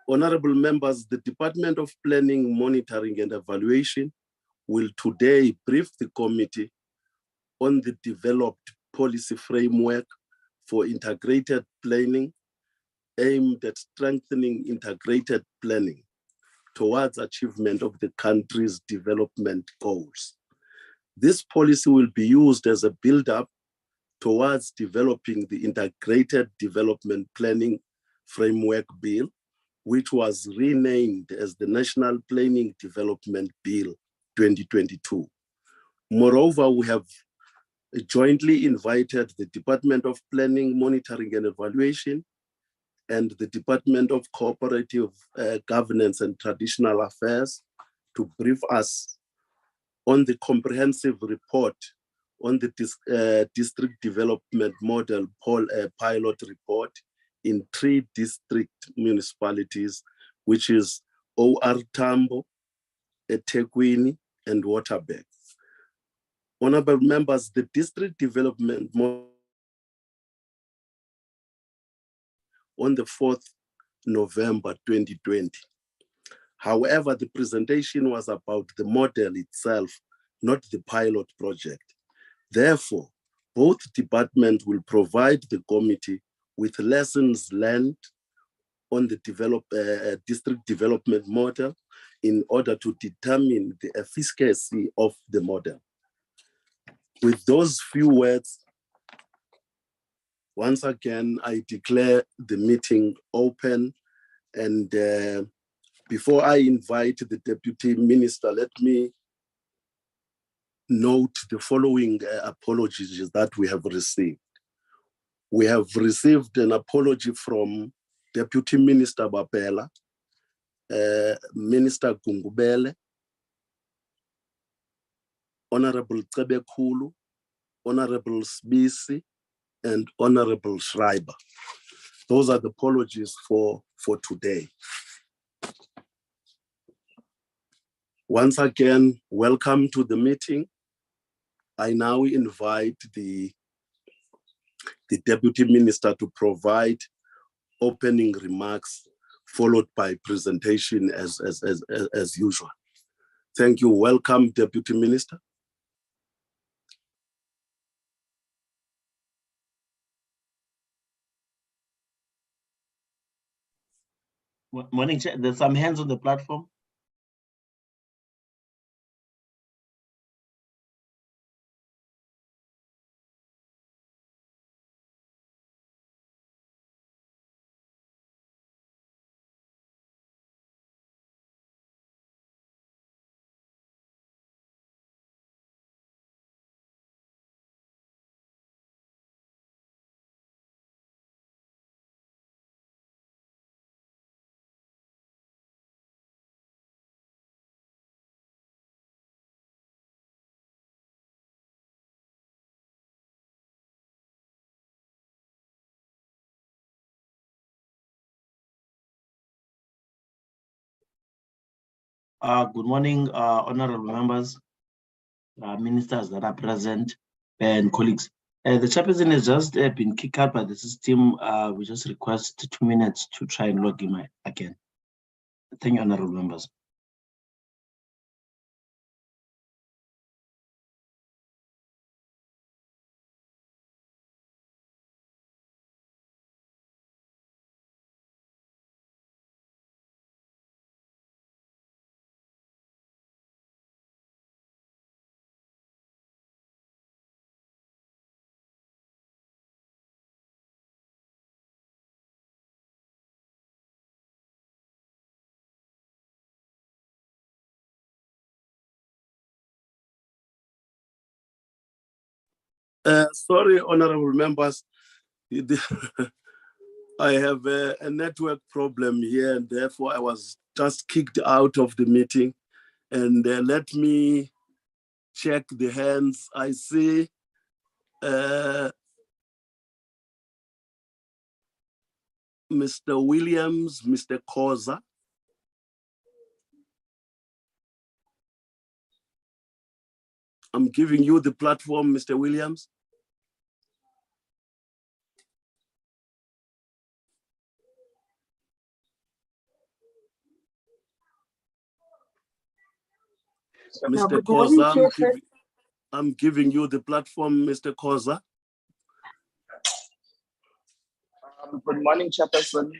Honorable members, the Department of Planning, Monitoring and Evaluation will today brief the committee on the developed policy framework for integrated planning aimed at strengthening integrated planning towards achievement of the country's development goals. This policy will be used as a build-up towards developing the Integrated Development Planning Framework Bill, which was renamed as the National Planning Development Bill 2022. Moreover, we have jointly invited the Department of Planning, Monitoring and Evaluation and the Department of Cooperative Governance and Traditional Affairs to brief us on the comprehensive report on the District Development Model pilot report in 3 district municipalities, which is OR Tambo, eThekwini, and Waterberg. Honorable members, the District Development Model on the 4th November 2020. However, the presentation was about the model itself, not the pilot project. Therefore, both departments will provide the committee with lessons learned on the district development model in order to determine the efficacy of the model. With those few words, once again, I declare the meeting open. And before I invite the Deputy Minister, let me note the following apologies that we have received. We have received an apology from Deputy Minister Bapela, Minister Gungubele, Honorable Tsebekhulu, Honorable Sbisi, and Honorable Schreiber. Those are the apologies for today. Once again, welcome to the meeting. I now invite the Deputy Minister to provide opening remarks, followed by presentation as usual. Thank you. Welcome, Deputy Minister. Morning, Chair. There's some hands on the platform. Good morning, honorable members, ministers that are present, and colleagues. The chairperson has just been kicked out by the system. We just request 2 minutes to try and log in again. Thank you, honorable members. Sorry, honorable members. I have a network problem here, and therefore I was just kicked out of the meeting. And let me check the hands. I see Mr. Williams, Mr. Koza. I'm giving you the platform, Mr. Williams. Mr. Khoza, I'm giving you the platform, Mr. Khoza. Good morning, Chairperson,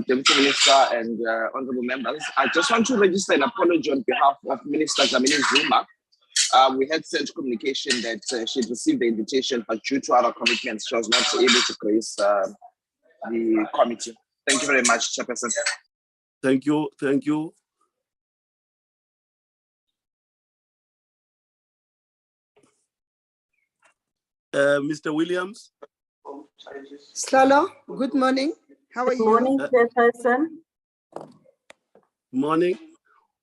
Deputy Minister, and honorable members. I just want to register an apology on behalf of Minister Dlamini Zuma. We had sent communication that she'd received the invitation, but due to other commitments, she was not able to grace the committee. Thank you very much, Chairperson. Thank you. Thank you. Mr. Williams. Slalo, good morning. How are you? Good morning, Chairperson. Morning.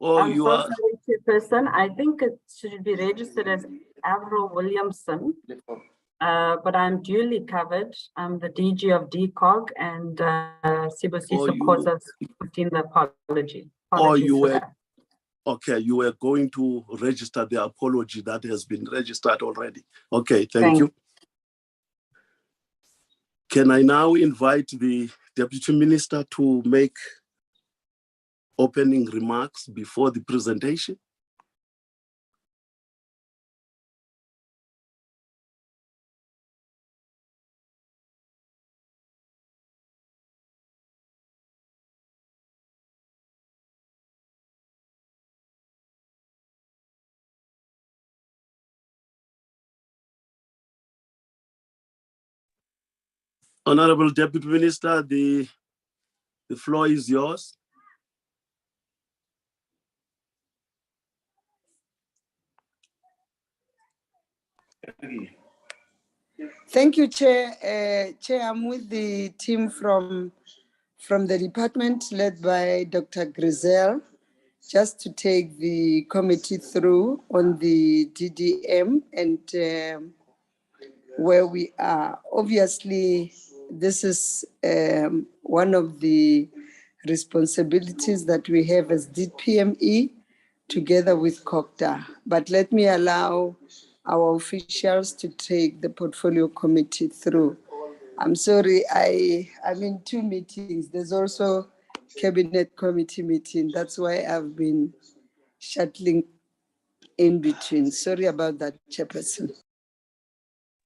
Oh, I'm you so are. sorry, Chairperson. I think it should be registered as Avril Williamson, but I'm duly covered. I'm the DG of DCOG and Sibosiso Khoza in the apology. Oh, you were. Okay, you were going to register the apology that has been registered already. Okay, thank you. Can I now invite the Deputy Minister to make opening remarks before the presentation? Honorable Deputy Minister, the floor is yours. Thank you, Chair. Chair, I'm with the team from the department led by Dr. Grizel, just to take the committee through on the DDM and where we are. Obviously, this is one of the responsibilities that we have as DPME together with COCTA. But let me allow our officials to take the portfolio committee through. I'm sorry, I'm in two meetings. There's also cabinet committee meeting. That's why I've been shuttling in between. Sorry about that, Chairperson.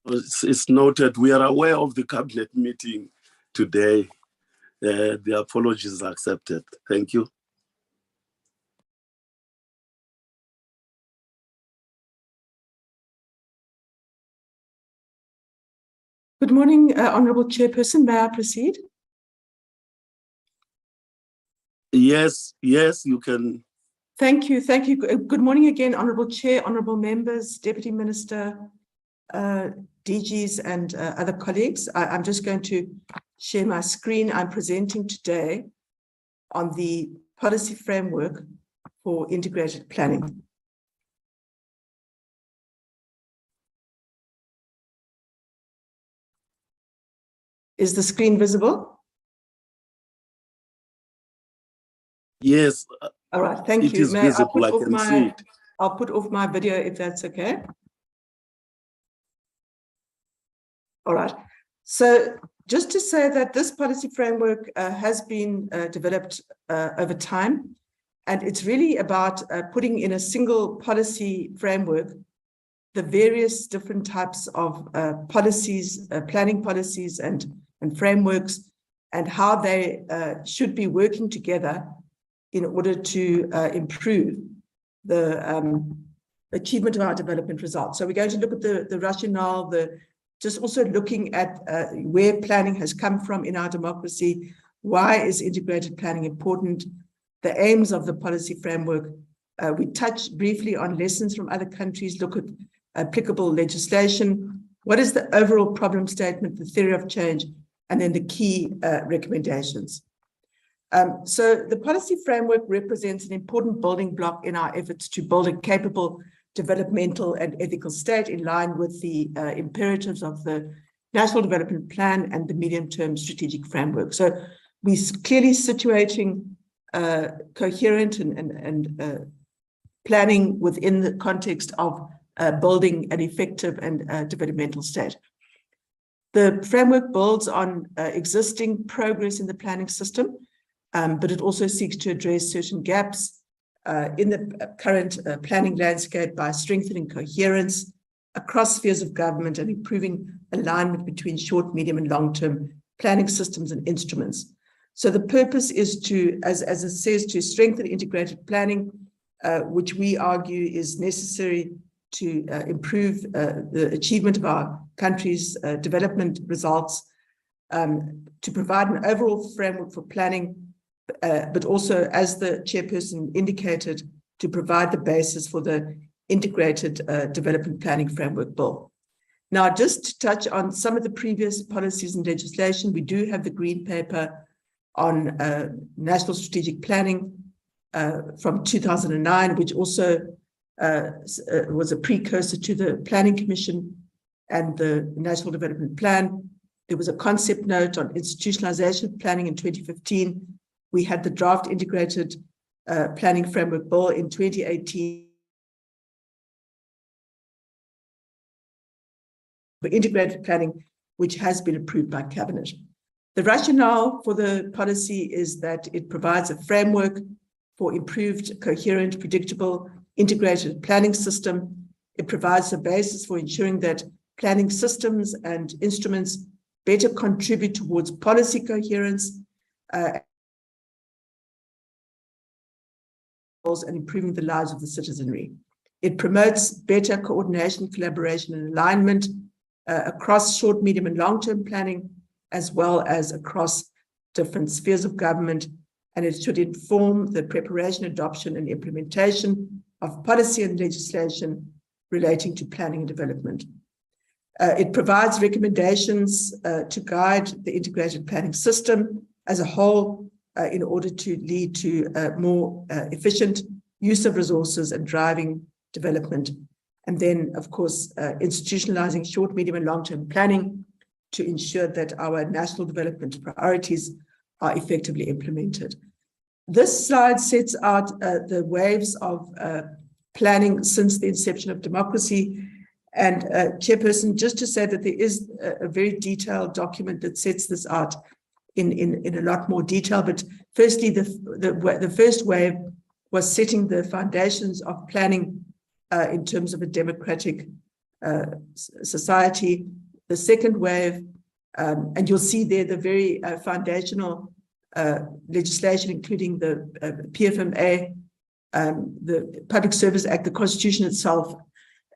It's noted. We are aware of the cabinet meeting today. The apology is accepted. Thank you. Good morning, Honourable Chairperson. May I proceed? Yes, you can. Thank you. Good morning again, Honourable Chair, Honourable members, Deputy Minister, DGs and other colleagues. I'm just going to share my screen. I'm presenting today on the policy framework for integrated planning. Is the screen visible? Yes. All right, thank you. It is visible, I can see it. I'll put off my video if that's okay. All right. So just to say that this policy framework has been developed over time, and it's really about putting in a single policy framework the various different types of policies, planning policies and frameworks, and how they should be working together in order to improve the achievement of our development results. So we're going to look at the rationale, just also looking at where planning has come from in our democracy, why is integrated planning important, the aims of the policy framework. We touch briefly on lessons from other countries, look at applicable legislation, what is the overall problem statement, the theory of change, and then the key recommendations. So the policy framework represents an important building block in our efforts to build a capable developmental and ethical state in line with the imperatives of the National Development Plan and the medium-term strategic framework. So we're clearly situating coherent and planning within the context of building an effective and developmental state. The framework builds on existing progress in the planning system, but it also seeks to address certain gaps in the current planning landscape by strengthening coherence across spheres of government and improving alignment between short, medium, and long-term planning systems and instruments. So the purpose is to, as it says, to strengthen integrated planning, which we argue is necessary to improve the achievement of our country's development results, to provide an overall framework for planning, but also, as the chairperson indicated, to provide the basis for the integrated development planning framework bill. Now, just to touch on some of the previous policies and legislation, we do have the green paper on national strategic planning from 2009, which also was a precursor to the Planning Commission and the National Development Plan. There was a concept note on institutionalisation of planning in 2015. We had the draft integrated planning framework bill in 2018. For integrated planning, which has been approved by Cabinet. The rationale for the policy is that it provides a framework for improved, coherent, predictable, integrated planning system. It provides a basis for ensuring that planning systems and instruments better contribute towards policy coherence and improving the lives of the citizenry. It promotes better coordination, collaboration, and alignment across short, medium, and long-term planning, as well as across different spheres of government, and it should inform the preparation, adoption, and implementation of policy and legislation relating to planning and development. It provides recommendations to guide the integrated planning system as a whole in order to lead to more efficient use of resources and driving development. And then, of course, institutionalizing short, medium, and long-term planning to ensure that our national development priorities are effectively implemented. This slide sets out the waves of planning since the inception of democracy. And Chairperson, just to say that there is a very detailed document that sets this out in a lot more detail. But firstly, the first wave was setting the foundations of planning in terms of a democratic society. The second wave, and you'll see there the very foundational legislation, including the PFMA, the Public Service Act, the Constitution itself,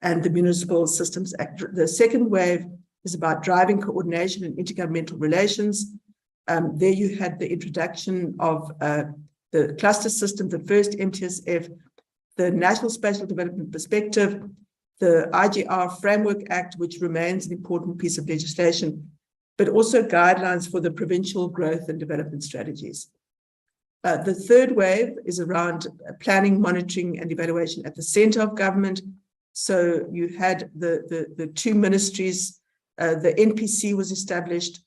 and the Municipal Systems Act. The second wave is about driving coordination and intergovernmental relations. There you had the introduction of the cluster system, the first MTSF, the National Spatial Development Perspective, the IGR Framework Act, which remains an important piece of legislation, but also guidelines for the provincial growth and development strategies. The third wave is around planning, monitoring, and evaluation at the center of government. So you had the two ministries, the NPC was established,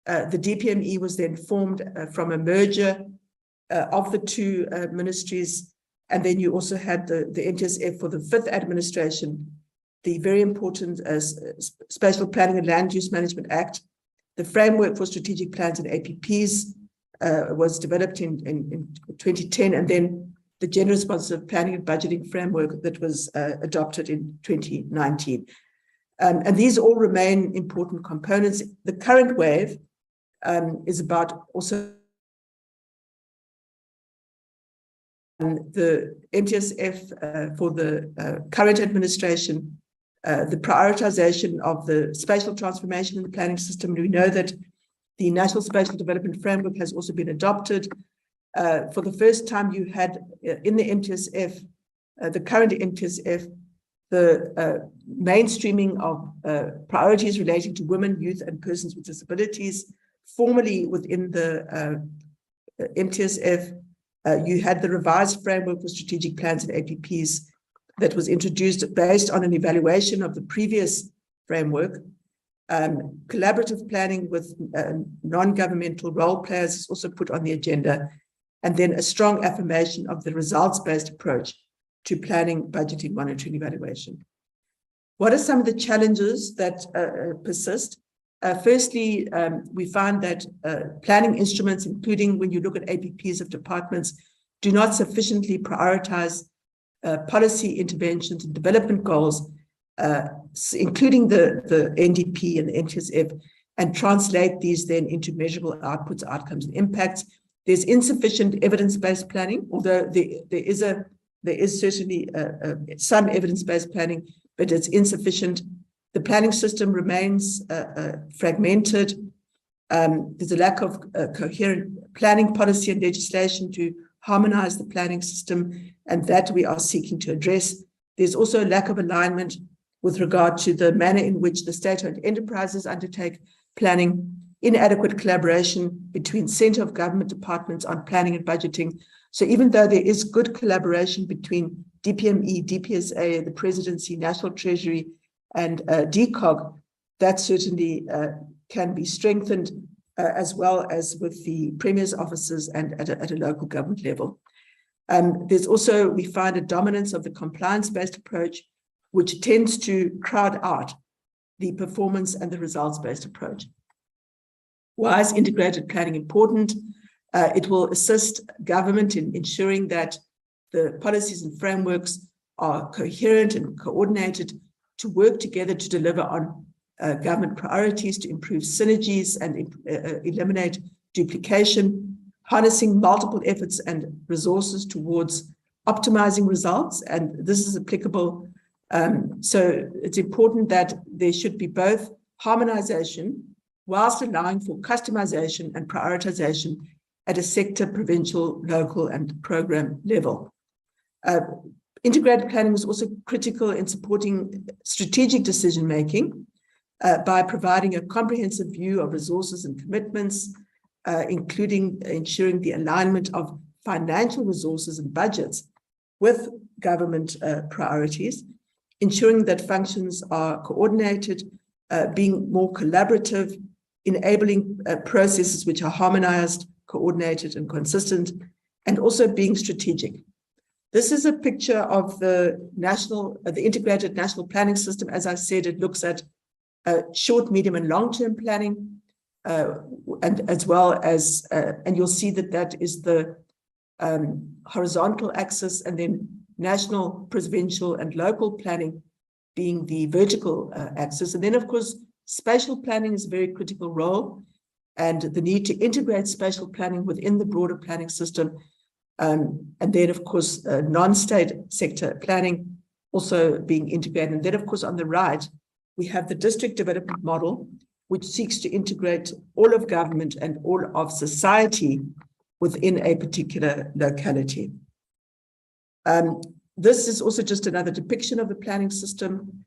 the DPME was then formed from a merger of the two ministries. And then you also had the NTSF for the fifth administration, the very important Spatial Planning and Land Use Management Act. The framework for strategic plans and APPs was developed in 2010, and then the General Responsive Planning and Budgeting Framework that was adopted in 2019. And these all remain important components. The current wave is about also the MTSF for the current administration, the prioritization of the spatial transformation in the planning system. We know that the National Spatial Development Framework has also been adopted. For the first time, you had in the MTSF, the current MTSF, the mainstreaming of priorities relating to women, youth, and persons with disabilities. Formally within the MTSF, you had the revised framework for strategic plans and APPs that was introduced based on an evaluation of the previous framework. Collaborative planning with non-governmental role players is also put on the agenda, and then a strong affirmation of the results-based approach to planning, budgeting, monitoring, evaluation. What are some of the challenges that persist? Firstly, we find that planning instruments, including when you look at APPs of departments, do not sufficiently prioritize policy interventions and development goals, including the NDP and the NTSF, and translate these then into measurable outputs, outcomes, and impacts. There's insufficient evidence-based planning, although there is certainly some evidence-based planning, but it's insufficient. The planning system remains fragmented. There's a lack of coherent planning policy and legislation to harmonize the planning system, and that we are seeking to address. There's also a lack of alignment with regard to the manner in which the state-owned enterprises undertake planning, inadequate collaboration between centre of government departments on planning and budgeting. So even though there is good collaboration between DPME, DPSA, the Presidency, National Treasury, and DCOG, that certainly can be strengthened, as well as with the Premier's offices and at a local government level. There's also, we find, a dominance of the compliance-based approach, which tends to crowd out the performance and the results-based approach. Why is integrated planning important? It will assist government in ensuring that the policies and frameworks are coherent and coordinated to work together to deliver on government priorities, to improve synergies and eliminate duplication, harnessing multiple efforts and resources towards optimizing results. And this is applicable. So it's important that there should be both harmonization whilst allowing for customization and prioritization at a sector, provincial, local, and program level. Integrated planning is also critical in supporting strategic decision-making by providing a comprehensive view of resources and commitments, including ensuring the alignment of financial resources and budgets with government priorities, ensuring that functions are coordinated, being more collaborative, enabling processes which are harmonized, coordinated, and consistent, and also being strategic. This is a picture of the integrated national planning system. As I said, it looks at short, medium, and long-term planning, and as well as, and you'll see that that is the horizontal axis, and then national, provincial, and local planning being the vertical axis. And then, of course, spatial planning is a very critical role, and the need to integrate spatial planning within the broader planning system. And then, of course, non-state sector planning also being integrated. And then, of course, on the right, we have the district development model, which seeks to integrate all of government and all of society within a particular locality. This is also just another depiction of the planning system,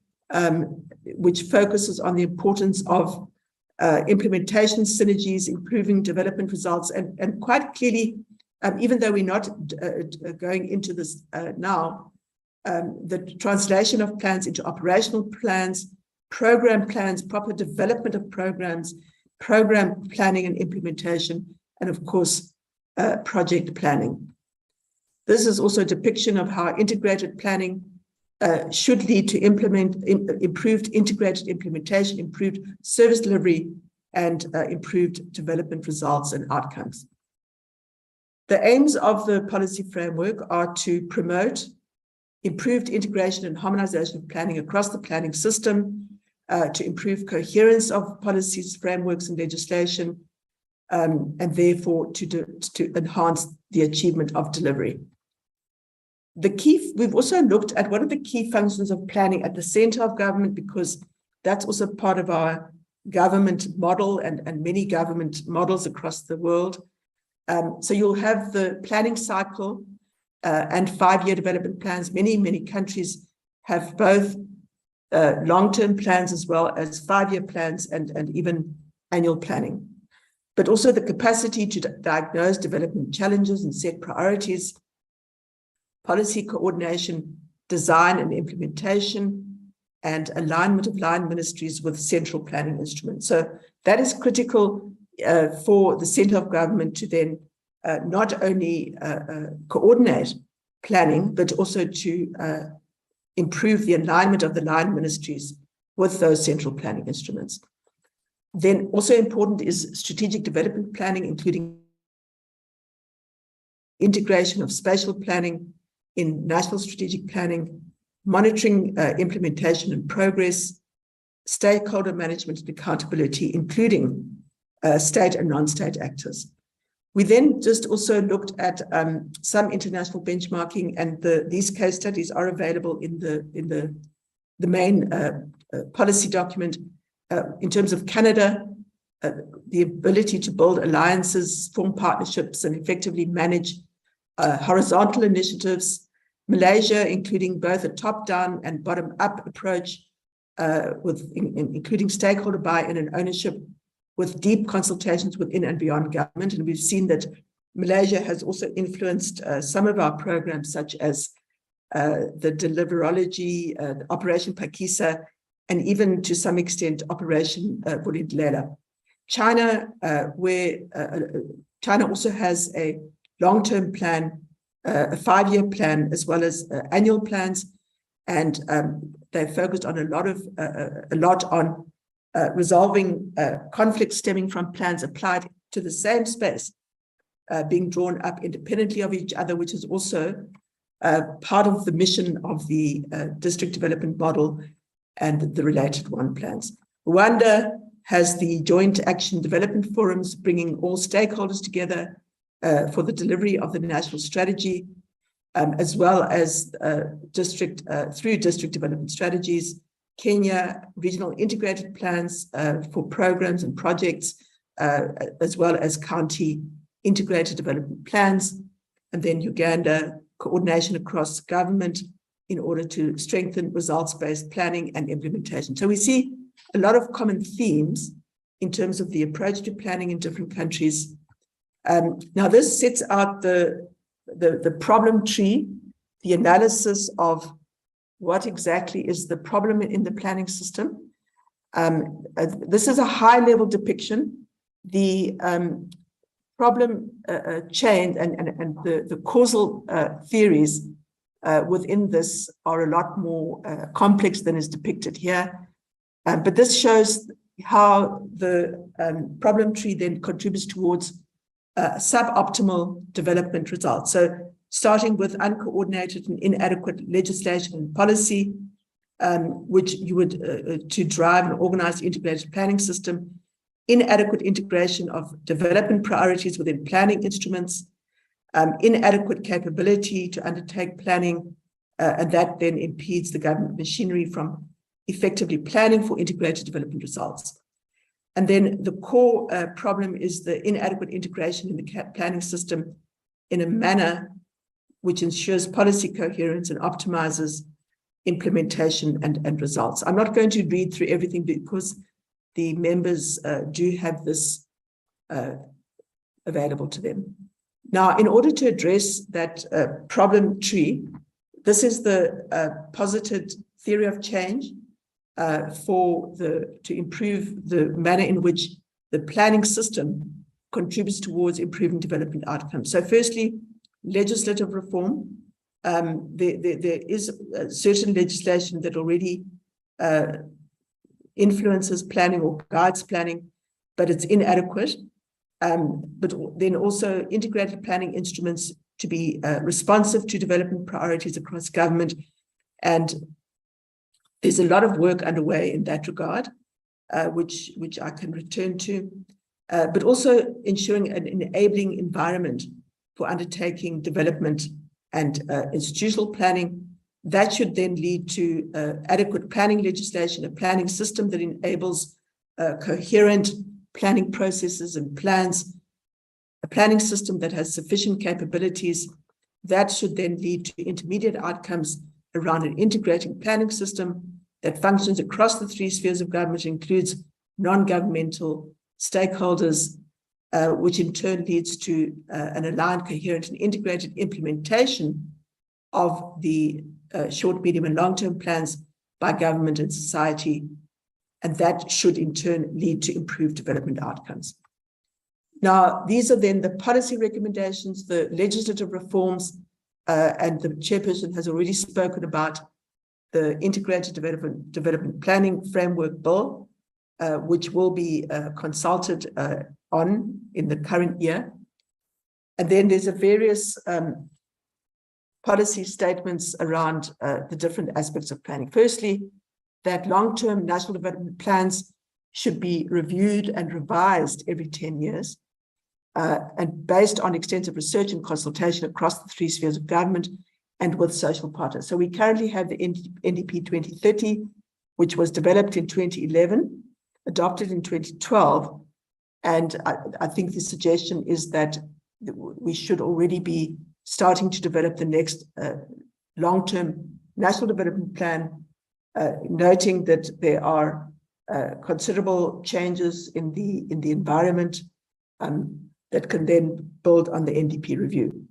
which focuses on the importance of implementation synergies, improving development results, and quite clearly, even though we're not going into this now, the translation of plans into operational plans, program plans, proper development of programs, program planning and implementation, and of course, project planning. This is also a depiction of how integrated planning should lead to improved integrated implementation, improved service delivery, and improved development results and outcomes. The aims of the policy framework are to promote improved integration and harmonization of planning across the planning system, to improve coherence of policies, frameworks, and legislation, and therefore to enhance the achievement of delivery. We've also looked at what are the key functions of planning at the center of government, because that's also part of our government model and many government models across the world. So you'll have the planning cycle and 5-year development plans. Many countries have both long-term plans as well as 5-year plans and even annual planning, but also the capacity to diagnose development challenges and set priorities, policy coordination, design and implementation, and alignment of line ministries with central planning instruments. So that is critical for the center of government to then not only coordinate planning, but also to improve the alignment of the line ministries with those central planning instruments. Then also important is strategic development planning, including integration of spatial planning in national strategic planning, monitoring implementation and progress, stakeholder management and accountability, including state and non-state actors. We then just also looked at some international benchmarking, and these case studies are available in the main policy document. In terms of Canada, the ability to build alliances, form partnerships, and effectively manage horizontal initiatives. Malaysia, including both a top-down and bottom-up approach, including stakeholder buy-in and ownership, with deep consultations within and beyond government. And we've seen that Malaysia has also influenced some of our programs, such as the Deliverology, Operation Pakisa, and even to some extent Operation Vulindlela. China, where China also has a long-term plan, a 5-year plan, as well as annual plans, and they focused on a lot on resolving conflicts stemming from plans applied to the same space, being drawn up independently of each other, which is also part of the mission of the district development model and the related one plans. Rwanda has the Joint Action Development Forums, bringing all stakeholders together for the delivery of the national strategy, as well as through district development strategies. Kenya, regional integrated plans for programs and projects, as well as county integrated development plans. And then Uganda, coordination across government in order to strengthen results-based planning and implementation. So we see a lot of common themes in terms of the approach to planning in different countries. Now, this sets out the problem tree, the analysis of what exactly is the problem in the planning system. This is a high-level depiction. The problem chain and the causal theories within this are a lot more complex than is depicted here. But this shows how the problem tree then contributes towards suboptimal development results. So starting with uncoordinated and inadequate legislation and policy, which you would to drive an organized integrated planning system, inadequate integration of development priorities within planning instruments, inadequate capability to undertake planning, and that then impedes the government machinery from effectively planning for integrated development results. And then the core problem is the inadequate integration in the planning system in a manner which ensures policy coherence and optimizes implementation and results. I'm not going to read through everything because the members do have this available to them. Now, in order to address that problem tree, this is the posited theory of change to improve the manner in which the planning system contributes towards improving development outcomes. So firstly, legislative reform. There is certain legislation that already influences planning or guides planning, but it's inadequate. But then also integrated planning instruments to be responsive to development priorities across government. And there's a lot of work underway in that regard, which I can return to, but also ensuring an enabling environment for undertaking development and institutional planning. That should then lead to adequate planning legislation, a planning system that enables coherent planning processes and plans, a planning system that has sufficient capabilities. That should then lead to intermediate outcomes around an integrating planning system that functions across the 3 spheres of government, includes non-governmental stakeholders, which in turn leads to an aligned, coherent, and integrated implementation of the short, medium, and long-term plans by government and society. And that should in turn lead to improved development outcomes. Now, these are then the policy recommendations, the legislative reforms, and the chairperson has already spoken about the Integrated Development Planning Framework Bill, which will be consulted on in the current year. And then there's a various policy statements around the different aspects of planning. Firstly, that long-term national development plans should be reviewed and revised every 10 years and based on extensive research and consultation across the three spheres of government and with social partners. So we currently have the NDP 2030, which was developed in 2011, adopted in 2012. And I think the suggestion is that we should already be starting to develop the next long-term national development plan, noting that there are considerable changes in the environment that can then build on the NDP review.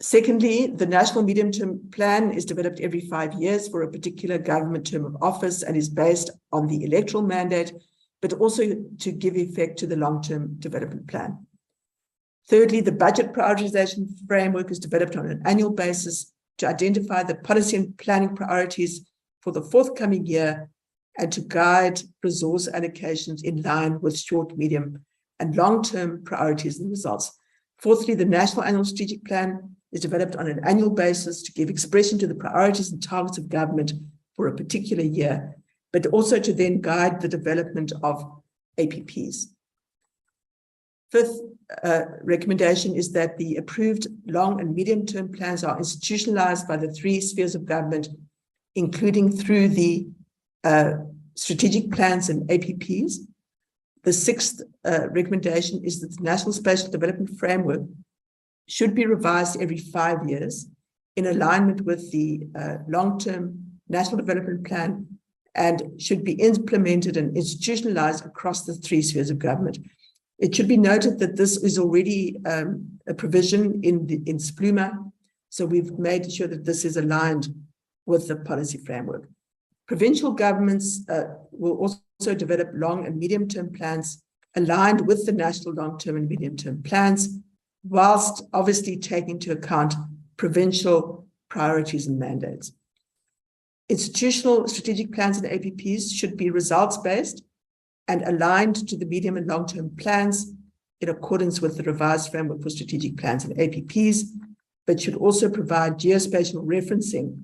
Secondly, the National Medium-Term Plan is developed every 5 years for a particular government term of office and is based on the electoral mandate, but also to give effect to the long-term development plan. Thirdly, the budget prioritization framework is developed on an annual basis to identify the policy and planning priorities for the forthcoming year and to guide resource allocations in line with short, medium, and long-term priorities and results. Fourthly, the National Annual Strategic Plan is developed on an annual basis to give expression to the priorities and targets of government for a particular year, but also to then guide the development of APPs. Fifth recommendation is that the approved long and medium-term plans are institutionalized by the three spheres of government, including through the strategic plans and APPs. The sixth recommendation is that the National Spatial Development Framework should be revised every 5 years in alignment with the long-term National Development Plan and should be implemented and institutionalized across the three spheres of government. It should be noted that this is already a provision in SPLUMA, so we've made sure that this is aligned with the policy framework. Provincial governments will also develop long and medium-term plans aligned with the national long-term and medium-term plans, whilst obviously taking into account provincial priorities and mandates. Institutional strategic plans and APPs should be results-based and aligned to the medium and long-term plans in accordance with the revised framework for strategic plans and APPs, but should also provide geospatial referencing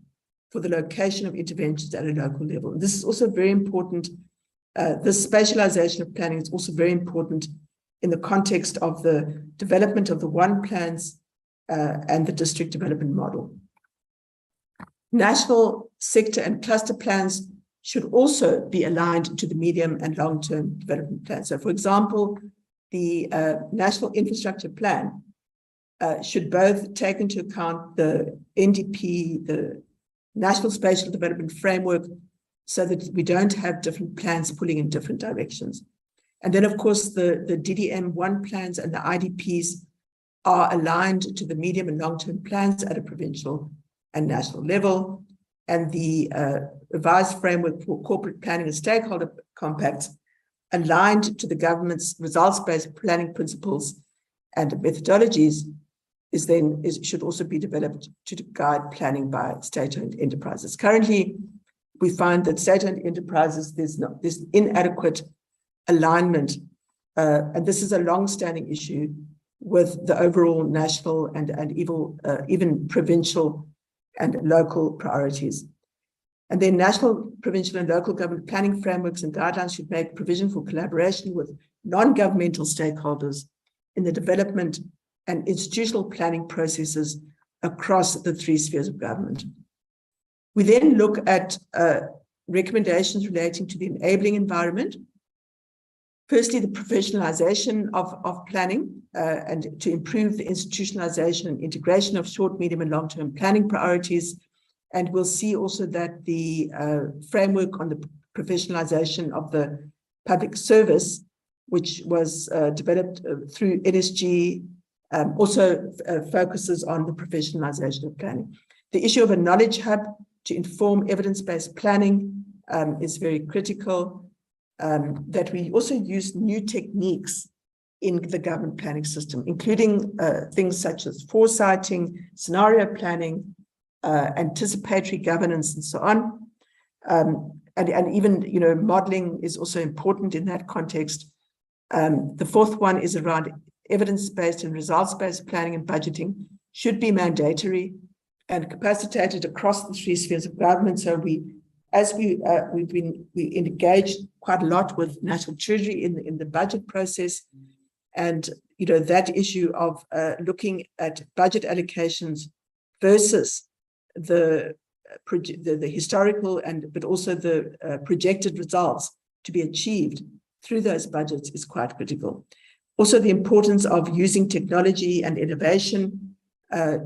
for the location of interventions at a local level. And this is also very important. This spatialization of planning is also very important in the context of the development of the one plans and the district development model. National sector and cluster plans should also be aligned to the medium and long-term development plan. So, for example, the National Infrastructure Plan should both take into account the NDP, the National Spatial Development Framework, so that we don't have different plans pulling in different directions. And then, of course, the DDM1 plans and the IDPs are aligned to the medium and long-term plans at a provincial and national level. And the revised framework for corporate planning and stakeholder compacts aligned to the government's results-based planning principles and methodologies should also be developed to guide planning by state-owned enterprises. Currently, we find that state-owned enterprises, there's inadequate alignment, and this is a long-standing issue with the overall national and even provincial and local priorities. And then national, provincial, and local government planning frameworks and guidelines should make provision for collaboration with non-governmental stakeholders in the development and institutional planning processes across the three spheres of government. We then look at recommendations relating to the enabling environment. Firstly, the professionalization of planning and to improve the institutionalization and integration of short, medium, and long-term planning priorities. And we'll see also that the framework on the professionalization of the public service, which was developed through NSG, also focuses on the professionalization of planning. The issue of a knowledge hub to inform evidence-based planning is very critical. That we also use new techniques in the government planning system, including things such as foresighting, scenario planning, anticipatory governance, and so on. And even, modeling is also important in that context. The fourth one is around evidence-based and results-based planning and budgeting should be mandatory and capacitated across the three spheres of government. So we engaged quite a lot with National Treasury in the budget process, and that issue of looking at budget allocations versus the historical but also the projected results to be achieved through those budgets is quite critical. Also, the importance of using technology and innovation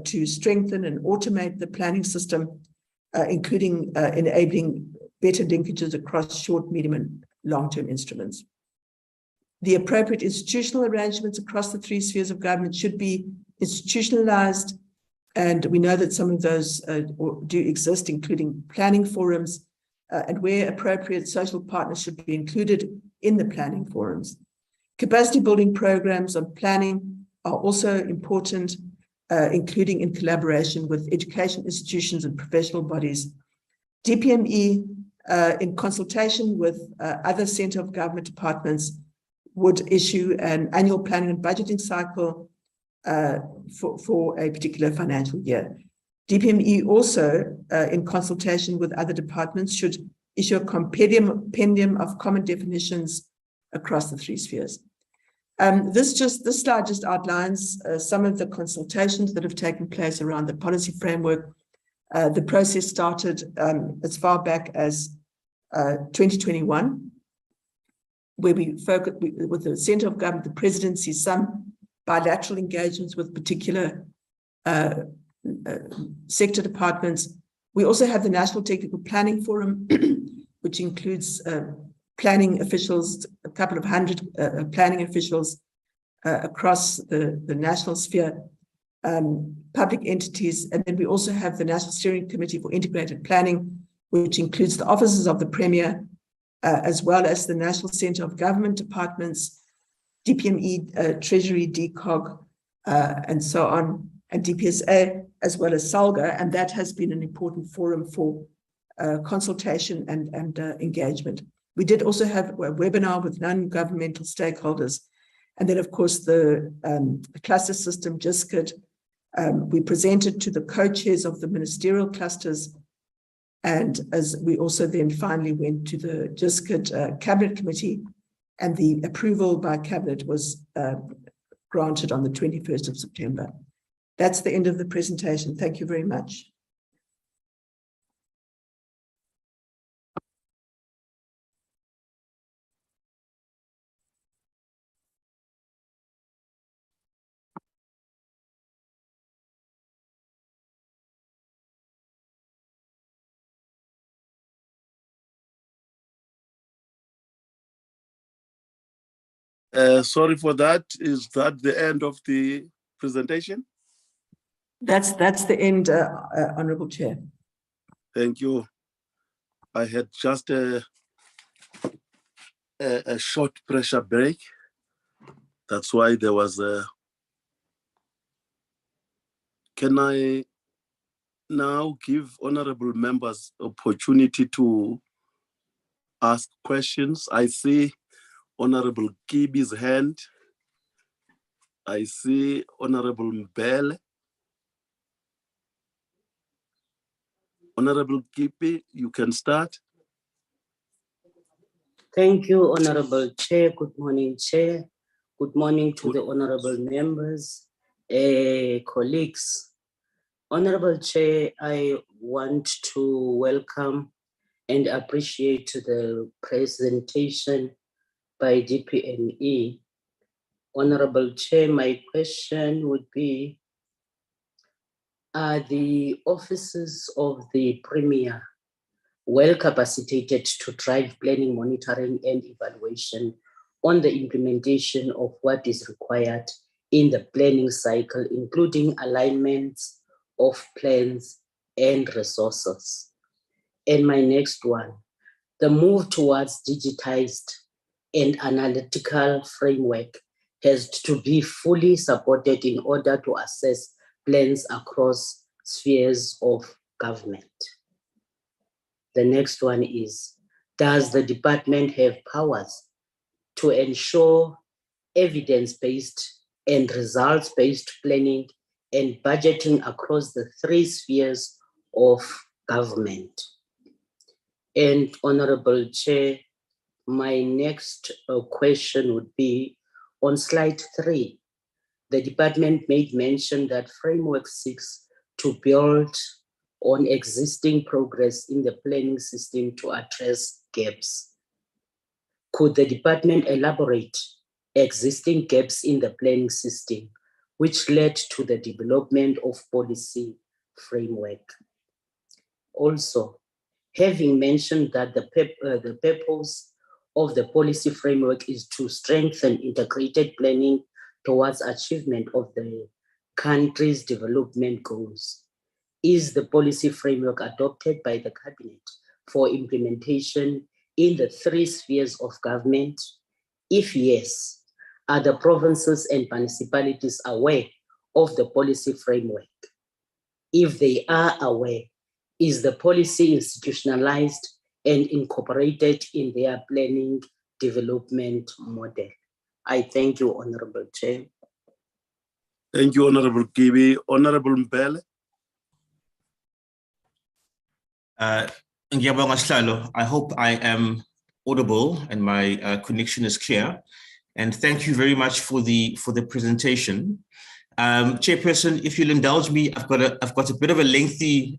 to strengthen and automate the planning system, including enabling better linkages across short, medium, and long-term instruments. The appropriate institutional arrangements across the three spheres of government should be institutionalized, and we know that some of those do exist, including planning forums, and where appropriate, social partners should be included in the planning forums. Capacity building programs on planning are also important, including in collaboration with education institutions and professional bodies. DPME, in consultation with other Centre of Government departments, would issue an annual planning and budgeting cycle for a particular financial year. DPME also, in consultation with other departments, should issue a compendium of common definitions across the three spheres. This slide just outlines some of the consultations that have taken place around the policy framework. The process started as far back as 2021, where we focused with the Centre of Government, the Presidency, some bilateral engagements with particular sector departments. We also have the National Technical Planning Forum, which includes planning officials, a couple of hundred planning officials across the national sphere, public entities, and then we also have the National Steering Committee for Integrated Planning, which includes the offices of the Premier, as well as the National Centre of Government departments, DPME, Treasury, DCOG, and so on, and DPSA, as well as SALGA, and that has been an important forum for consultation and engagement. We did also have a webinar with non-governmental stakeholders, and then, of course, the cluster system, GISCID. We presented to the co-chairs of the ministerial clusters, and as we also then finally went to the GISCID Cabinet Committee, and the approval by Cabinet was granted on the 21st of September. That's the end of the presentation. Thank you very much. Sorry for that. Is that the end of the presentation? That's the end, Honourable Chair. Thank you. I had just a short pressure break. That's why there was a... Can I now give honourable members opportunity to ask questions? I see Honourable Kibi's hand. I see Honourable Mbele. Honourable Kibi, you can start. Thank you, Honourable Chair. Good morning, Chair. Good morning to the honourable members, colleagues. Honourable Chair, I want to welcome and appreciate the presentation by DPME. Honourable Chair, my question would be, are the offices of the Premier well capacitated to drive planning, monitoring, and evaluation on the implementation of what is required in the planning cycle, including alignments of plans and resources? And my next one, the move towards digitized and analytical framework has to be fully supported in order to assess plans across spheres of government. The next one is, does the department have powers to ensure evidence-based and results-based planning and budgeting across the 3 spheres of government. And Honorable Chair, my next question would be on slide 3. The department made mention that framework seeks to build on existing progress in the planning system to address gaps. Could the department elaborate existing gaps in the planning system, which led to the development of policy framework? Also, having mentioned that the purpose of the policy framework is to strengthen integrated planning towards achievement of the country's development goals, is the policy framework adopted by the cabinet for implementation in the 3 spheres of government? If yes, are the provinces and municipalities aware of the policy framework? If they are aware, is the policy institutionalized and incorporated in their planning development model? I thank you, Honorable Chair. Thank you, Honorable Kibi. Honorable Mbele. Ngiyabonga Sihlalo. I hope I am audible and my connection is clear. And thank you very much for the presentation. Chairperson, if you'll indulge me, I've got a bit of a lengthy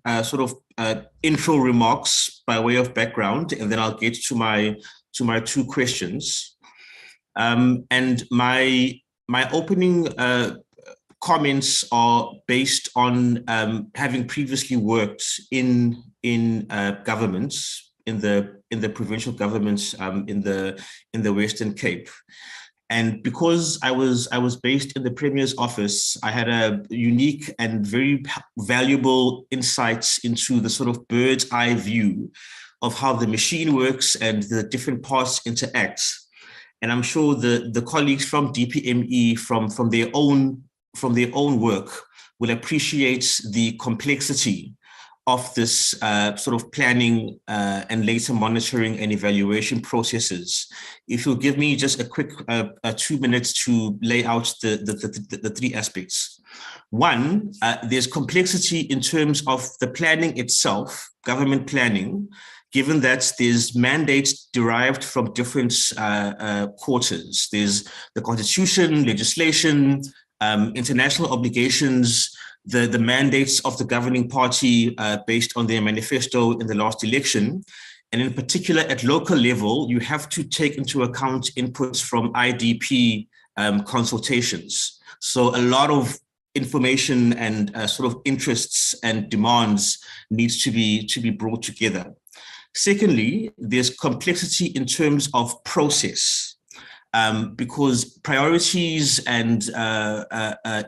intro remarks by way of background, and then I'll get to my 2 questions. And my opening comments are based on having previously worked in governments, in the provincial governments in the Western Cape. And because I was based in the Premier's office, I had a unique and very valuable insights into the sort of bird's eye view of how the machine works and the different parts interact. And I'm sure the colleagues from DPME, from their own work, will appreciate the complexity of this sort of planning and later monitoring and evaluation processes. If you'll give me just a quick 2 minutes to lay out the 3 aspects. One, there's complexity in terms of the planning itself, government planning, given that there's mandates derived from different quarters. There's the constitution, legislation, international obligations, the mandates of the governing party based on their manifesto in the last election. And in particular, at local level, you have to take into account inputs from IDP consultations. So a lot of information and sort of interests and demands needs to be brought together. Secondly, there's complexity in terms of process. Because priorities and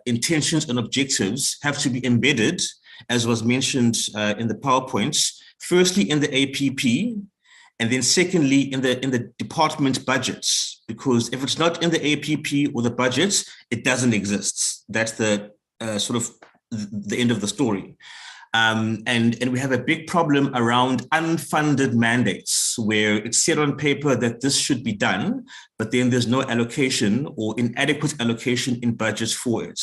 intentions and objectives have to be embedded, as was mentioned in the PowerPoints, firstly in the APP, and then secondly in the department budgets, because if it's not in the APP or the budgets, it doesn't exist. That's the sort of the end of the story. And we have a big problem around unfunded mandates, where it's said on paper that this should be done, but then there's no allocation or inadequate allocation in budgets for it.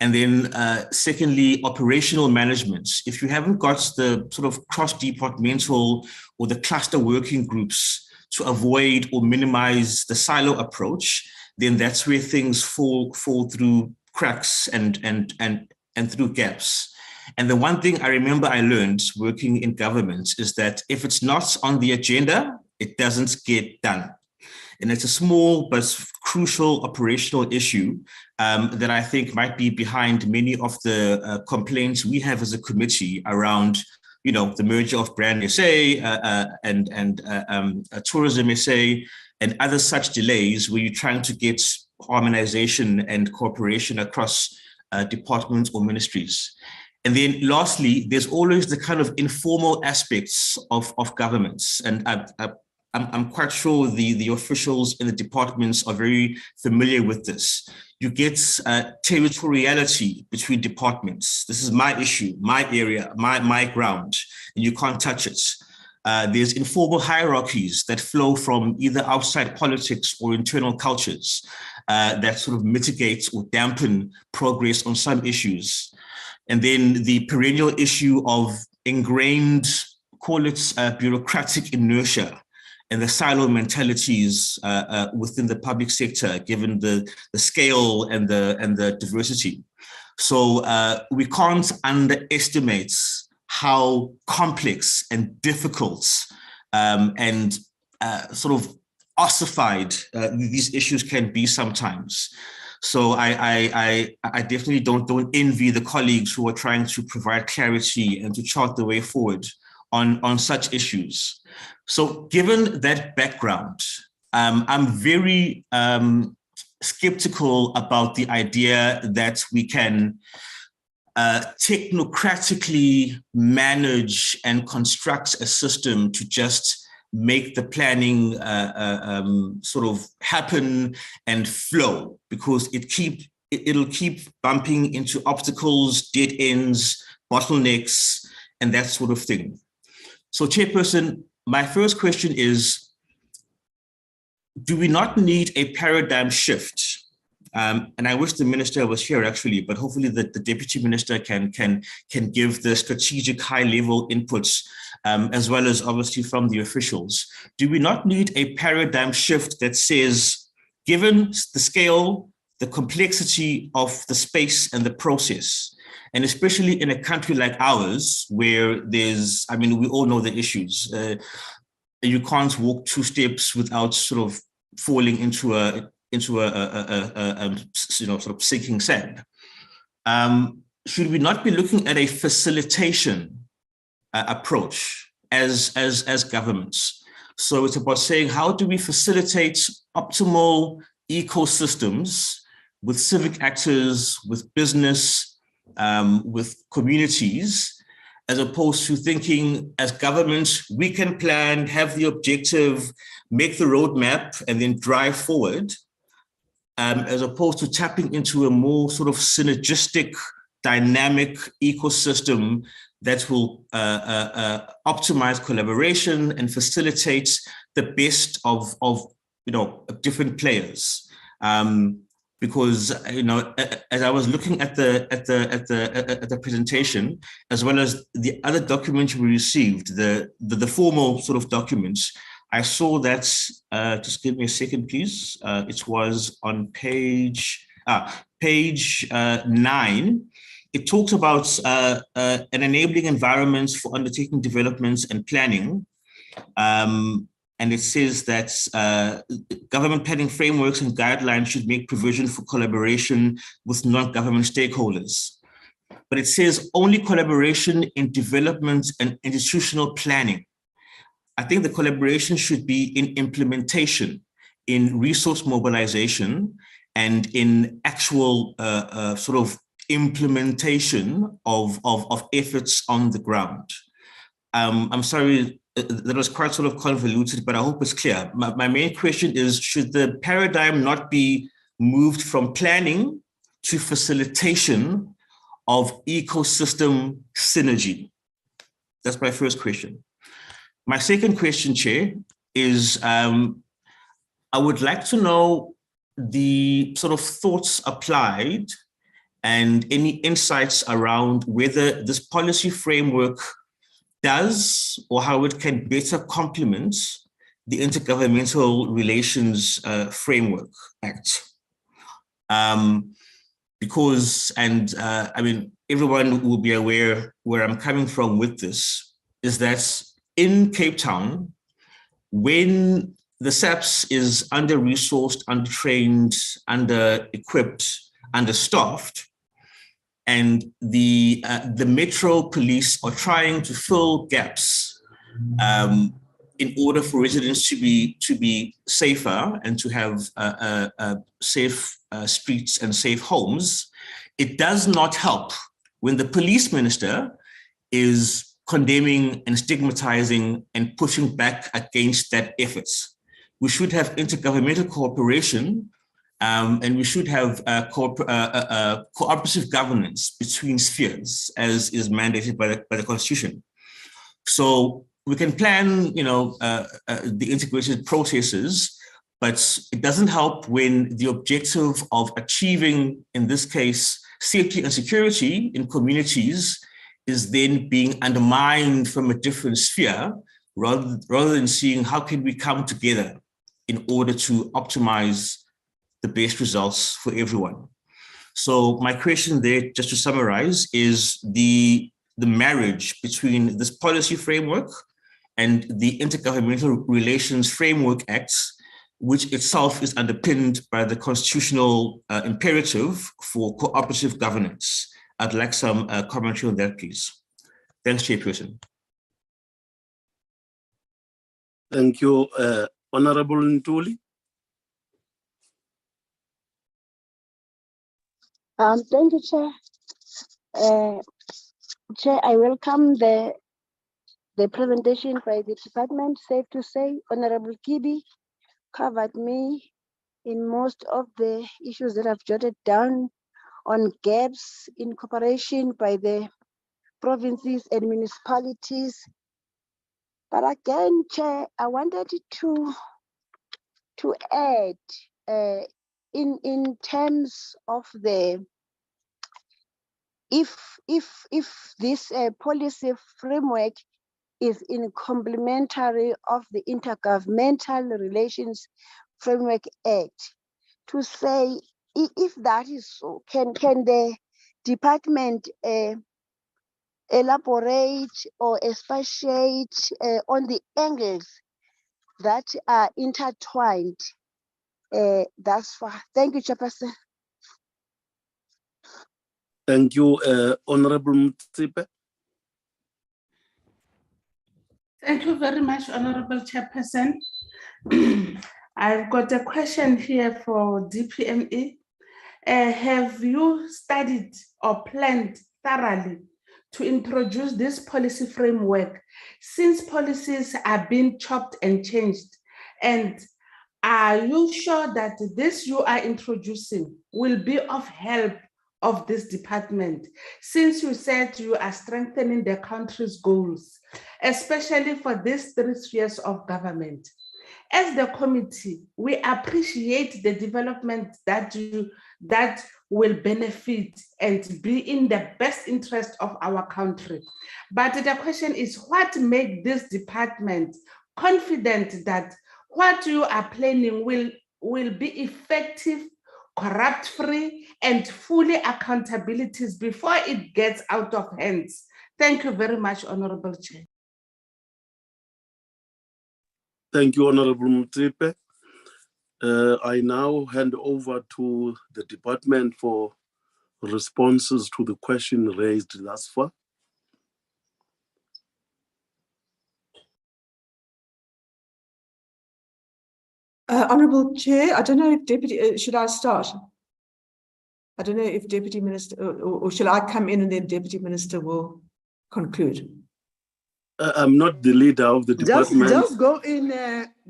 And then secondly, operational management. If you haven't got the sort of cross-departmental or the cluster working groups to avoid or minimize the silo approach, then that's where things fall through cracks and through gaps. And the one thing I remember I learned working in government is that if it's not on the agenda, it doesn't get done. And it's a small but crucial operational issue that I think might be behind many of the complaints we have as a committee around, you know, the merger of Brand SA and Tourism SA and other such delays where you're trying to get harmonization and cooperation across departments or ministries. And then lastly, there's always the kind of informal aspects of governments. And I'm quite sure the officials in the departments are very familiar with this. You get territoriality between departments. This is my issue, my area, my ground, and you can't touch it. There's informal hierarchies that flow from either outside politics or internal cultures. that sort of mitigates or dampen progress on some issues. And then the perennial issue of ingrained, call it bureaucratic inertia and the silo mentalities within the public sector, given the scale and the diversity. So we can't underestimate how complex and difficult and sort of ossified these issues can be sometimes. So I definitely don't envy the colleagues who are trying to provide clarity and to chart the way forward on such issues. So given that background, I'm very skeptical about the idea that we can technocratically manage and construct a system to just make the planning sort of happen and flow, because it'll keep bumping into obstacles, dead ends, bottlenecks, and that sort of thing. So, Chairperson, my first question is, do we not need a paradigm shift? And I wish the minister was here actually, but hopefully the deputy minister can give the strategic high-level inputs, as well as obviously from the officials. Do we not need a paradigm shift that says, given the scale, the complexity of the space and the process, and especially in a country like ours, where there's, I mean, we all know the issues. You can't walk 2 steps without sort of falling into a sort of sinking sand. Should we not be looking at a facilitation approach as governments? So it's about saying, how do we facilitate optimal ecosystems with civic actors, with business, with communities, as opposed to thinking as governments, we can plan, have the objective, make the roadmap, and then drive forward, as opposed to tapping into a more sort of synergistic, dynamic ecosystem that will optimize collaboration and facilitate the best of different players. Because as I was looking at the presentation, as well as the other documents we received, the formal sort of documents, I saw that, just give me a second, please. It was on page 9. It talks about an enabling environment for undertaking developments and planning. And it says that government planning frameworks and guidelines should make provision for collaboration with non-government stakeholders. But it says only collaboration in development and institutional planning. I think the collaboration should be in implementation, in resource mobilization, and in actual sort of implementation of efforts on the ground. I'm sorry, that was quite sort of convoluted, but I hope it's clear. My main question is, should the paradigm not be moved from planning to facilitation of ecosystem synergy? That's my first question. My second question, Chair, is I would like to know the sort of thoughts applied and any insights around whether this policy framework does or how it can better complement the Intergovernmental Relations Framework Act. Because, I mean, everyone will be aware where I'm coming from with this, is that in Cape Town, when the SAPS is under-resourced, under-trained, under-equipped, understaffed, and the Metro Police are trying to fill gaps in order for residents to be safer and to have safe streets and safe homes, it does not help when the police minister is condemning and stigmatizing and pushing back against that effort. We should have intergovernmental cooperation, and we should have cooperative governance between spheres, as is mandated by the Constitution. So we can plan, the integrated processes, But it doesn't help when the objective of achieving, in this case, safety and security in communities is then being undermined from a different sphere, rather than seeing how can we come together in order to optimize the best results for everyone. So my question there, just to summarize, is the marriage between this policy framework and the Intergovernmental Relations Framework Act, which itself is underpinned by the constitutional imperative for cooperative governance. I'd like some commentary on that, please. Thanks, Chairperson. Thank you, Honorable Ntuli. Thank you, Chair. Chair, I welcome the presentation by the department. Safe to say, Honorable Kibi covered me in most of the issues that I've jotted down on gaps in cooperation by the provinces and municipalities. But again, Chair, I wanted to add in terms of the if this policy framework is in complementary of the Intergovernmental Relations Framework Act, to say if that is so, can the department elaborate or expatiate on the angles that are intertwined thus far? Thank you, Chairperson. Thank you, Honorable Mtsipe. Thank you very much, Honorable Chairperson. I've got a question here for DPME. Have you studied or planned thoroughly to introduce this policy framework, since policies are being chopped and changed? And are you sure that this you are introducing will be of help of this department, since you said you are strengthening the country's goals, especially for these 3 spheres of government? As the committee, we appreciate the development that will benefit and be in the best interest of our country. But the question is, what makes this department confident that what you are planning will be effective, corrupt-free, and fully accountabilities before it gets out of hands? Thank you very much, Honorable Chair. Thank you, Honorable Mtsipe. I now hand over to the department for responses to the question raised thus far. Honorable Chair, I don't know if Deputy, should I start? I don't know if Deputy Minister, or shall I come in and then Deputy Minister will conclude? I'm not the leader of the department. Just go in,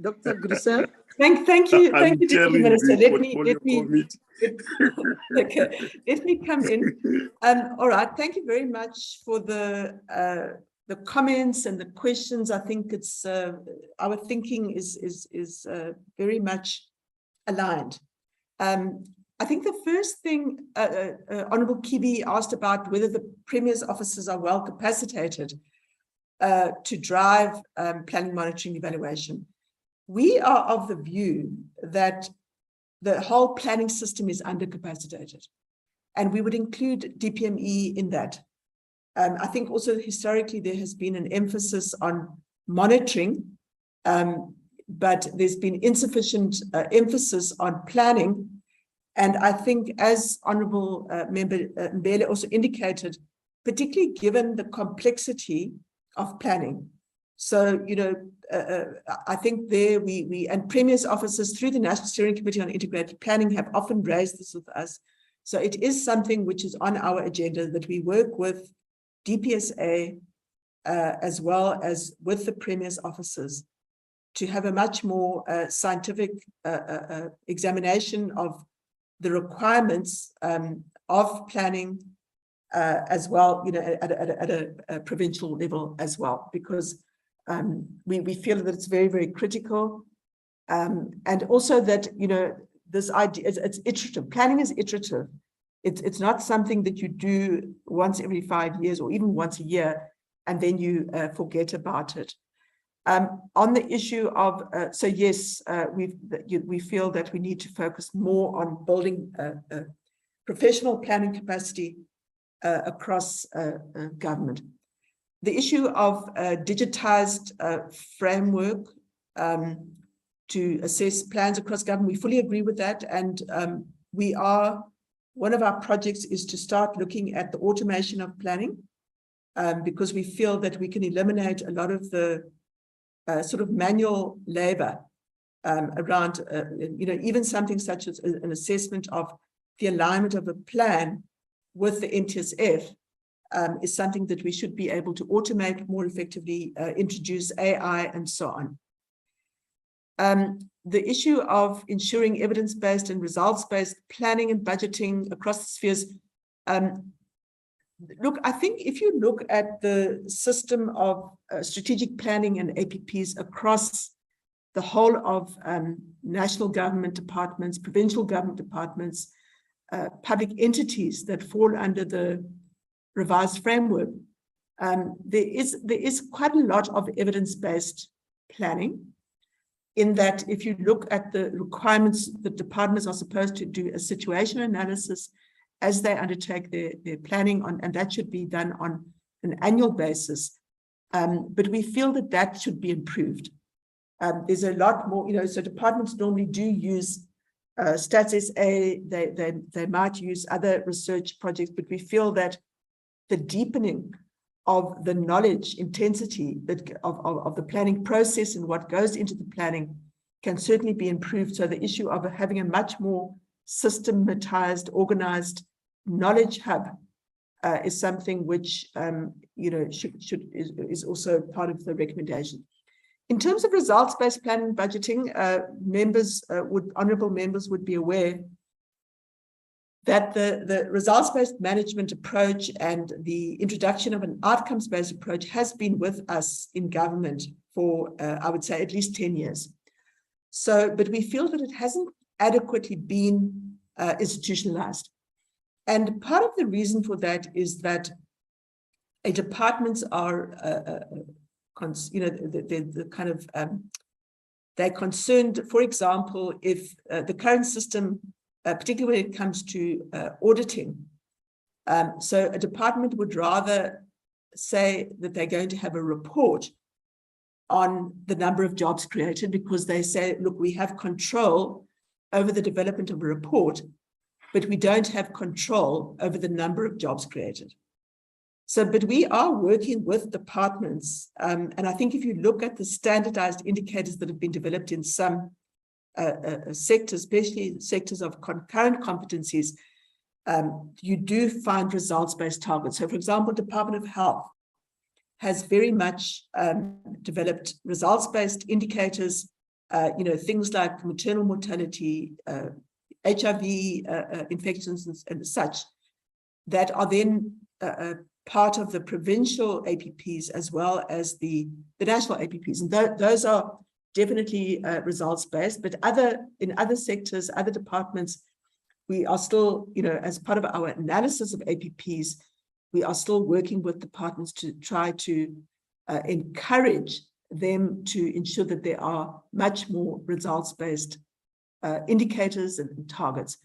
Dr. Grisel. Thank you, Deputy Minister. Let me come in. All right, thank you very much for the comments and the questions. I think it's our thinking is very much aligned. I think the first thing Honorable Kibi asked about whether the Premier's officers are well capacitated to drive planning, monitoring, evaluation. We are of the view that the whole planning system is undercapacitated, and we would include DPME in that. I think also historically there has been an emphasis on monitoring, but there's been insufficient emphasis on planning. And I think, as Honourable Member Mbele also indicated, particularly given the complexity of planning. So, you know, I think there and Premier's officers through the National Steering Committee on Integrated Planning have often raised this with us. So it is something which is on our agenda, that we work with DPSA as well as with the Premier's officers to have a much more scientific examination of the requirements of planning as well, you know, at a provincial level as well, because we feel that it's very, very critical And also that, this idea, it's iterative. Planning is iterative. It's not something that you do once every 5 years or even once a year, and then you forget about it. On the issue of, so yes, we feel that we need to focus more on building professional planning capacity across government. The issue of digitized framework to assess plans across government, we fully agree with that. And one of our projects is to start looking at the automation of planning, because we feel that we can eliminate a lot of the sort of manual labor around, even something such as an assessment of the alignment of a plan with the NTSF is something that we should be able to automate more effectively, introduce AI and so on. The issue of ensuring evidence-based and results-based planning and budgeting across the spheres. Look, I think if you look at the system of strategic planning and APPs across the whole of national government departments, provincial government departments, public entities that fall under the revised framework, there is quite a lot of evidence-based planning, in that if you look at the requirements, the departments are supposed to do a situation analysis as they undertake their planning on, and that should be done on an annual basis. But we feel that that should be improved. There's a lot more, so departments normally do use Stats SA, they might use other research projects, but we feel that the deepening of the knowledge intensity of the planning process and what goes into the planning can certainly be improved. So the issue of having a much more systematized, organized knowledge hub is something which is also part of the recommendation. In terms of results-based planning and budgeting, honourable members would be aware that the results-based management approach and the introduction of an outcomes-based approach has been with us in government for, I would say, at least 10 years. So, but we feel that it hasn't adequately been institutionalized. And part of the reason for that is that departments are, they're concerned, for example, if the current system, particularly when it comes to auditing. So a department would rather say that they're going to have a report on the number of jobs created, because they say, look, we have control over the development of a report, but we don't have control over the number of jobs created. So, but we are working with departments, and I think if you look at the standardized indicators that have been developed in some sectors, especially sectors of concurrent competencies, you do find results-based targets. So, for example, Department of Health has very much developed results-based indicators, things like maternal mortality, HIV infections and such, that are then part of the provincial APPs as well as the national APPs. And those are definitely results-based, but in other sectors, other departments, we are still, as part of our analysis of APPs, we are still working with departments to try to encourage them to ensure that there are much more results-based indicators and targets.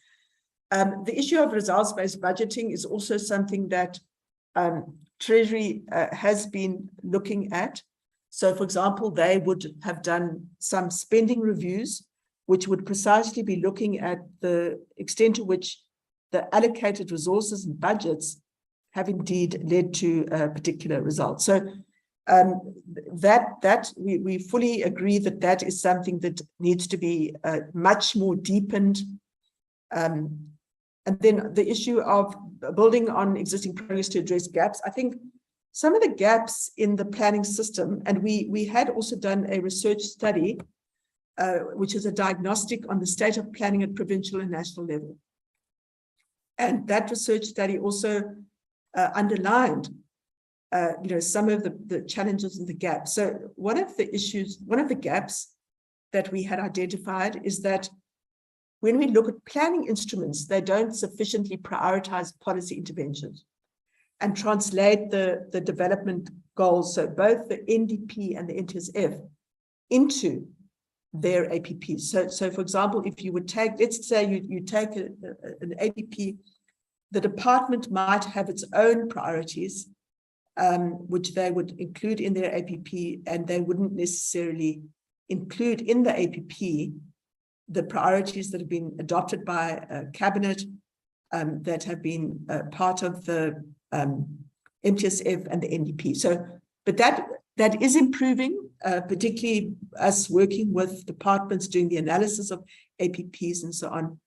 The issue of results-based budgeting is also something that Treasury has been looking at. So, for example, they would have done some spending reviews, which would precisely be looking at the extent to which the allocated resources and budgets have indeed led to a particular result. So we fully agree that is something that needs to be much more deepened. And then the issue of building on existing progress to address gaps. I think some of the gaps in the planning system, and we had also done a research study, which is a diagnostic on the state of planning at provincial and national level. And that research study also underlined, some of the challenges and the gaps. So one of the gaps that we had identified is that when we look at planning instruments, they don't sufficiently prioritize policy interventions and translate the development goals, so both the NDP and the NTSF, into their APPs. So for example, if you would take, let's say you take an APP, the department might have its own priorities, which they would include in their APP, and they wouldn't necessarily include in the APP the priorities that have been adopted by cabinet, that have been part of the MTSF and the NDP. So, but that is improving, particularly us working with departments doing the analysis of APPs and so on.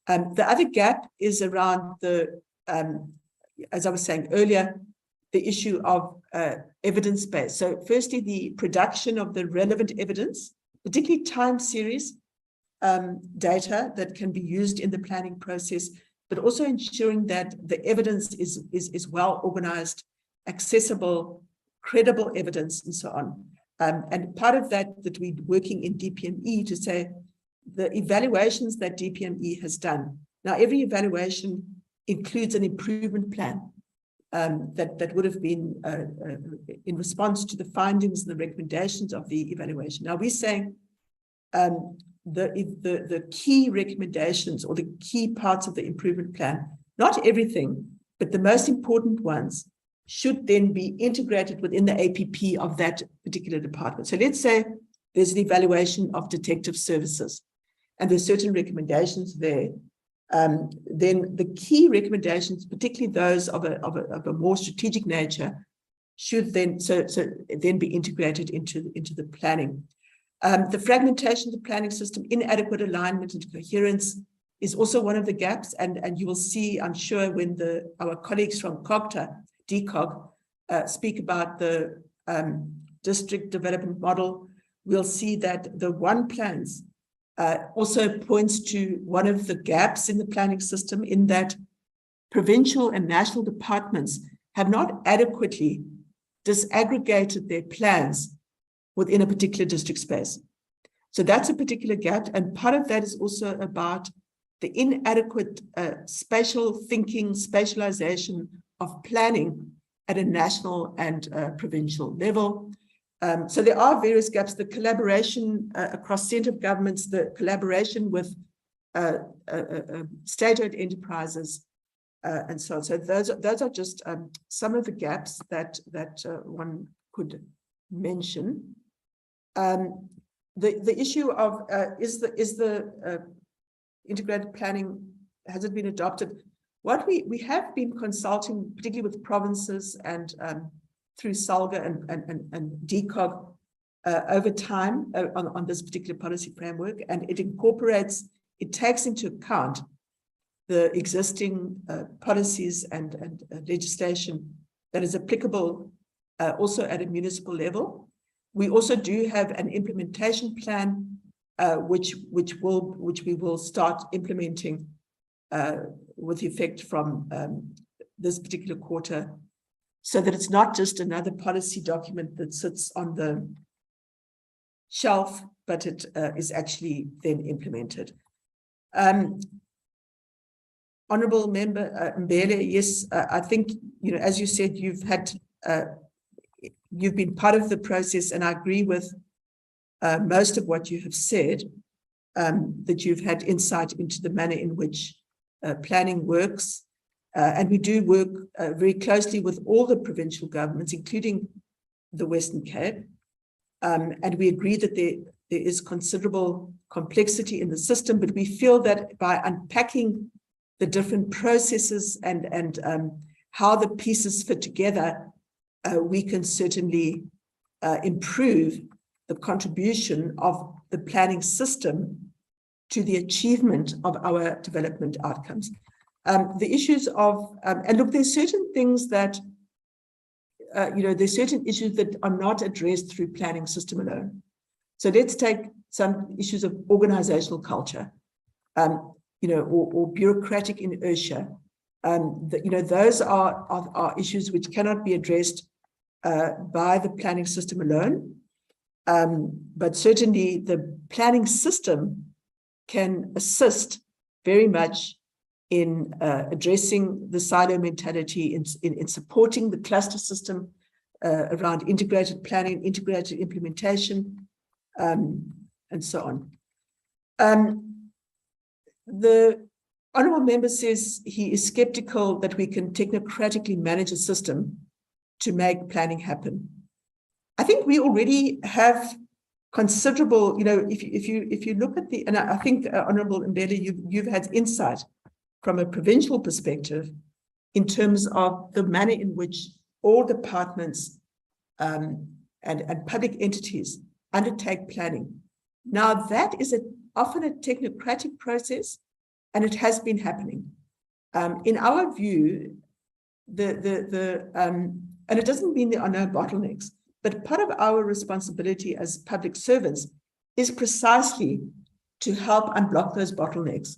The other gap is around the, as I was saying earlier, the issue of evidence base. So firstly, the production of the relevant evidence, particularly time series data that can be used in the planning process, but also ensuring that the evidence is well organized, accessible, credible evidence, and so on. And part of that we're working in DPME to say the evaluations that DPME has done. Now, every evaluation includes an improvement plan that would have been in response to the findings and the recommendations of the evaluation. Now, we're saying the key recommendations or the key parts of the improvement plan, not everything, but the most important ones, should then be integrated within the APP of that particular department. So let's say there's an evaluation of detective services and there's certain recommendations there. Then the key recommendations, particularly those of a more strategic nature, should then then be integrated into the planning. The fragmentation of the planning system, inadequate alignment and coherence is also one of the gaps, and you will see, I'm sure, when our colleagues from DCOG speak about the district development model, we'll see that the one plans also points to one of the gaps in the planning system, in that provincial and national departments have not adequately disaggregated their plans within a particular district space. So that's a particular gap, and part of that is also about the inadequate spatial thinking, spatialization of planning at a national and provincial level. So there are various gaps, the collaboration across centre of governments, the collaboration with state-owned enterprises, and so on. So those are just some of the gaps that one could mention. The issue of is the integrated planning, has it been adopted? What we have been consulting, particularly with provinces and through SALGA and DCOG over time on this particular policy framework, and it takes into account the existing policies and legislation that is applicable also at a municipal level. We also do have an implementation plan, which we will start implementing with effect from this particular quarter, so that it's not just another policy document that sits on the shelf, but it is actually then implemented. Honourable Member Mbele, yes, I think, as you said, you've been part of the process, and I agree with most of what you have said, that you've had insight into the manner in which planning works. And we do work very closely with all the provincial governments, including the Western Cape. And we agree that there is considerable complexity in the system, but we feel that by unpacking the different processes and how the pieces fit together, we can certainly improve the contribution of the planning system to the achievement of our development outcomes. The issues of, and look, there's certain things that, there's certain issues that are not addressed through planning system alone. So let's take some issues of organizational culture, or bureaucratic inertia. Those are issues which cannot be addressed by the planning system alone. But certainly the planning system can assist very much in addressing the silo mentality, in supporting the cluster system around integrated planning, integrated implementation, and so on. The honourable member says he is skeptical that we can technocratically manage a system to make planning happen. I think we already have considerable, if you look at the, and I think Honourable Mbele, you've had insight from a provincial perspective in terms of the manner in which all departments and public entities undertake planning. Now that is often a technocratic process, and it has been happening. In our view, and it doesn't mean there are no bottlenecks, but part of our responsibility as public servants is precisely to help unblock those bottlenecks.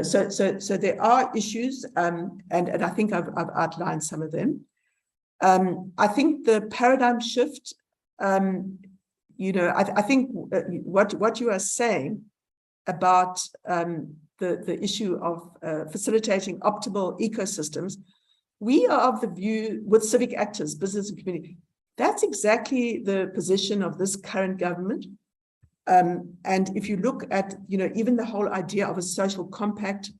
So there are issues, and I think I've outlined some of them. I think the paradigm shift, I think what you are saying about the issue of facilitating optimal ecosystems, we are of the view with civic actors, business and community, that's exactly the position of this current government. And if you look at, even the whole idea of a social compact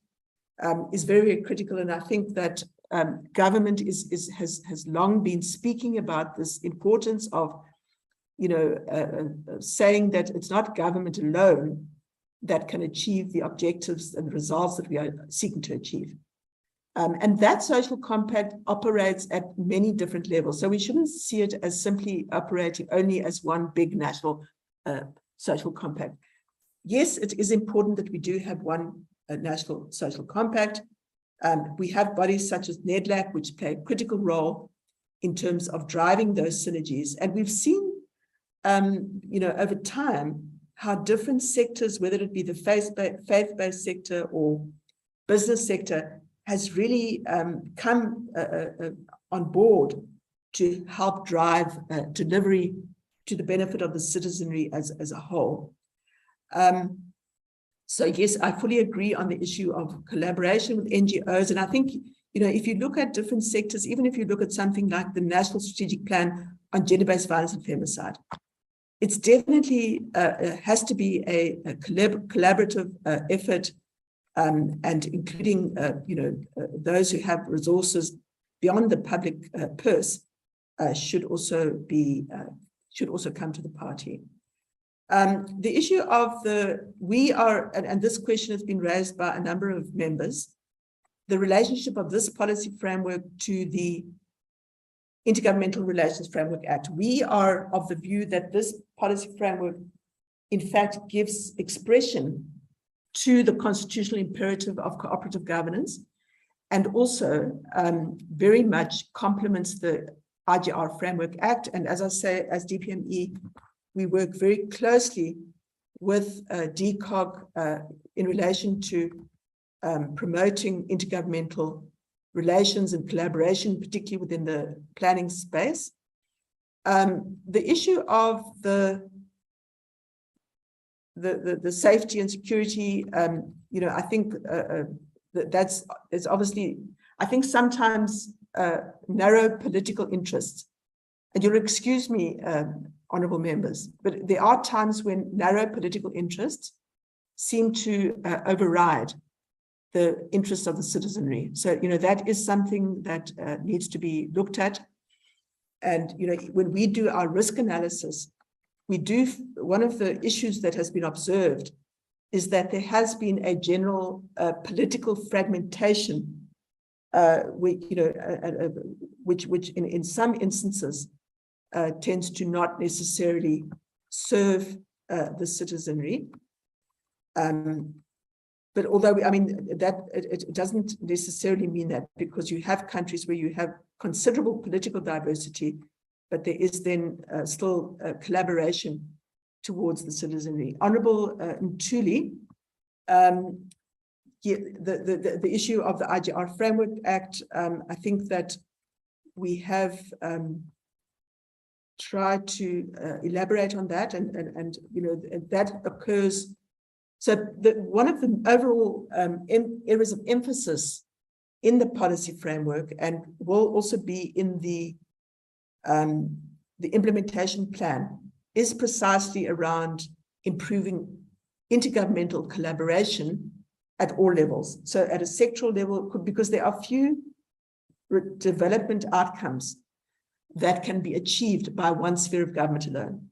is very, very critical. And I think that government has long been speaking about this importance of, saying that it's not government alone that can achieve the objectives and results that we are seeking to achieve. And that social compact operates at many different levels. So we shouldn't see it as simply operating only as one big national social compact. Yes, it is important that we do have one national social compact. We have bodies such as NEDLAC, which play a critical role in terms of driving those synergies. And we've seen, over time, how different sectors, whether it be the faith-based sector or business sector, has really come on board to help drive delivery to the benefit of the citizenry as a whole. So yes, I fully agree on the issue of collaboration with NGOs. And I think, if you look at different sectors, even if you look at something like the National Strategic Plan on Gender-Based Violence and Femicide, it's definitely has to be a collaborative effort, and including, those who have resources beyond the public purse should also come to the party. The issue of and this question has been raised by a number of members, the relationship of this policy framework to the Intergovernmental Relations Framework Act. We are of the view that this policy framework, in fact, gives expression to the constitutional imperative of cooperative governance, and also very much complements the IGR Framework Act. And as I say, as DPME, we work very closely with DCOG in relation to promoting intergovernmental relations and collaboration, particularly within the planning space. The issue of the safety and security, I think it's obviously, I think sometimes narrow political interests, and you'll excuse me, honourable members, but there are times when narrow political interests seem to override the interests of the citizenry. So, that is something that needs to be looked at. And, when we do our risk analysis, one of the issues that has been observed is that there has been a general political fragmentation, which in some instances tends to not necessarily serve the citizenry. But although, it doesn't necessarily mean that, because you have countries where you have considerable political diversity, but there is then still collaboration towards the citizenry. Honourable Ntuli, the issue of the IGR Framework Act, I think that we have try to elaborate on that, and you know, that occurs. So one of the overall areas of emphasis in the policy framework, and will also be in the implementation plan, is precisely around improving intergovernmental collaboration at all levels. So at a sectoral level, because there are few development outcomes that can be achieved by one sphere of government alone.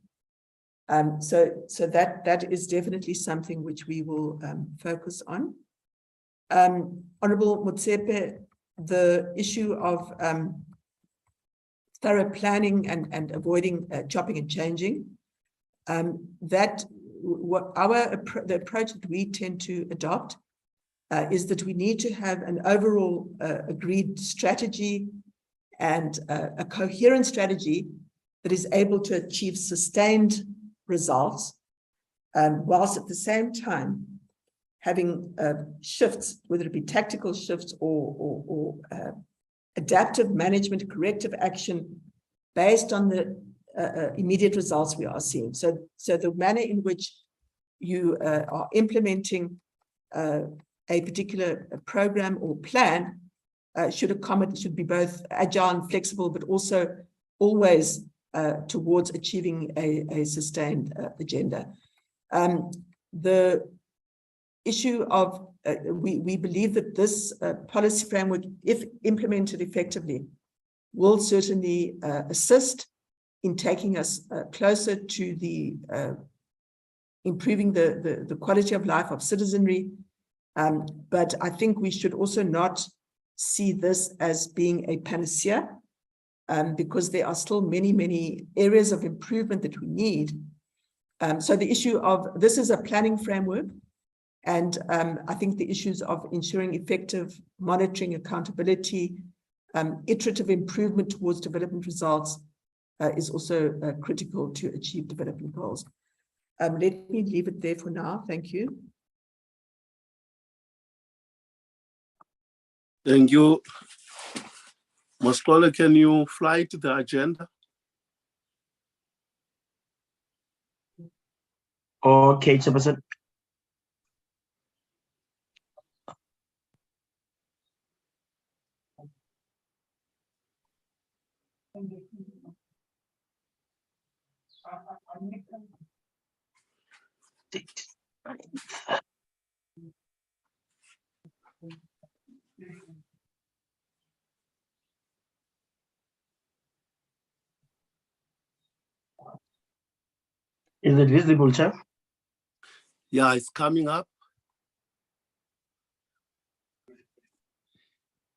So that is definitely something which we will focus on. Honorable Motsepe, the issue of thorough planning and avoiding chopping and changing, the approach that we tend to adopt is that we need to have an overall agreed strategy and a coherent strategy that is able to achieve sustained results, whilst at the same time having shifts, whether it be tactical shifts or adaptive management, corrective action based on the immediate results we are seeing. So the manner in which you are implementing a particular program or plan should be both agile and flexible, but also always towards achieving a sustained agenda. The issue of, we believe that this policy framework, if implemented effectively, will certainly assist in taking us closer to the improving the quality of life of citizenry. But I think we should also not see this as being a panacea, because there are still many areas of improvement that we need. So the issue of, this is a planning framework, and I think the issues of ensuring effective monitoring, accountability, iterative improvement towards development results is also critical to achieve development goals. Let me leave it there for now. Thank you. Thank you. Mascolo, can you fly to the agenda? Okay, Chairperson. Is it visible, Chair? Yeah, it's coming up.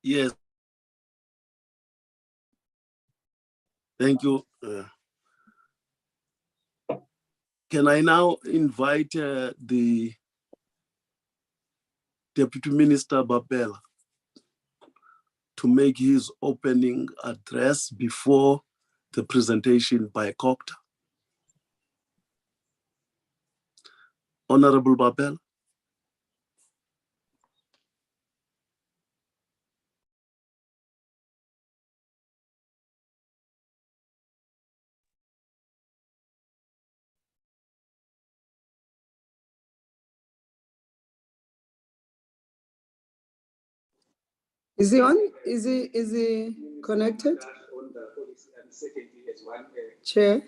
Yes. Thank you. Can I now invite the Deputy Minister Babela to make his opening address before the presentation by Copter? Honorable Babela. Is he on? Is he connected? Chair?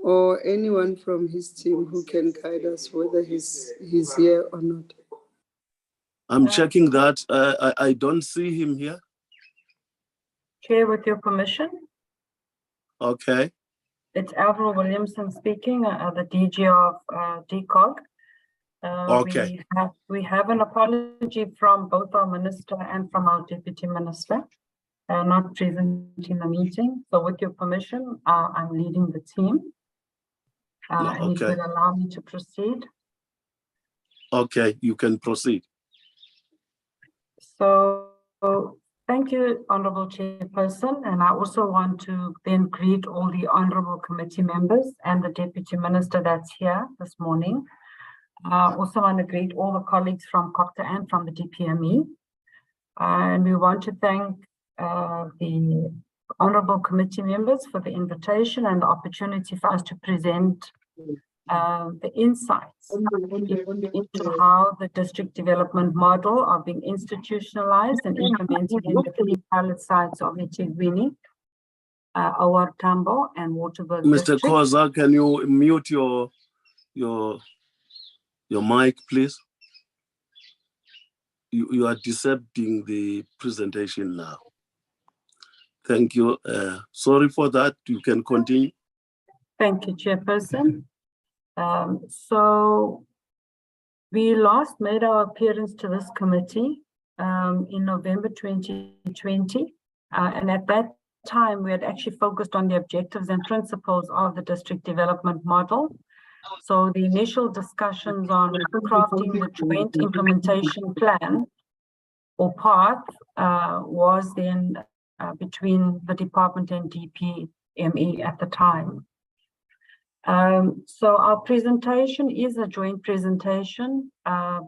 Or anyone from his team who can guide us whether he's here or not? I'm checking that. I don't see him here. Chair, with your permission. Okay. It's Avril Williamson speaking, the DG of DCOG. Okay. We have an apology from both our minister and from our deputy minister, not present in the meeting. So with your permission, I'm leading the team. And if you'll allow me to proceed. Okay, you can proceed. So thank you, Honorable Chairperson. And I also want to then greet all the honorable committee members and the deputy minister that's here this morning. Also want to greet all the colleagues from Copter and from the DPME. And we want to thank the honorable committee members for the invitation and the opportunity for us to present the insights into how the district development model are being institutionalized and implemented in the 3 pilot sites of eThekwini, Our Tambo, and Waterberg Mr. district. Khoza, can you mute your mic, please? You are disrupting the presentation now. Thank you. Sorry for that. You can continue. Thank you, Chairperson. So we last made our appearance to this committee in November 2020. And at that time, we had actually focused on the objectives and principles of the district development model. So the initial discussions on crafting the joint implementation plan or path was then between the department and DPME at the time. So our presentation is a joint presentation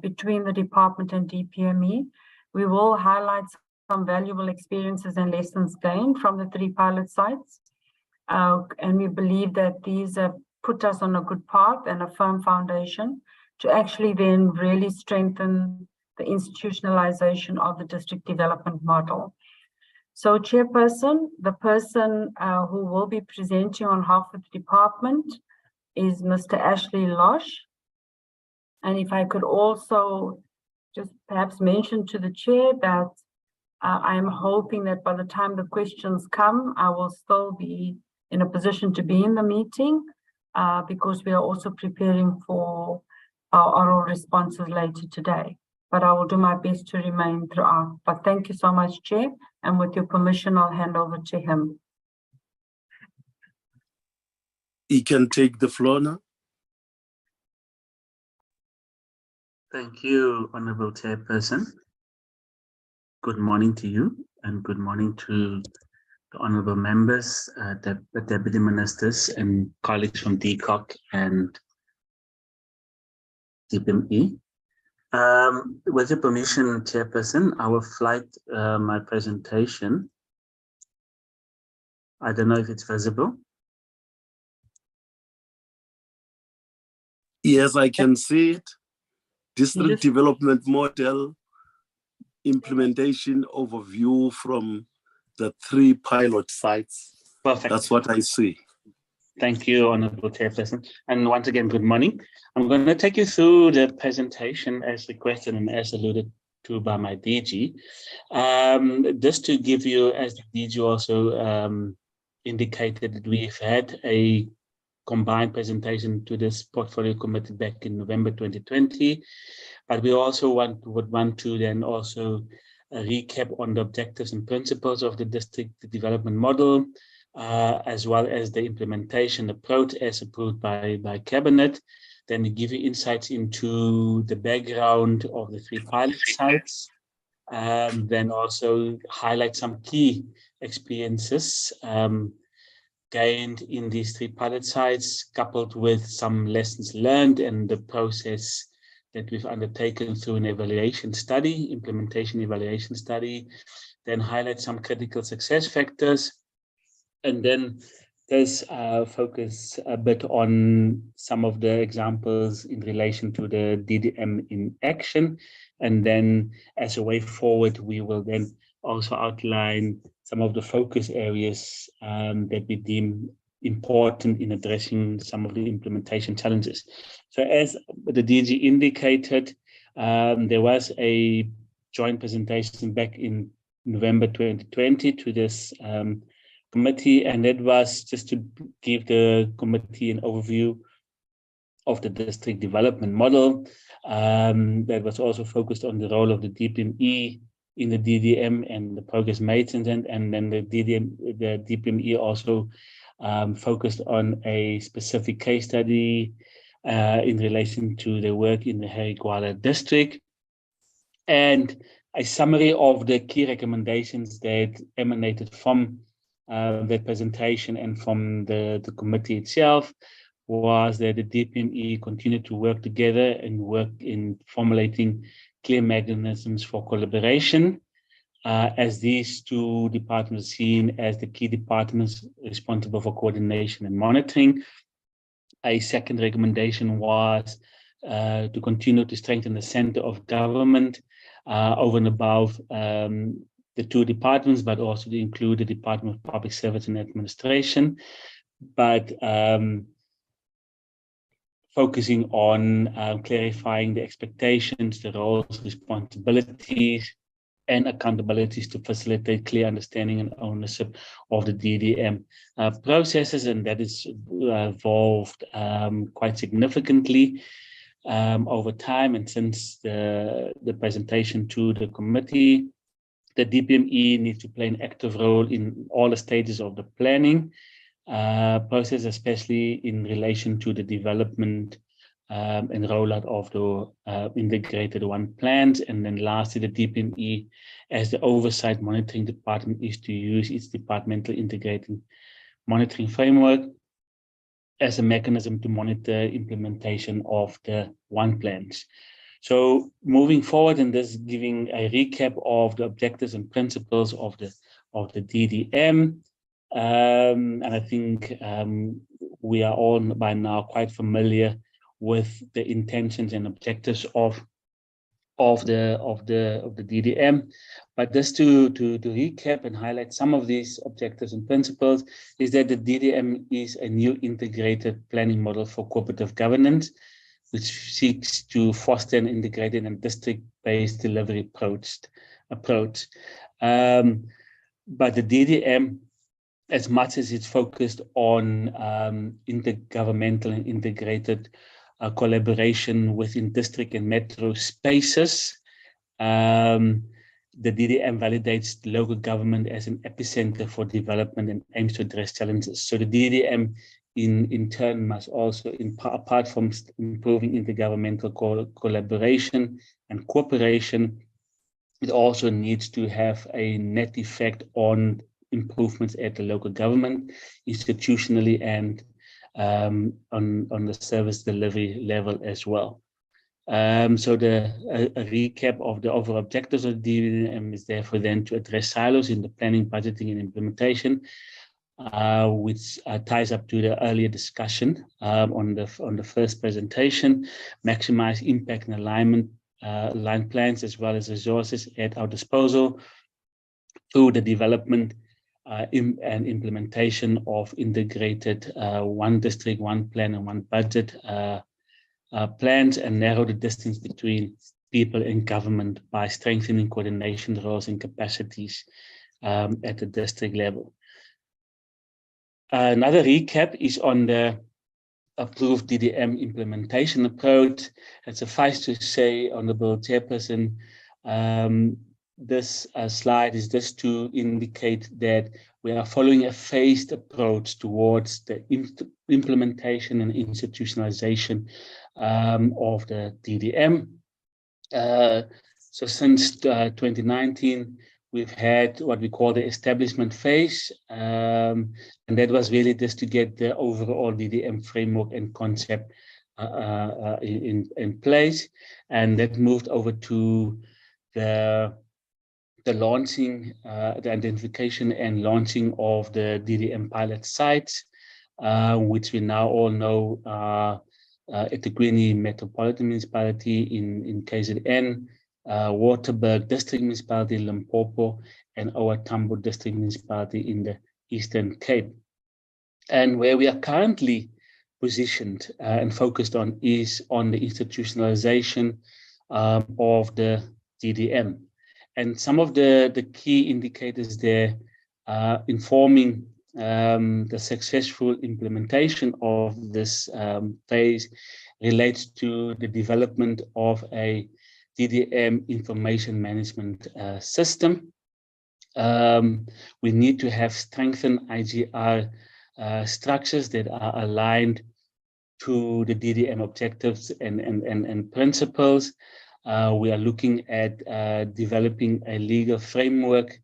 between the department and DPME. We will highlight some valuable experiences and lessons gained from the 3 pilot sites. And we believe that these have put us on a good path and a firm foundation to actually then really strengthen the institutionalization of the district development model. So Chairperson, the person who will be presenting on behalf of the department is Mr. Ashley Losh. And if I could also just perhaps mention to the chair that I'm hoping that by the time the questions come, I will still be in a position to be in the meeting because we are also preparing for our oral responses later today. But I will do my best to remain throughout. But thank you so much, Chair. And with your permission, I'll hand over to him. He can take the floor now. Thank you, Honorable Chairperson. Good morning to you and good morning to the honorable members, the deputy ministers and colleagues from DCOC and DPME. With your permission, Chairperson, I will flight my presentation. I don't know if it's visible. Yes, I can see it. District development model implementation overview from the 3 pilot sites. Perfect. That's what I see. Thank you, Honorable Chairperson. And once again, good morning. I'm going to take you through the presentation as requested and as alluded to by my DG. Just to give you, as the DG also indicated, that we've had a combined presentation to this portfolio committee back in November 2020, but we also would want to then also recap on the objectives and principles of the district development model, as well as the implementation approach as approved by Cabinet. Then we give you insights into the background of the 3 pilot sites, then also highlight some key experiences gained in these 3 pilot sites, coupled with some lessons learned and the process that we've undertaken through an evaluation study, implementation evaluation study, then highlight some critical success factors, and then there's focus a bit on some of the examples in relation to the DDM in action. And then as a way forward, we will then also outline some of the focus areas that we deem important in addressing some of the implementation challenges. So as the DG indicated, there was a joint presentation back in November 2020 to this committee, and that was just to give the committee an overview of the district development model. That was also focused on the role of the DPME in the DDM and the progress made since then, and then the DPME also focused on a specific case study in relation to the work in the Harigwala district, and a summary of the key recommendations that emanated from that presentation and from the committee itself was that the DPME continued to work together and work in formulating clear mechanisms for collaboration as these two departments are seen as the key departments responsible for coordination and monitoring. A second recommendation was to continue to strengthen the center of government over and above the two departments, but also to include the Department of Public Service and Administration, but focusing on clarifying the expectations, the roles, responsibilities, and accountabilities to facilitate clear understanding and ownership of the DDM processes, and that is evolved quite significantly over time. And since the presentation to the committee, the DPME needs to play an active role in all the stages of the planning process, especially in relation to the development and rollout of the integrated one plans. And then lastly, the DPME, as the oversight monitoring department, is to use its departmental integrating monitoring framework as a mechanism to monitor implementation of the one plans. So moving forward, and this giving a recap of the objectives and principles of the DDM. And I think we are all by now quite familiar with the intentions and objectives of the DDM. But just to recap and highlight some of these objectives and principles, is that the DDM is a new integrated planning model for cooperative governance, which seeks to foster an integrated and district-based delivery approach. But the DDM, as much as it's focused on intergovernmental and integrated collaboration within district and metro spaces, the DDM validates the local government as an epicenter for development and aims to address challenges. So the DDM in turn must also, apart from improving intergovernmental collaboration and cooperation, it also needs to have a net effect on improvements at the local government, institutionally, and on the service delivery level as well. So a recap of the overall objectives of the DDM is therefore then to address silos in the planning, budgeting, and implementation, which ties up to the earlier discussion on the first presentation, maximize impact and alignment, line plans as well as resources at our disposal through the development and implementation of integrated one district, one plan, and one budget plans, and narrow the distance between people and government by strengthening coordination roles and capacities at the district level. Another recap is on the approved DDM implementation approach. And suffice to say, Honourable Chairperson, this slide is just to indicate that we are following a phased approach towards the implementation and institutionalization of the DDM. So since 2019, we've had what we call the establishment phase, and that was really just to get the overall DDM framework and concept in place, and that moved over to the launching, the identification and launching of the DDM pilot sites, which we now all know at the eThekwini Metropolitan Municipality in KZN, Waterberg District Municipality in Limpopo, and our Tambo District Municipality in the Eastern Cape. And where we are currently positioned and focused on is on the institutionalization of the DDM. And some of the key indicators there informing the successful implementation of this phase relates to the development of a DDM information management system. We need to have strengthened IGR structures that are aligned to the DDM objectives and principles. We are looking at developing a legal framework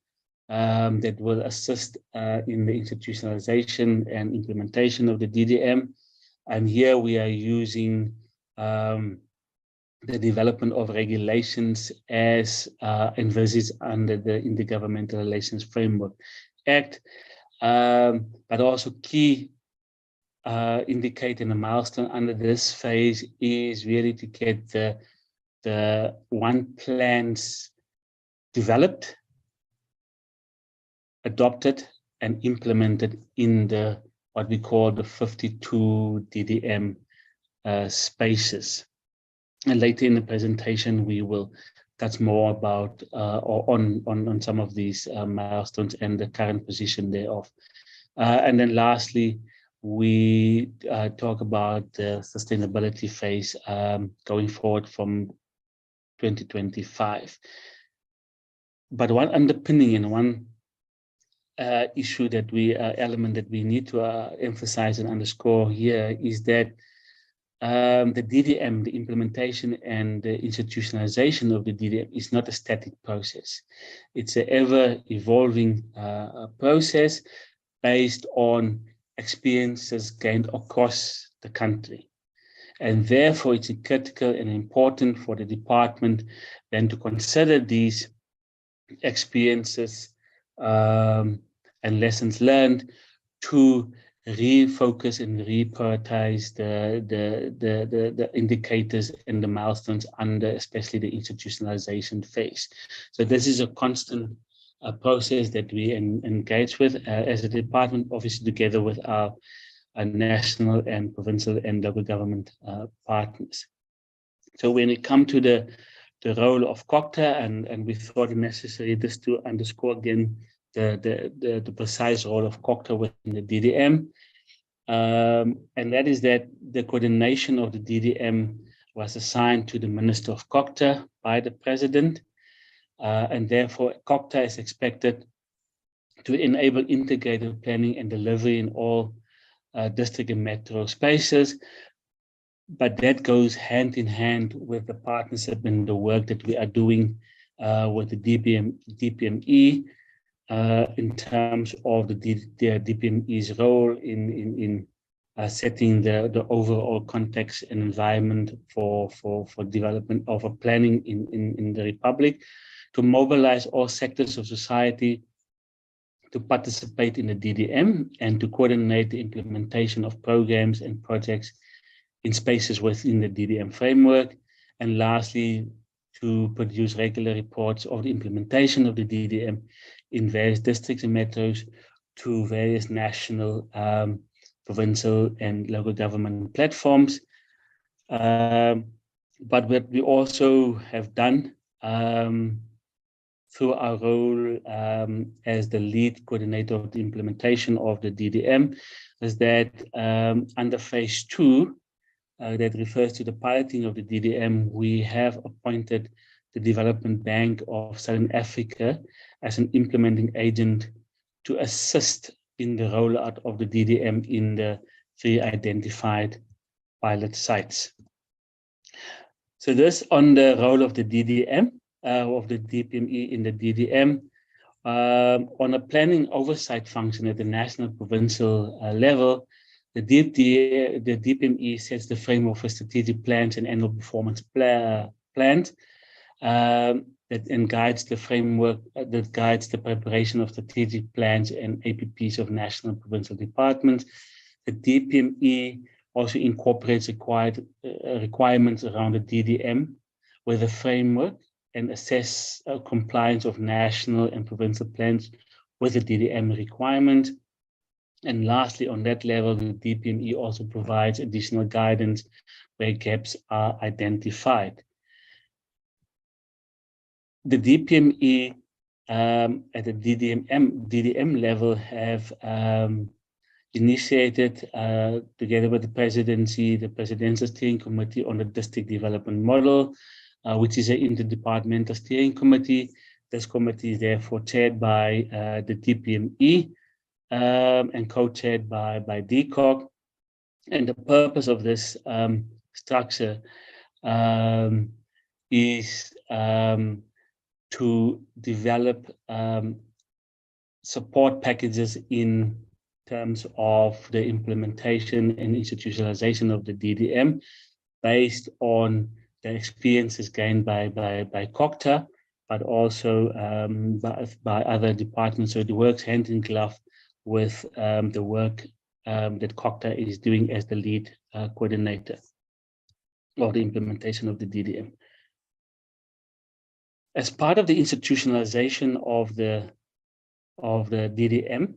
that will assist in the institutionalization and implementation of the DDM. And here we are using the development of regulations as envisaged under the Intergovernmental Relations Framework Act, but also key indicating a milestone under this phase is really to get the one plans developed, adopted, and implemented in the what we call the 52 DDM spaces. And later in the presentation, we will touch more about or on some of these milestones and the current position thereof. And then lastly, we talk about the sustainability phase going forward from 2025. But one underpinning and one issue that element that we need to emphasize and underscore here is that the DDM, the implementation and the institutionalization of the DDM is not a static process. It's an ever-evolving process based on experiences gained across the country. And therefore, it's critical and important for the department then to consider these experiences and lessons learned to refocus and reprioritize the indicators and the milestones under especially the institutionalization phase. So this is a constant process that we engage with as a department, obviously together with our national and provincial and local government partners. So when it comes to the role of COCTA, and we thought it necessary just to underscore again the precise role of COCTA within the DDM, and that is that the coordination of the DDM was assigned to the Minister of COCTA by the President, and therefore COCTA is expected to enable integrated planning and delivery in all district and metro spaces. But that goes hand in hand with the partnership and the work that we are doing with the DPME in terms of the DPME's role in setting the overall context and environment for development of a planning in the Republic, to mobilize all sectors of society to participate in the DDM and to coordinate the implementation of programs and projects in spaces within the DDM framework. And lastly, to produce regular reports of the implementation of the DDM in various districts and metros to various national, provincial and local government platforms. But what we also have done through our role as the lead coordinator of the implementation of the DDM is that under phase 2, that refers to the piloting of the DDM, we have appointed the Development Bank of Southern Africa as an implementing agent to assist in the rollout of the DDM in the 3 identified pilot sites. So this on the role of the DDM, of the DPME in the DDM, on a planning oversight function at the national provincial level, the DPME sets the framework for strategic plans and annual performance plans that guides the framework, that guides the preparation of strategic plans and APPs of national and provincial departments. The DPME also incorporates requirements around the DDM with a framework and assess compliance of national and provincial plans with the DDM requirements. And lastly, on that level, the DPME also provides additional guidance where gaps are identified. The DPME at the DDM level have initiated, together with the presidency, the Presidential Steering Committee on the District Development Model, which is an interdepartmental steering committee. This committee is therefore chaired by the DPME, and co-chaired by DCOG. And the purpose of this structure is to develop support packages in terms of the implementation and institutionalization of the DDM based on the experiences gained by COCTA, but also by other departments. So it works hand in glove with the work that COCTA is doing as the lead coordinator of the implementation of the DDM. As part of the institutionalization of the DDM,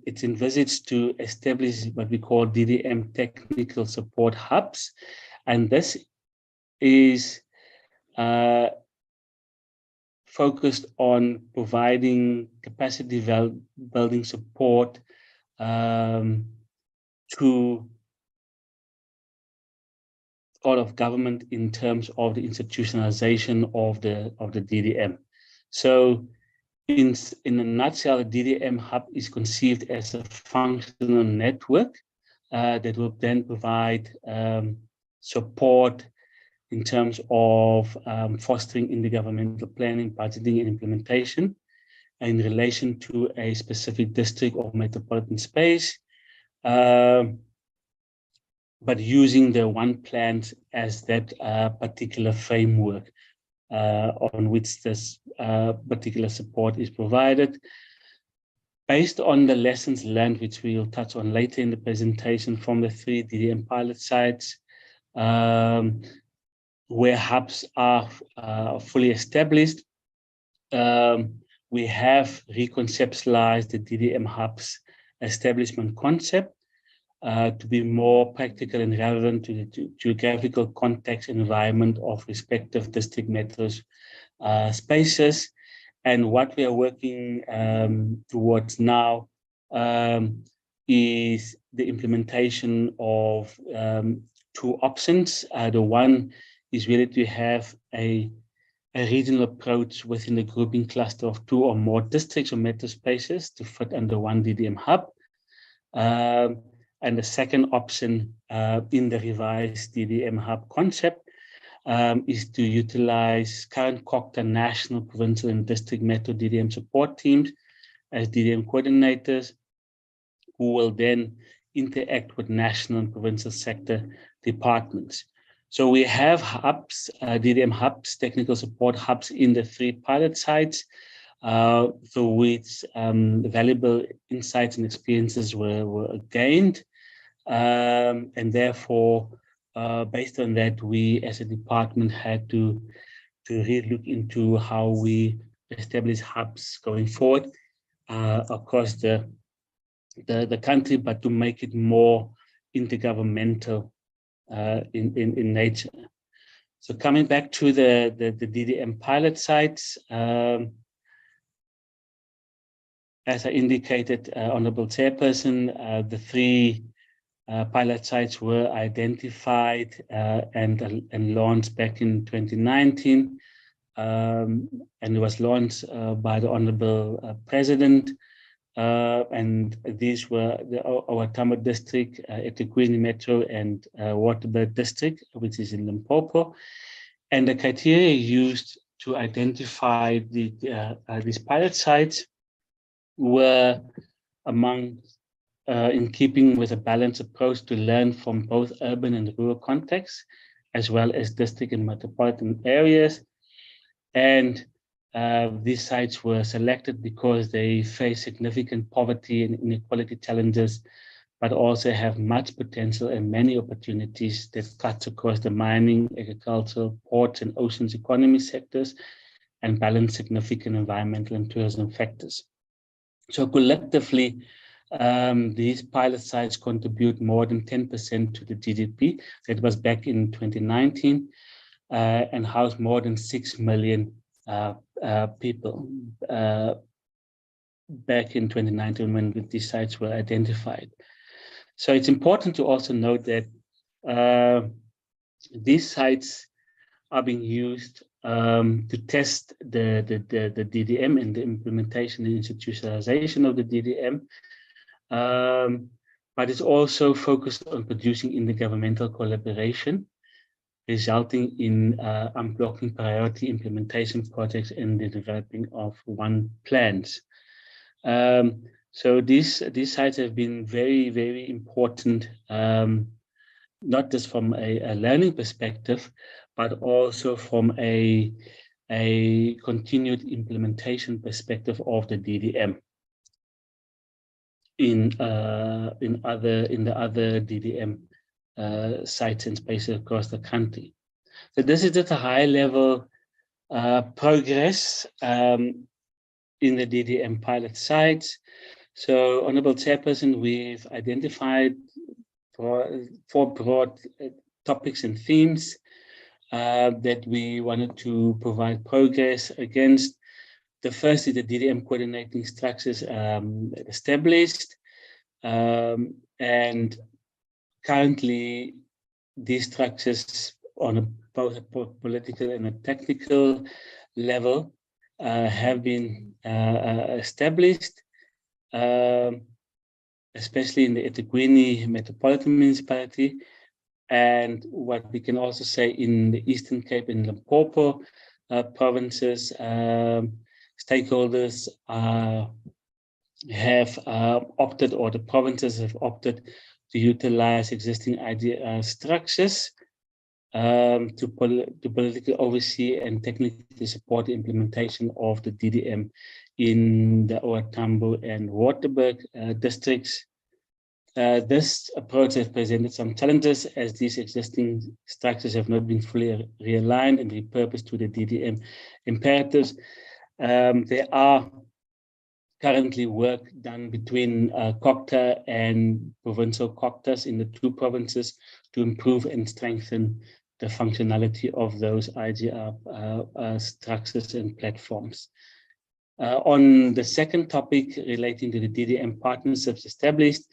it's envisaged to establish what we call DDM technical support hubs, and this is focused on providing capacity building support to all of government in terms of the institutionalization of the DDM. So in a nutshell, the DDM hub is conceived as a functional network that will then provide support in terms of fostering intergovernmental planning, budgeting, and implementation in relation to a specific district or metropolitan space, but using the one plan as that particular framework on which this particular support is provided. Based on the lessons learned, which we will touch on later in the presentation from the 3 DDM pilot sites, where hubs are fully established, we have reconceptualized the DDM hubs establishment concept to be more practical and relevant to the geographical context and environment of respective district metros spaces. And what we are working towards now is the implementation of 2 options. The one is really to have a regional approach within the grouping cluster of 2 or more districts or metro spaces to fit under one DDM hub. And the second option in the revised DDM hub concept is to utilize current COCTA national, provincial, and district metro DDM support teams as DDM coordinators, who will then interact with national and provincial sector departments. So we have hubs, DDM hubs, technical support hubs in the 3 pilot sites, through which valuable insights and experiences were gained. And therefore, based on that, we as a department had to really look into how we establish hubs going forward across the country, but to make it more intergovernmental in nature. So coming back to the DDM pilot sites, as I indicated, Honorable Chairperson, the 3 pilot sites were identified and launched back in 2019, and it was launched by the Honorable President. And these were our Tambo district, eThekwini Metro, and Waterberg district, which is in Limpopo. And the criteria used to identify these pilot sites were in keeping with a balanced approach to learn from both urban and rural contexts, as well as district and metropolitan areas. And these sites were selected because they face significant poverty and inequality challenges, but also have much potential and many opportunities that cuts across the mining, agricultural, ports, and oceans economy sectors, and balance significant environmental and tourism factors. So collectively, these pilot sites contribute more than 10% to the GDP. That was back in 2019, and house more than 6 million people back in 2019 when these sites were identified. So it's important to also note that these sites are being used to test the DDM and the implementation and institutionalization of the DDM. But it's also focused on producing intergovernmental collaboration, resulting in unblocking priority implementation projects and the developing of one plans. So these sites have been very, very important not just from a learning perspective, but also from a continued implementation perspective of the DDM in the other DDM sites and spaces across the country. So this is just a high level progress in the DDM pilot sites. So, Honorable Chairperson, we've identified four broad topics and themes that we wanted to provide progress against. The first is the DDM coordinating structures established, and currently these structures on both a political and a technical level have been established, especially in the eThekwini Metropolitan Municipality, and what we can also say in the Eastern Cape and Limpopo provinces. Stakeholders have opted, or the provinces have opted to utilize existing IDR structures to politically oversee and technically support the implementation of the DDM in the OR Tambo and Waterberg districts. This approach has presented some challenges, as these existing structures have not been fully realigned and repurposed to the DDM imperatives. There are currently work done between COCTA and provincial COCTAs in the two provinces to improve and strengthen the functionality of those IGR structures and platforms. On the second topic relating to the DDM partnerships established,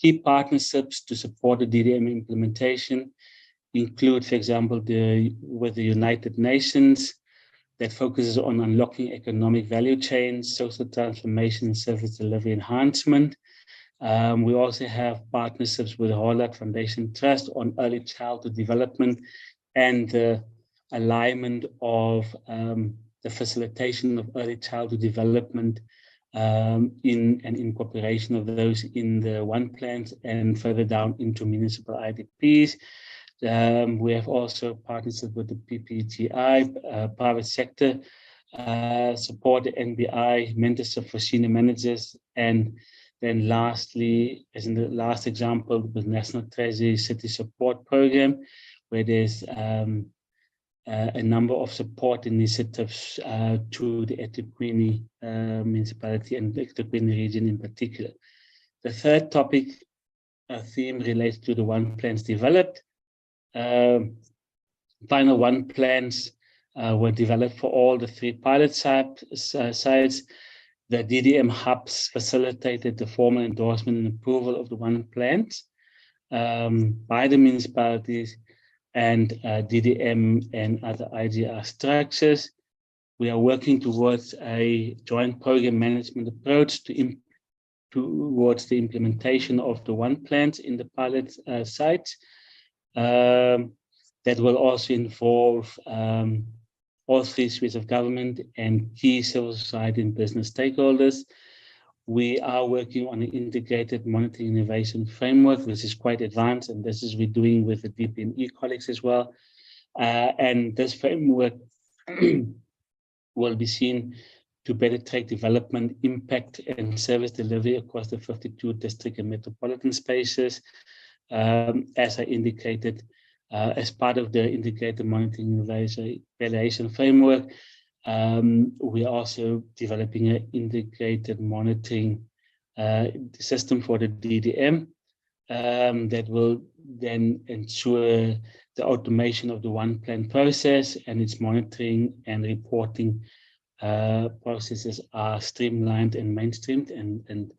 key partnerships to support the DDM implementation include, for example, with the United Nations, that focuses on unlocking economic value chains, social transformation, and service delivery enhancement. We also have partnerships with the Holland Foundation Trust on early childhood development and the alignment of the facilitation of early childhood development in and incorporation of those in the one plans and further down into municipal IDPs. We have also partnership with the PPTI, private sector, support the NBI, mentorship for senior managers, and then lastly, as in the last example, with National Treasury City Support Program, where there's a number of support initiatives to the eThekwini municipality and the eThekwini region in particular. The third topic theme relates to the one plans developed. Final one plans were developed for all the three pilot sites. The DDM hubs facilitated the formal endorsement and approval of the one plans by the municipalities and DDM and other IGR structures. We are working towards a joint program management approach towards the implementation of the one plans in the pilot sites. That will also involve all three spheres of government and key civil society and business stakeholders. We are working on an integrated monitoring innovation framework, which is quite advanced, and this is we're doing with the DPME colleagues as well. And this framework will be seen to better track development, impact, and service delivery across the 52 district and metropolitan spaces. As I indicated, as part of the integrated monitoring evaluation framework, we are also developing an integrated monitoring system for the DDM that will then ensure the automation of the one plan process, and its monitoring and reporting processes are streamlined and mainstreamed and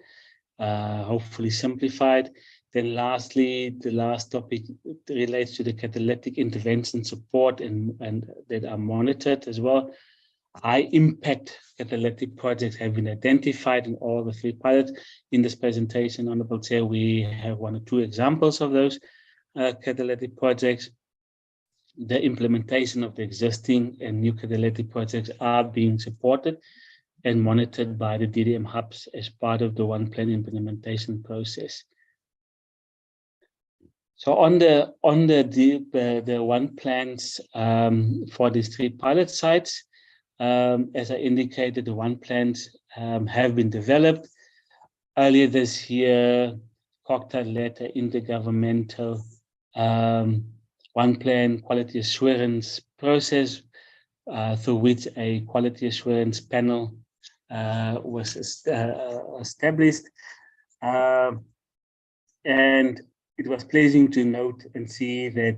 hopefully simplified. Then lastly, the last topic relates to the catalytic intervention support and that are monitored as well. High impact catalytic projects have been identified in all the three pilots. In this presentation, Honorable Chair, we have one or two examples of those catalytic projects. The implementation of the existing and new catalytic projects are being supported and monitored by the DDM hubs as part of the one plan implementation process. So on the one plans for these 3 pilot sites, as I indicated, the one plans have been developed. Earlier this year, COCTA led an intergovernmental one plan quality assurance process through which a quality assurance panel was established. And it was pleasing to note and see that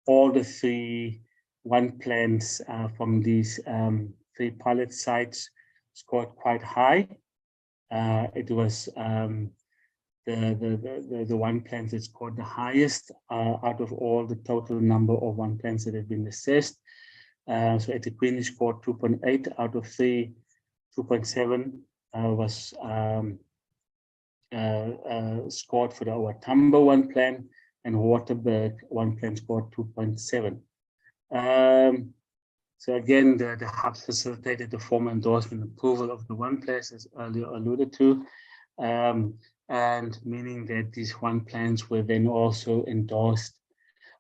all the 3 one plans from these 3 pilot sites scored quite high. It was the one plans that scored the highest out of all the total number of one plans that have been assessed. So at the Queen scored 2.8 out of 3, 2.7 was scored for the Watambo one plan, and Waterberg one plan scored 2.7. So again, the hub facilitated the formal endorsement and approval of the one plans, as earlier alluded to, and meaning that these one plans were then also endorsed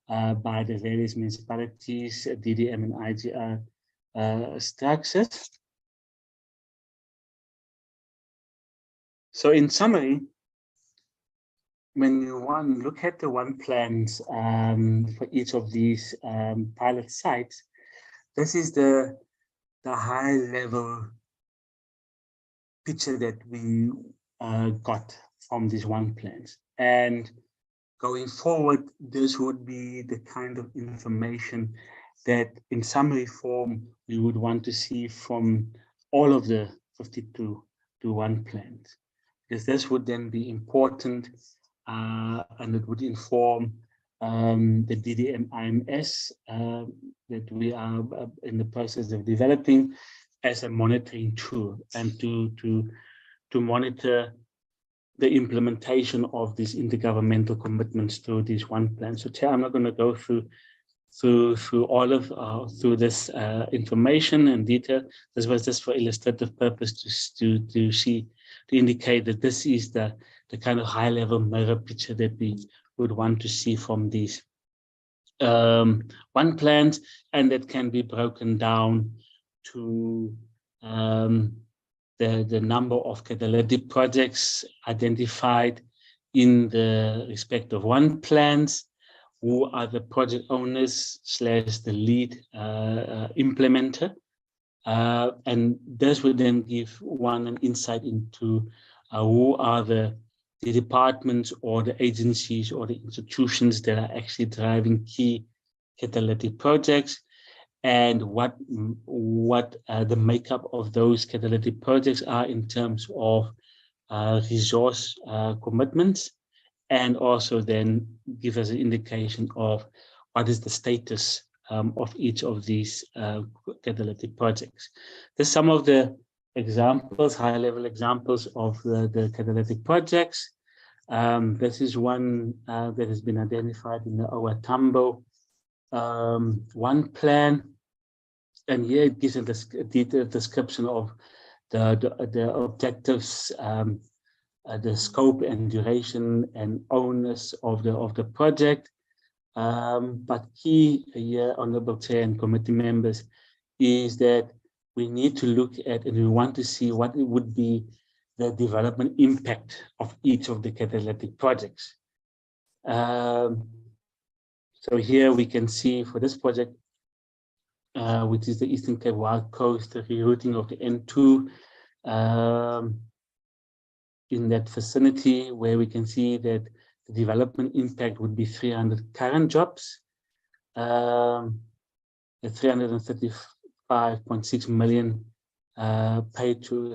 by the various municipalities, DDM and IGR structures. So in summary, when you want to look at the one plans for each of these pilot sites, this is the high level picture that we got from these one plans. And going forward, this would be the kind of information that in summary form we would want to see from all of the 52 to one plans, because this would then be important and it would inform the DDM IMS that we are in the process of developing as a monitoring tool, and to monitor the implementation of these intergovernmental commitments through these one plan. So Chair, I'm not going to go through all of through this information in detail. This was just for illustrative purpose to indicate that this is the kind of high level mirror picture that we would want to see from these one plans, and that can be broken down to the number of catalytic projects identified in the respective one plans, who are the project owners / the lead implementer. And this would then give one an insight into who are the departments or the agencies or the institutions that are actually driving key catalytic projects, and what the makeup of those catalytic projects are in terms of resource commitments, and also then give us an indication of what is the status of each of these catalytic projects. There's some of the examples, high-level examples of the catalytic projects. This is one that has been identified in the Watambo one plan, and here it gives a detailed description of the objectives, the scope and duration and owners of the project. But key here, Honorable Chair and committee members, is that we need to look at and we want to see what it would be the development impact of each of the catalytic projects. So here we can see for this project, which is the Eastern Cape Wild Coast, the rerouting of the N2 in that vicinity, where we can see that the development impact would be 300 current jobs, the 335.6 million have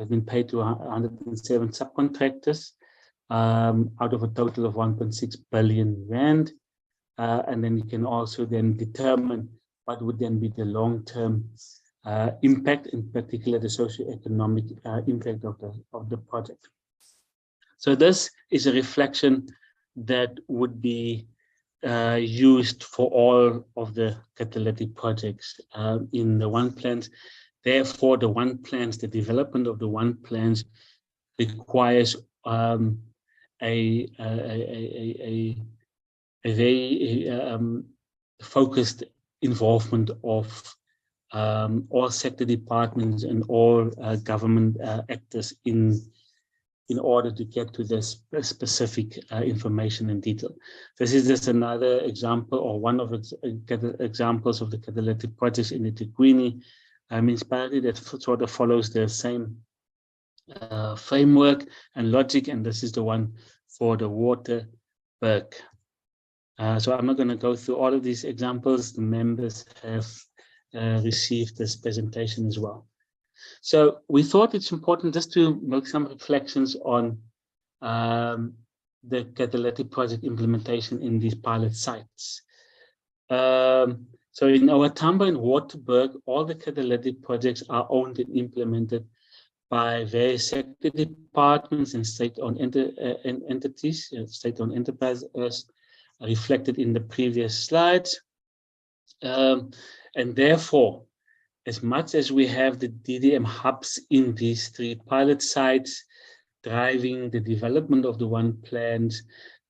been paid to 107 subcontractors out of a total of 1.6 billion rand. And then you can also then determine what would then be the long-term impact, in particular the socio-economic impact of the project. So this is a reflection that would be used for all of the catalytic projects in the one plans. Therefore, the one plans, the development of the one plans requires a a very focused involvement of all sector departments and all government actors in order to get to this specific information and detail. This is just another example, or one of the examples of the catalytic projects in the eThekwini municipality that sort of follows the same framework and logic, and this is the one for the Waterberg. So I'm not going to go through all of these examples. The members have received this presentation as well. So we thought it's important just to make some reflections on the catalytic project implementation in these pilot sites. So in Owatambo and Waterberg, all the catalytic projects are owned and implemented by various sector departments and state-owned entities, state-owned enterprises, as reflected in the previous slides. And therefore, as much as we have the DDM hubs in these 3 pilot sites driving the development of the one plans,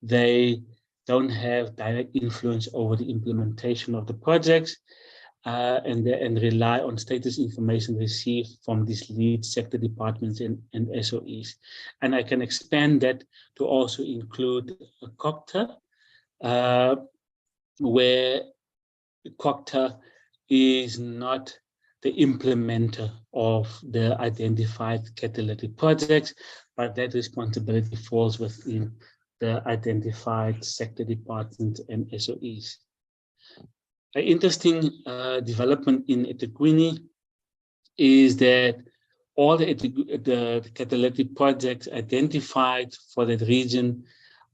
they don't have direct influence over the implementation of the projects and rely on status information received from these lead sector departments and SOEs. And I can expand that to also include COCTA, where COCTA is not the implementer of the identified catalytic projects, but that responsibility falls within the identified sector departments and SOEs. An interesting development in eThekwini is that all the catalytic projects identified for that region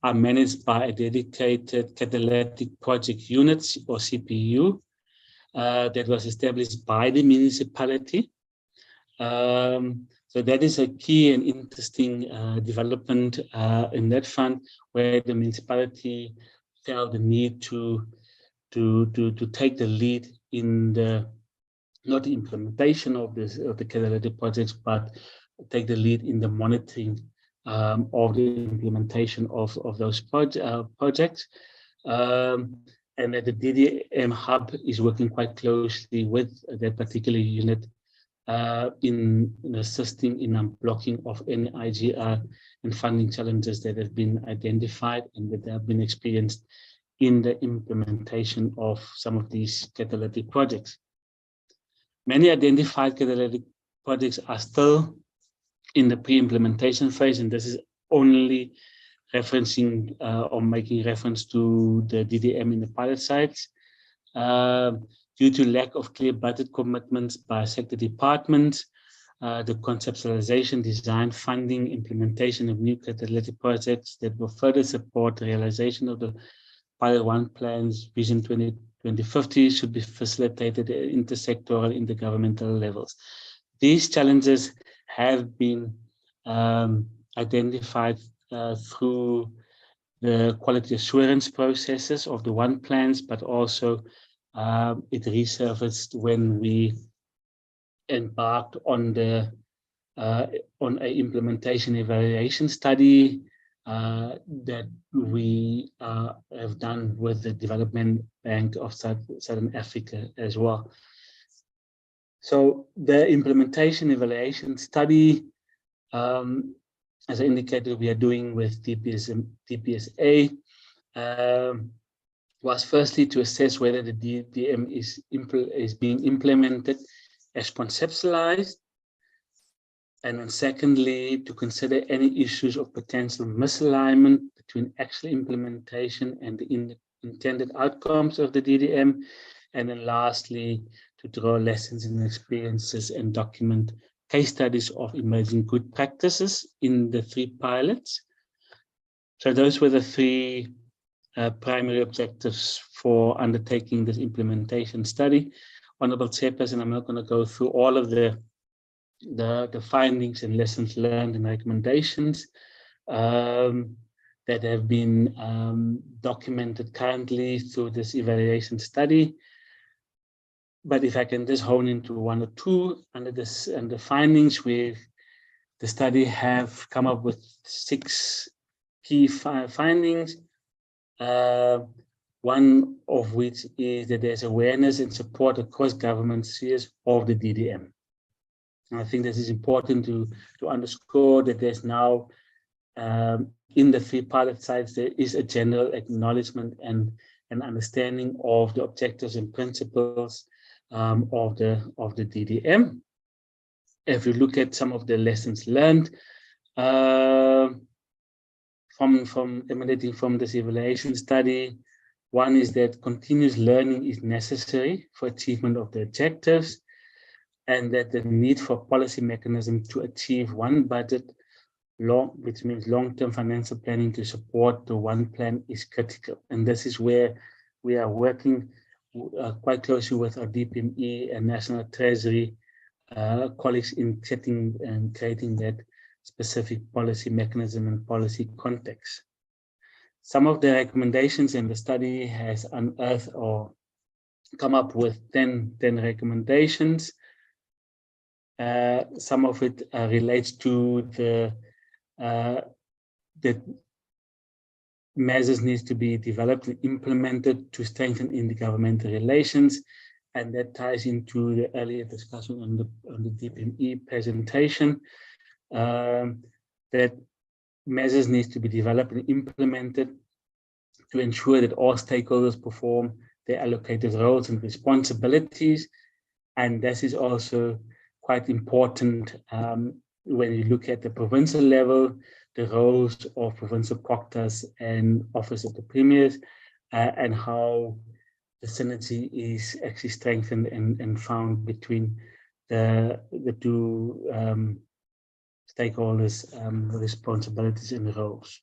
are managed by a dedicated catalytic project unit, or CPU, that was established by the municipality. So that is a key and interesting development in that fund, where the municipality felt the need to take the lead in the, not the implementation of the catalytic projects, but take the lead in the monitoring of the implementation of those projects. And that the DDM hub is working quite closely with that particular unit in assisting in unblocking of any IGR and funding challenges that have been identified and that have been experienced in the implementation of some of these catalytic projects. Many identified catalytic projects are still in the pre-implementation phase, and this is only referencing or making reference to the DDM in the pilot sites. Due to lack of clear budget commitments by sector departments, the conceptualization, design, funding, implementation of new catalytic projects that will further support the realization of the Pilot 1 plans, Vision 2050 should be facilitated at intersectoral, intergovernmental levels. These challenges have been identified through the quality assurance processes of the one plans, but also it resurfaced when we embarked on the on a implementation evaluation study that we have done with the Development Bank of Southern Africa as well. So the implementation evaluation study, as I indicated, we are doing with DPSA, was firstly to assess whether the DDM is being implemented as conceptualized, and then secondly, to consider any issues of potential misalignment between actual implementation and the intended outcomes of the DDM, and then lastly, to draw lessons and experiences and document case studies of emerging good practices in the 3 pilots. So those were the 3 primary objectives for undertaking this implementation study. Honorable Chairperson, I'm not going to go through all of the findings and lessons learned and recommendations that have been documented currently through this evaluation study. But if I can just hone into 1 or 2 under this, and the findings, the study have come up with 6 key findings. one of which is that there's awareness and support across government spheres of the DDM. And I think this is important to underscore that there's now, in the three pilot sites, there is a general acknowledgement and an understanding of the objectives and principles of the DDM. If you look at some of the lessons learned from emanating from this evaluation study, one is that continuous learning is necessary for achievement of the objectives, and that the need for policy mechanism to achieve one budget, which means long-term financial planning to support the one plan, is critical. And this is where we are working quite closely with our DPME and National Treasury colleagues in setting and creating that specific policy mechanism and policy context. Some of the recommendations in the study has unearthed or come up with 10 recommendations. Some of it relates to the measures needs to be developed and implemented to strengthen intergovernmental relations, and that ties into the earlier discussion on the DPME presentation. That measures needs to be developed and implemented to ensure that all stakeholders perform their allocated roles and responsibilities, and this is also quite important when you look at the provincial level, the roles of provincial proctors and office of the premiers, and how the synergy is actually strengthened and found between the two stakeholders' responsibilities and roles.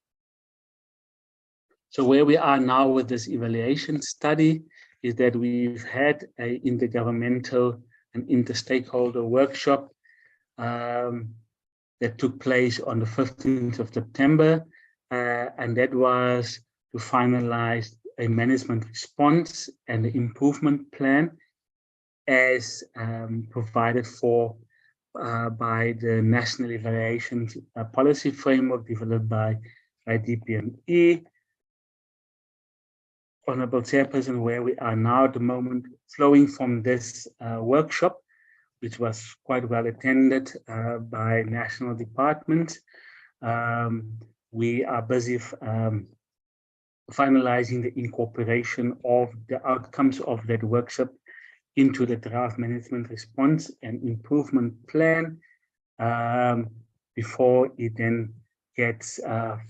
So where we are now with this evaluation study is that we've had an intergovernmental and inter-stakeholder workshop that took place on the 15th of September, and that was to finalize a management response and the improvement plan as provided for by the National Evaluation Policy Framework developed by DPME. Honorable Chairperson, where we are now at the moment, flowing from this workshop, which was quite well attended by national departments. We are busy finalizing the incorporation of the outcomes of that workshop into the draft management response and improvement plan before it then gets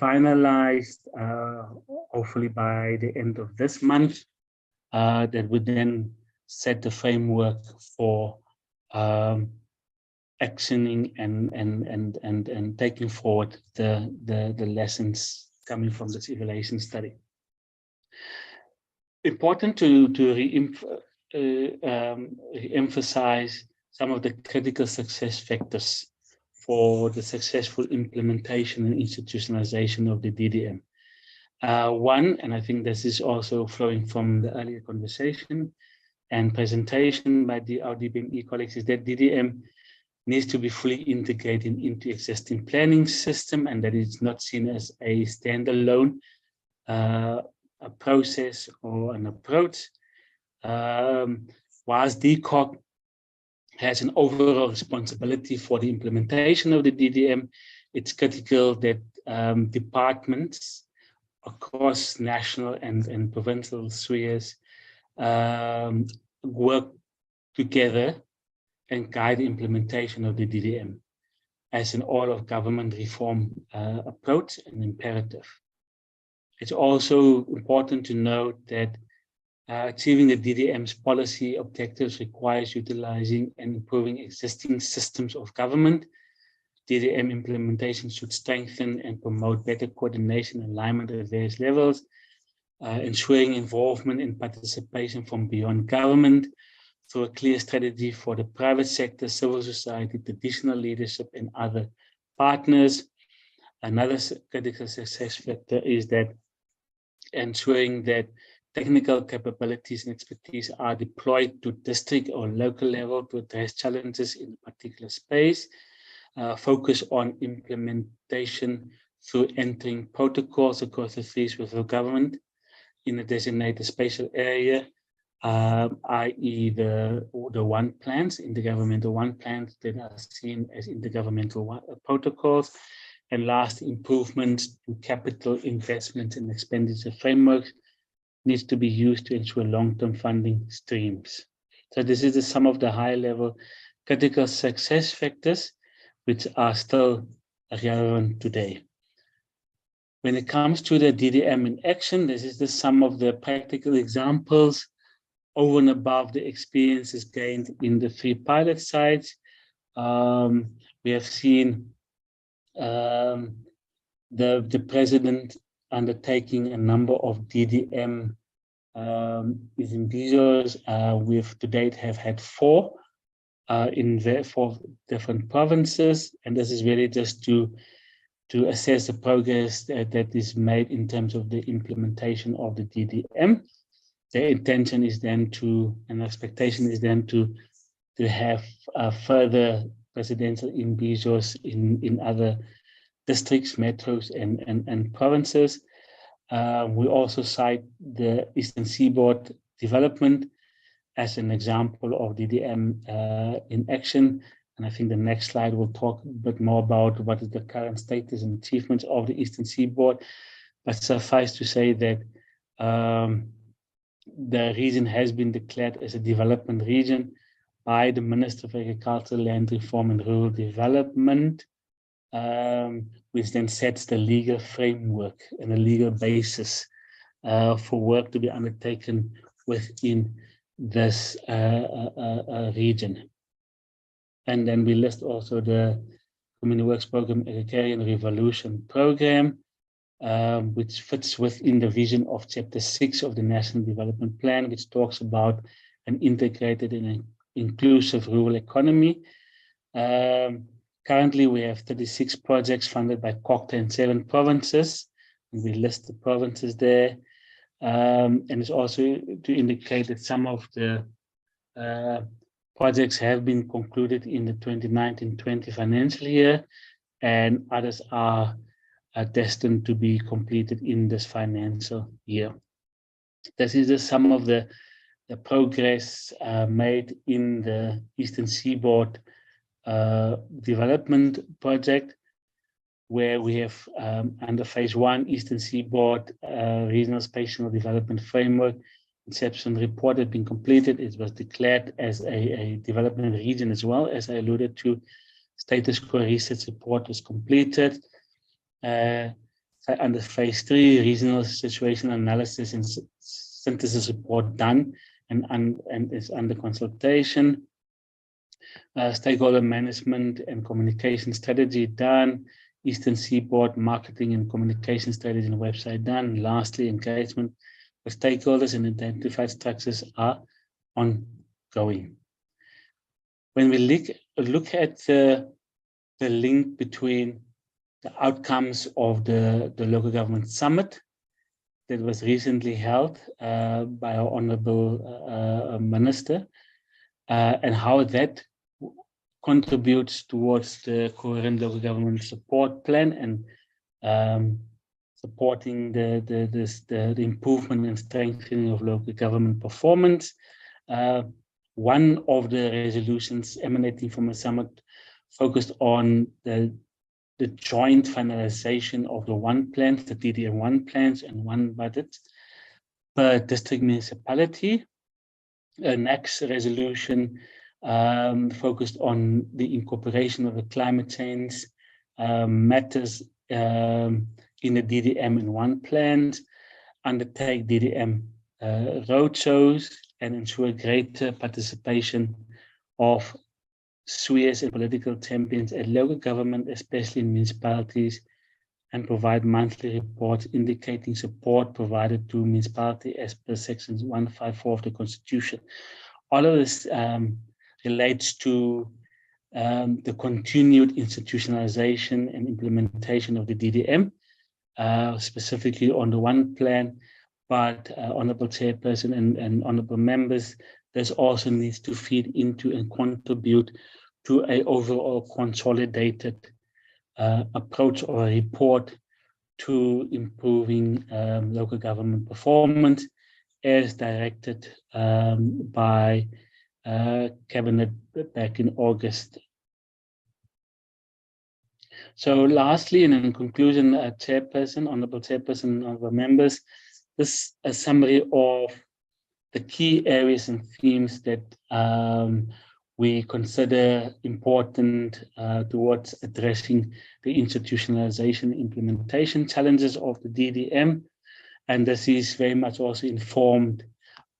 finalized, hopefully by the end of this month. That would then set the framework for actioning and taking forward the lessons coming from this evaluation study. Important to re-emphasize some of the critical success factors for the successful implementation and institutionalization of the DDM. One, and I think this is also flowing from the earlier conversation and presentation by our DPME colleagues, is that DDM needs to be fully integrated into existing planning system, and that it's not seen as a standalone a process or an approach. Whilst DCOG has an overall responsibility for the implementation of the DDM, it's critical that departments across national and provincial spheres work together and guide the implementation of the DDM as an all-of-government reform approach and imperative. It's also important to note that achieving the DDM's policy objectives requires utilizing and improving existing systems of government. DDM implementation should strengthen and promote better coordination and alignment at various levels, ensuring involvement and participation from beyond government through a clear strategy for the private sector, civil society, traditional leadership, and other partners. Another critical success factor is that ensuring that technical capabilities and expertise are deployed to district or local level to address challenges in a particular space. Focus on implementation through entering protocols across the spheres with the government, in a designated spatial area, i.e. the one plans, intergovernmental one plans that are seen as intergovernmental protocols, and last, improvements to capital investment and expenditure frameworks needs to be used to ensure long-term funding streams. So this is some of the high-level critical success factors which are still relevant today. When it comes to the DDM in action, this is some of the practical examples over and above the experiences gained in the 3 pilot sites. We have seen the president undertaking a number of DDM measures. We've to date have had 4 in 4 different provinces, and this is really just to assess the progress that is made in terms of the implementation of the DDM. The intention is then and expectation is then to have further presidential measures in other districts, metros, and provinces. We also cite the Eastern Seaboard development as an example of DDM in action. And I think the next slide will talk a bit more about what is the current status and achievements of the Eastern Seaboard. But suffice to say that the region has been declared as a development region by the Minister of Agriculture, Land Reform and Rural Development, which then sets the legal framework and a legal basis for work to be undertaken within this region. And then we list also the Community Works Program, Agrarian Revolution Program, which fits within the vision of Chapter 6 of the National Development Plan, which talks about an integrated and inclusive rural economy. Currently, we have 36 projects funded by COCTA in 7 provinces, and we list the provinces there. And it's also to indicate that some of the projects have been concluded in the 2019-20 financial year, and others are destined to be completed in this financial year. This is just some of the progress made in the Eastern Seaboard development project, where we have under phase 1 Eastern Seaboard Regional Spatial Development Framework Inception report had been completed. It was declared as a development region as well, as I alluded to. Status quo research report was completed. Under phase 3, regional situation analysis and synthesis report done and is under consultation. Stakeholder management and communication strategy done. Eastern Seaboard marketing and communication strategy and website done. Lastly, engagement with stakeholders and identified structures are ongoing. When we look at the link between the outcomes of the local government summit that was recently held by our Honorable Minister, and how that contributes towards the coherent local government support plan and supporting the improvement and strengthening of local government performance. One of the resolutions emanating from the summit focused on the joint finalization of the one plans, the DDM1 plans and one budget per district municipality. Next resolution focused on the incorporation of the climate change matters in the DDM and one plans, undertake DDM roadshows and ensure greater participation of SWEs and political champions at local government, especially in municipalities, and provide monthly reports indicating support provided to municipality as per sections 154 of the Constitution. All of this relates to the continued institutionalization and implementation of the DDM, specifically on the one plan, but Honorable Chairperson and Honorable Members, this also needs to feed into and contribute to an overall consolidated approach or a report to improving local government performance as directed by Cabinet back in August. So lastly, and in conclusion, Chairperson, Honorable Chairperson, Honorable Members, this is a summary of the key areas and themes that we consider important towards addressing the institutionalization implementation challenges of the DDM. And this is very much also informed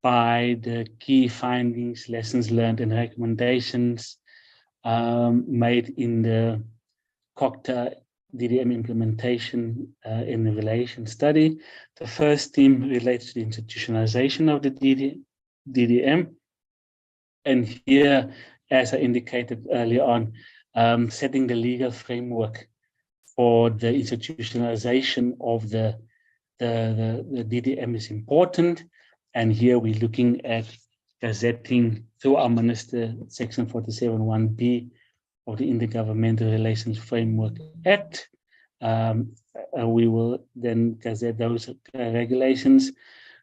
by the key findings, lessons learned, and recommendations made in the COCTA DDM implementation in the relation study. The first theme relates to the institutionalization of the DDM. And here, as I indicated earlier on, setting the legal framework for the institutionalization of the DDM is important. And here we're looking at gazetting through our minister, Section 47(1)(b) of the Intergovernmental Relations Framework Act. We will then gazette those regulations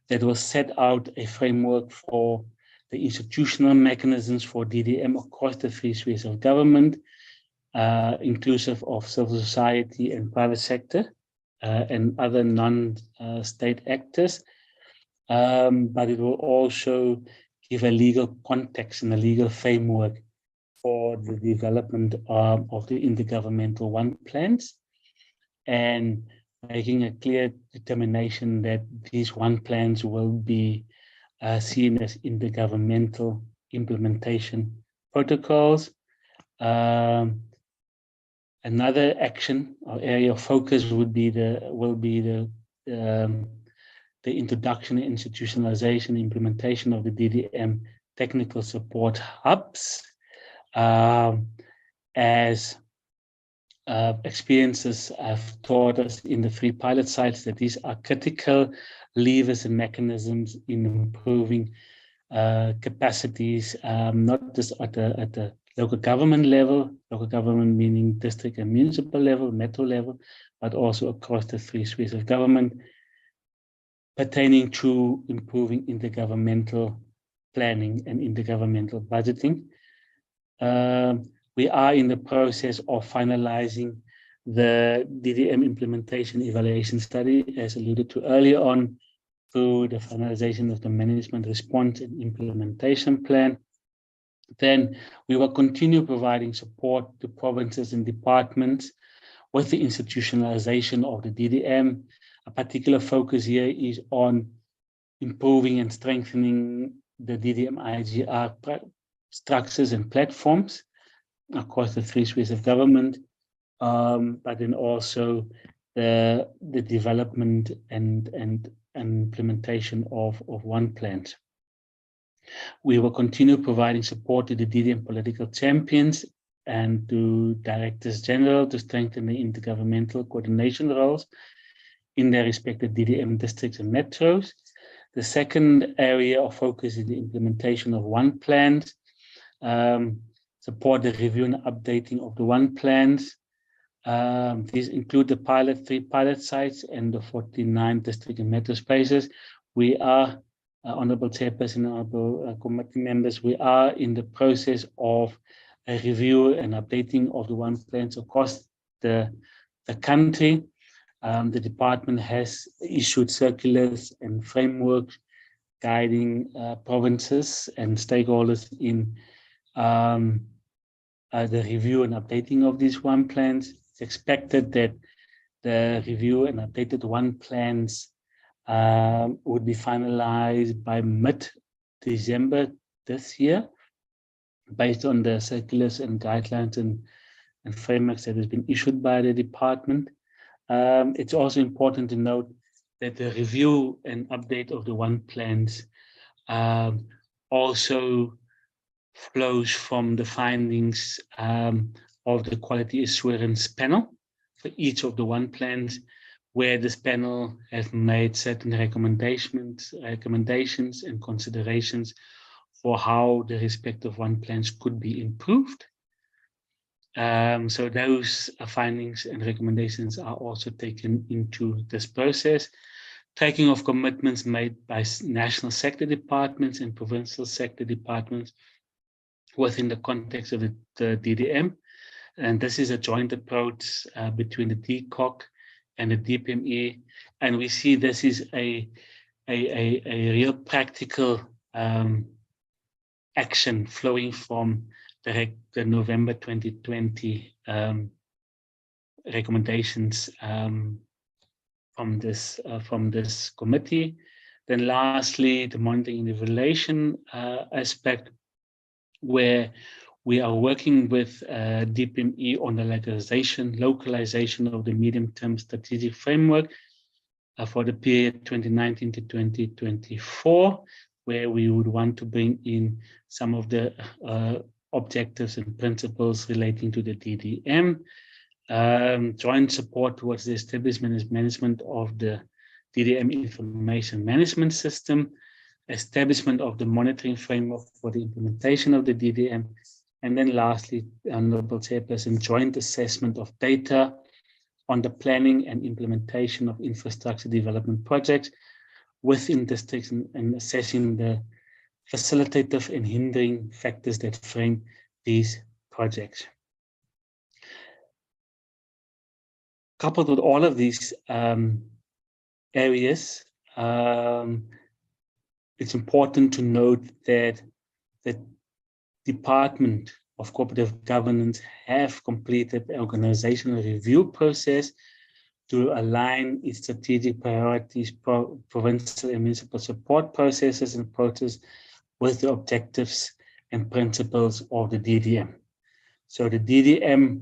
that will set out a framework for the institutional mechanisms for DDM across the three spheres of government, inclusive of civil society and private sector and other non-state actors. But it will also give a legal context and a legal framework for the development of the intergovernmental one plans, and making a clear determination that these one plans will be seen as intergovernmental implementation protocols. Another action or area of focus would be the introduction and institutionalization implementation of the DDM technical support hubs, as experiences have taught us in the 3 pilot sites that these are critical levers and mechanisms in improving capacities, not just at the local government level, local government meaning district and municipal level, metro level, but also across the 3 spheres of government, pertaining to improving intergovernmental planning and intergovernmental budgeting. We are in the process of finalizing the DDM implementation evaluation study, as alluded to earlier on, through the finalization of the management response and implementation plan. Then we will continue providing support to provinces and departments with the institutionalization of the DDM. A particular focus here is on improving and strengthening the DDM IGR structures and platforms across the 3 spheres of government, but then also the development and implementation of one plans. We will continue providing support to the DDM political champions and to directors general to strengthen the intergovernmental coordination roles in their respective DDM districts and metros. The second area of focus is the implementation of one plans, support the review and updating of the one plans. These include the 3 pilot sites and the 49 district and metro spaces. We are, Honorable Chairperson, Honorable committee members, we are in the process of a review and updating of the one plans across the country. The department has issued circulars and frameworks guiding provinces and stakeholders in the review and updating of these one plans. It's expected that the review and updated one plans would be finalized by mid-December this year, based on the circulars and guidelines and frameworks that has been issued by the department. It's also important to note that the review and update of the one plans also flows from the findings of the quality assurance panel for each of the one plans, where this panel has made certain recommendations and considerations for how the respective one plans could be improved. So those findings and recommendations are also taken into this process. Tracking of commitments made by national sector departments and provincial sector departments within the context of the DDM. And this is a joint approach between the DCOG and the DPME. And we see this is a real practical action flowing from the November 2020 recommendations from this committee. Then lastly, the monitoring and evaluation aspect, where we are working with DPME on the localization of the medium-term strategic framework for the period 2019 to 2024, where we would want to bring in some of the objectives and principles relating to the DDM, joint support towards the establishment and management of the DDM information management system, establishment of the monitoring framework for the implementation of the DDM, and then lastly, Honorable Chairperson, joint assessment of data on the planning and implementation of infrastructure development projects within districts and assessing the facilitative and hindering factors that frame these projects. Coupled with all of these areas, it's important to note that the Department of Cooperative Governance have completed the organizational review process to align its strategic priorities, provincial and municipal support processes and approaches with the objectives and principles of the DDM. So the DDM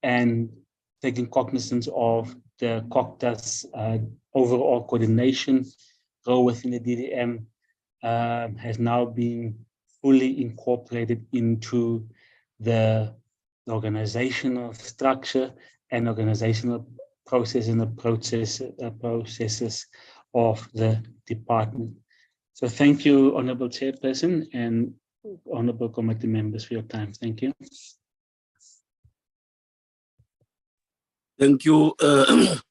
and taking cognizance of the COCTA's overall coordination role within the DDM has now been fully incorporated into the organizational structure and organizational process and the processes of the department. So thank you, Honorable Chairperson and Honorable Committee members, for your time. Thank you. Thank you. The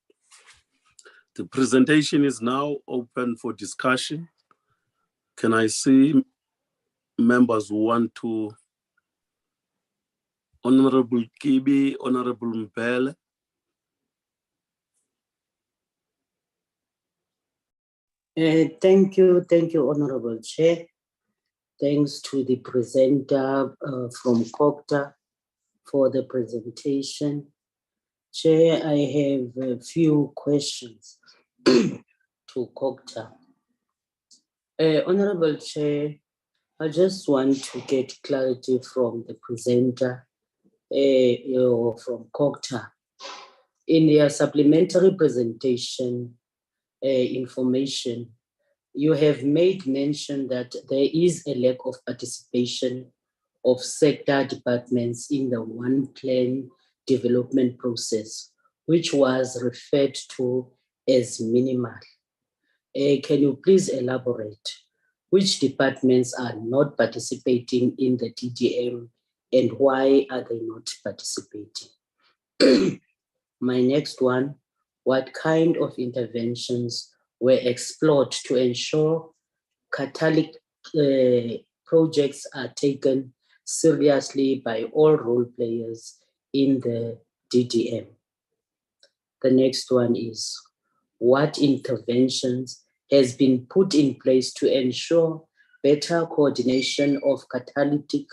presentation is now open for discussion. Can I see members who want to? Honorable Kibi, Honorable Mpele. Thank you, Honorable Chair. Thanks to the presenter from COCTA for the presentation. Chair, I have a few questions to COCTA. Honorable Chair, I just want to get clarity from the presenter from COCTA. In their supplementary presentation information, you have made mention that there is a lack of participation of sector departments in the one plan development process, which was referred to as minimal. Can you please elaborate which departments are not participating in the DDM and why are they not participating? My next one, what kind of interventions were explored to ensure catalytic projects are taken seriously by all role players in the DDM? The next one is, what interventions has been put in place to ensure better coordination of catalytic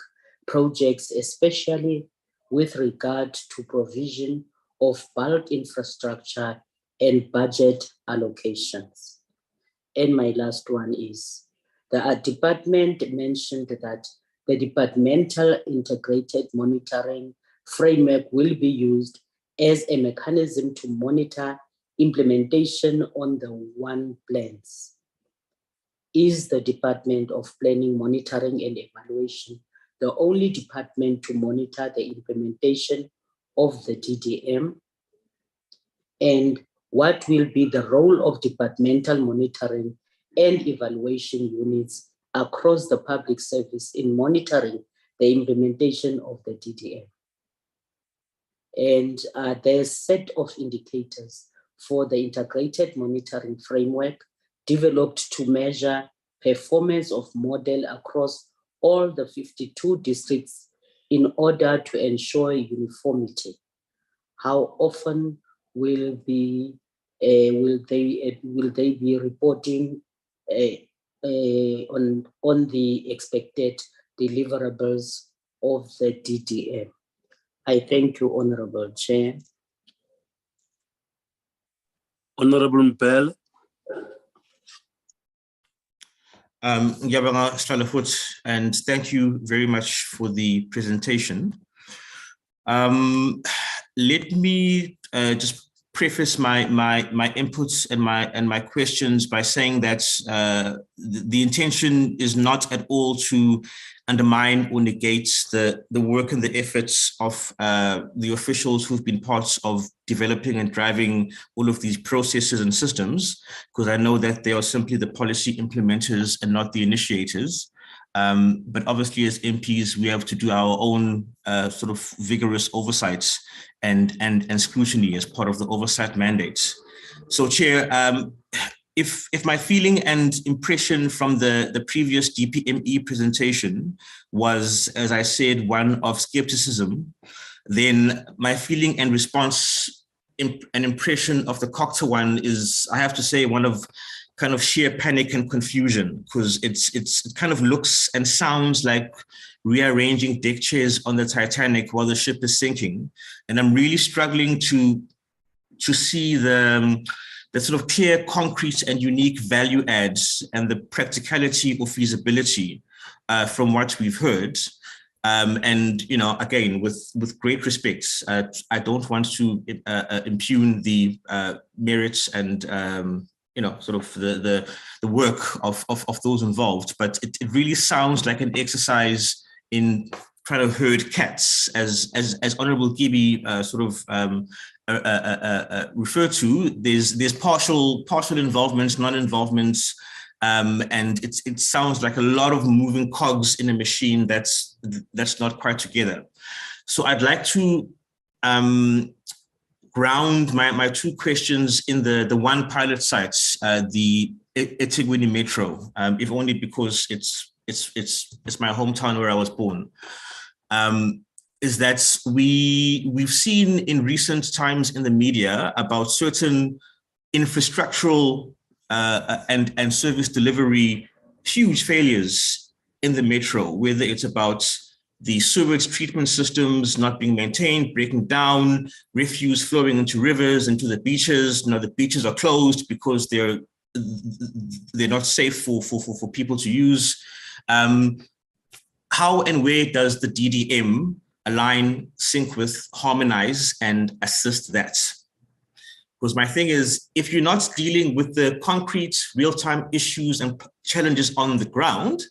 projects, especially with regard to provision of bulk infrastructure and budget allocations? And my last one is, the department mentioned that the departmental integrated monitoring framework will be used as a mechanism to monitor implementation on the one plans. Is the Department of Planning, Monitoring and Evaluation the only department to monitor the implementation of the DDM? And what will be the role of departmental monitoring and evaluation units across the public service in monitoring the the implementation of the DDM. And there's a set of indicators for the integrated monitoring framework developed to measure performance of model across all the 52 districts in order to ensure uniformity. How often will they be reporting on the expected deliverables of the DDM? I thank you, Honorable Chair. Honorable Mpele. Ngiyabonga Slalafoot, and thank you very much for the presentation. Let me just preface my inputs and my questions by saying that the intention is not at all to undermine or negate the work and the efforts of the officials who've been parts of developing and driving all of these processes and systems, because I know that they are simply the policy implementers and not the initiators. But obviously as MPs, we have to do our own sort of vigorous oversights and scrutiny as part of the oversight mandates. So Chair, if my feeling and impression from the previous DPME presentation was, as I said, one of skepticism, then my feeling and response and impression of the COCTA one is, I have to say, one of kind of sheer panic and confusion, because it kind of looks and sounds like rearranging deck chairs on the Titanic while the ship is sinking. And I'm really struggling to see the sort of clear, concrete and unique value adds and the practicality or feasibility from what we've heard. And, you know, again, with great respect, I don't want to impugn the merits and, you know, sort of the work of those involved, but it really sounds like an exercise in trying to herd cats, as Honorable Gibi sort of referred to. There's partial involvements, non-involvements, and it sounds like a lot of moving cogs in a machine that's not quite together. So I'd like to ground my two questions in the one pilot site, the eThekwini Metro, if only because it's my hometown where I was born. Is that we've seen in recent times in the media about certain infrastructural and service delivery huge failures in the metro, whether it's about the sewage treatment systems not being maintained, breaking down, refuse flowing into rivers, into the beaches. Now the beaches are closed because they're not safe for people to use. How and where does the DDM align, sync with, harmonize, and assist that? Because my thing is, if you're not dealing with the concrete real-time issues and challenges on the ground,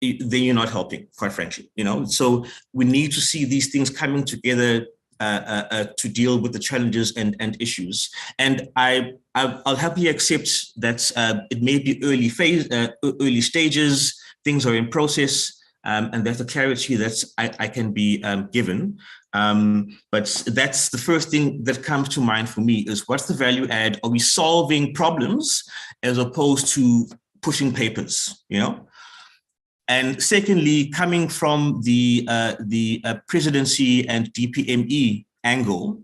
then you're not helping, quite frankly, you know? So we need to see these things coming together to deal with the challenges and issues. And I'll happily accept that it may be early stages, things are in process, and there's a clarity that I can be given. But that's the first thing that comes to mind for me is, what's the value add? Are we solving problems as opposed to pushing papers, you know? And secondly, coming from the presidency and DPME angle,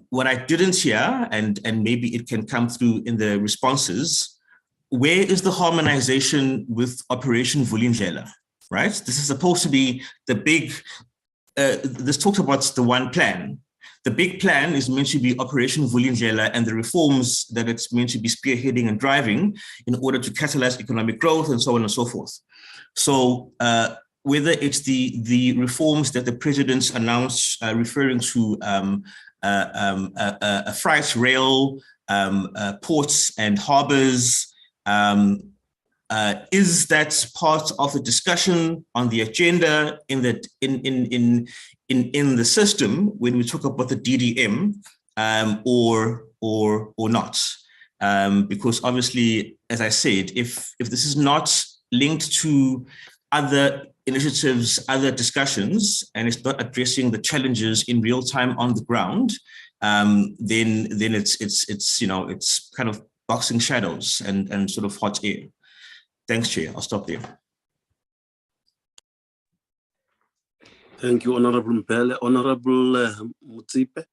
what I didn't hear, and maybe it can come through in the responses, where is the harmonization with Operation Vulindlela, right? This is supposed to be the big, this talks about the one plan. The big plan is meant to be Operation Vulindlela and the reforms that it's meant to be spearheading and driving in order to catalyze economic growth and so on and so forth. So whether it's the reforms that the president announced referring to a freight rail, ports and harbors, is that part of the discussion on the agenda in the system when we talk about the DDM, or not? Because obviously, as I said, if this is not linked to other initiatives, other discussions, and it's not addressing the challenges in real time on the ground, then it's you know, it's kind of boxing shadows and sort of hot air. Thanks, Chair. I'll stop there. Thank you, Honorable Mpele. Honorable Mutsipe.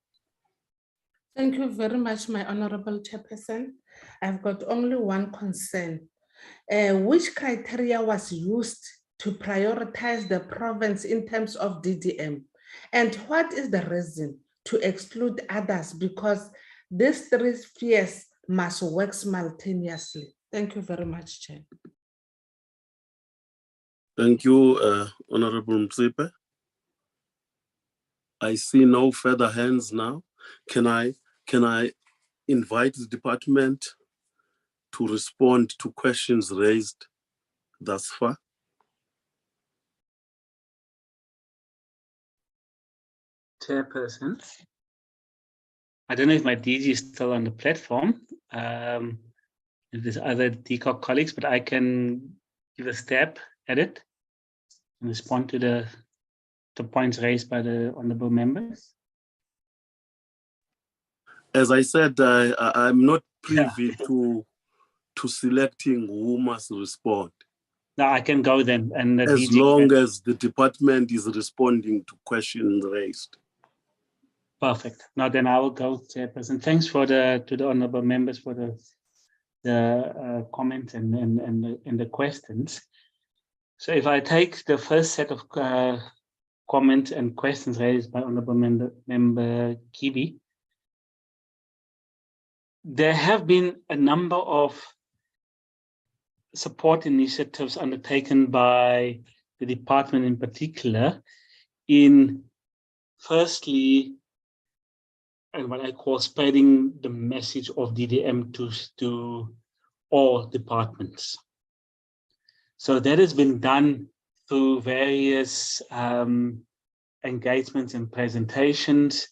Thank you very much, my Honorable Chairperson. I've got only one concern. Which criteria was used to prioritize the province in terms of DDM? And what is the reason to exclude others? Because these three spheres must work simultaneously. Thank you very much, Chair. Thank you, Honorable Mtsipe. I see no further hands now. Can I invite the department to respond to questions raised thus far? Chairperson, I don't know if my DG is still on the platform. If there's other DCOG colleagues, but I can give a stab at it and respond to the points raised by the honourable members. As I said, I'm not privy to selecting who must respond. No, I can go then. And the as DG long can. as the department is responding to questions raised. Perfect. Now then I will go, Chairperson. Thanks to the honourable members for the comments and the questions. So if I take the first set of comments and questions raised by Honourable Member Kibi, there have been a number of support initiatives undertaken by the department in particular in, firstly, and what I call spreading the message of DDM to all departments. So that has been done through various engagements and presentations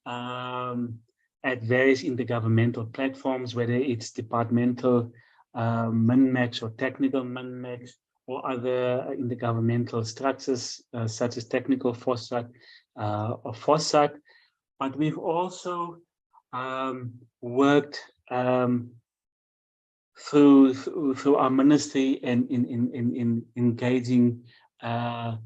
at various intergovernmental platforms, whether it's departmental MINMAX or technical MINMAX or other intergovernmental structures such as technical foresight or foresight. But we've also worked through our ministry and in engaging the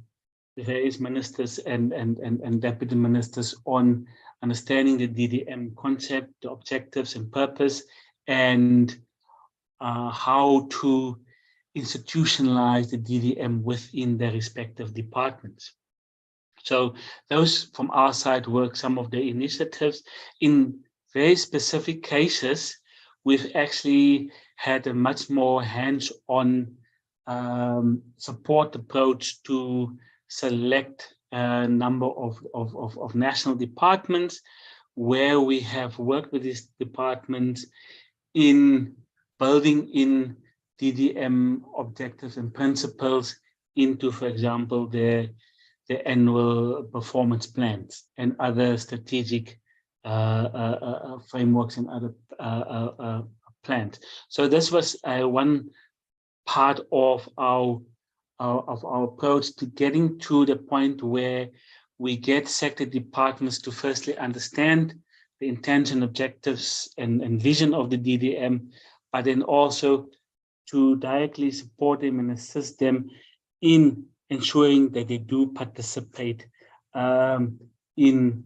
various ministers and deputy ministers on understanding the DDM concept, the objectives and purpose, and how to institutionalize the DDM within their respective departments. So those from our side were some of the initiatives. In very specific cases, we've actually had a much more hands-on support approach to select a number of national departments where we have worked with these departments in building in DDM objectives and principles into, for example, their annual performance plans and other strategic frameworks and other plans. So this was one part of our approach to getting to the point where we get sector departments to firstly understand the intention, objectives, and vision of the DDM, but then also to directly support them and assist them in ensuring that they do participate in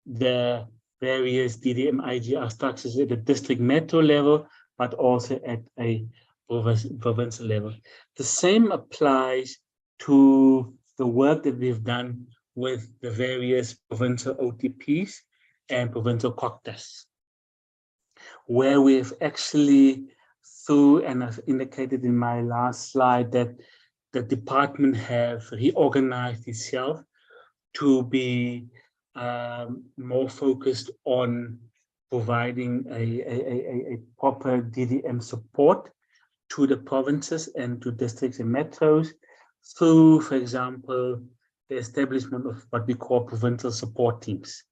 the various DDM IGR structures at the district metro level, but also at a provincial level. The same applies to the work that we've done with the various provincial OTPs and provincial COCTAs, where we've actually, through, and I've indicated in my last slide, that the department have reorganized itself to be more focused on providing a proper DDM support to the provinces and to districts and metros through, for example, the establishment of what we call provincial support teams.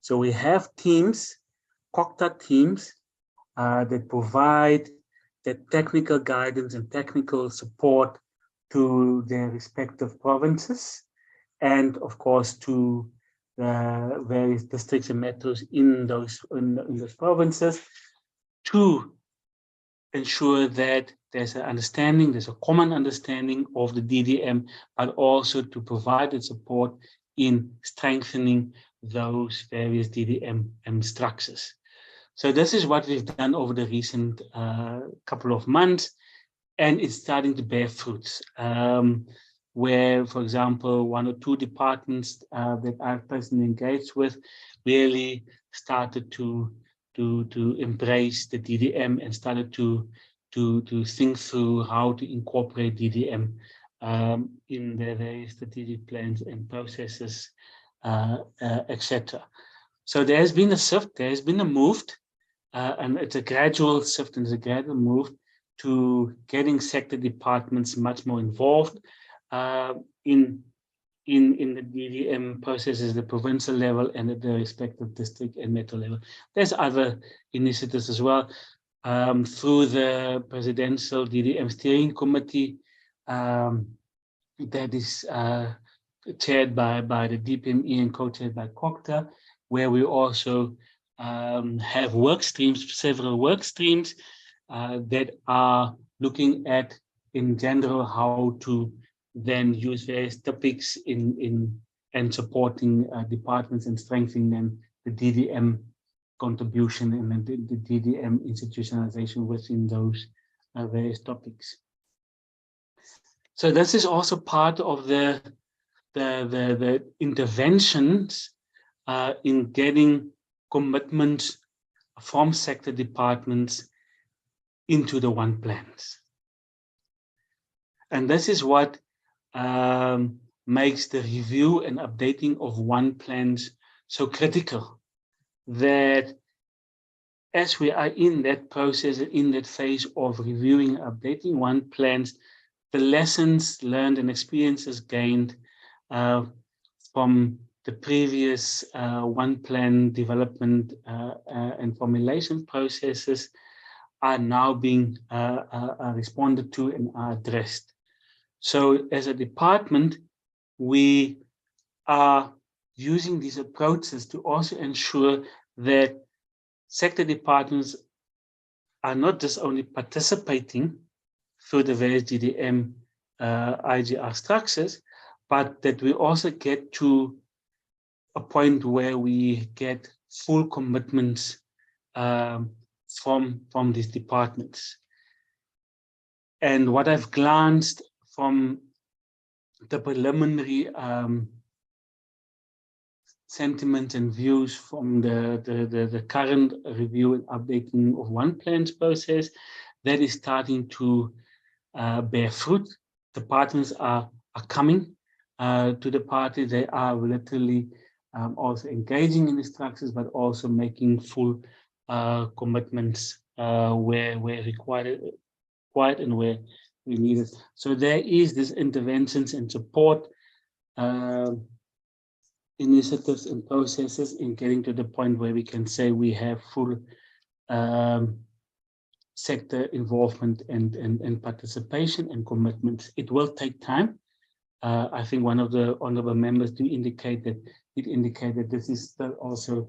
So we have teams, COCTA teams, that provide the technical guidance and technical support to their respective provinces, and of course to the various districts and metros in those provinces, to ensure that there's an understanding, there's a common understanding of the DDM, but also to provide its support in strengthening those various DDM structures. So this is what we've done over the recent couple of months, and it's starting to bear fruits. Where, for example, 1 or 2 departments that I've personally engaged with really started to embrace the DDM and started to think through how to incorporate DDM in their various strategic plans and processes, etc. So there has been a shift, there has been a move, and it's a gradual shift and it's a gradual move to getting sector departments much more involved in the DDM processes, the provincial level and at the respective district and metro level. There's other initiatives as well. Through the Presidential DDM Steering Committee that is chaired by the DPME and co-chaired by Cooperative, where we also have work streams, several work streams that are looking at, in general, how to then use various topics in supporting departments and strengthening them, the DDM contribution and the DDM institutionalization within those various topics. So this is also part of the interventions in getting commitments from sector departments into the one plans. And this is what makes the review and updating of one plans so critical, that as we are in that process, in that phase of reviewing and updating one plans, the lessons learned and experiences gained from the previous one plan development and formulation processes are now being responded to and are addressed. So as a department, we are using these approaches to also ensure that sector departments are not just only participating through the various DDM IGR structures, but that we also get to a point where we get full commitments from these departments. And what I've glanced from the preliminary sentiment and views from the current review and updating of one plans process, that is starting to bear fruit. Departments are coming to the party. They are literally also engaging in the structures, but also making full commitments where required and where we need it. So there is this interventions and support initiatives and processes in getting to the point where we can say we have full sector involvement and participation and commitments. It will take time. I think one of the honorable members did indicate that this is still also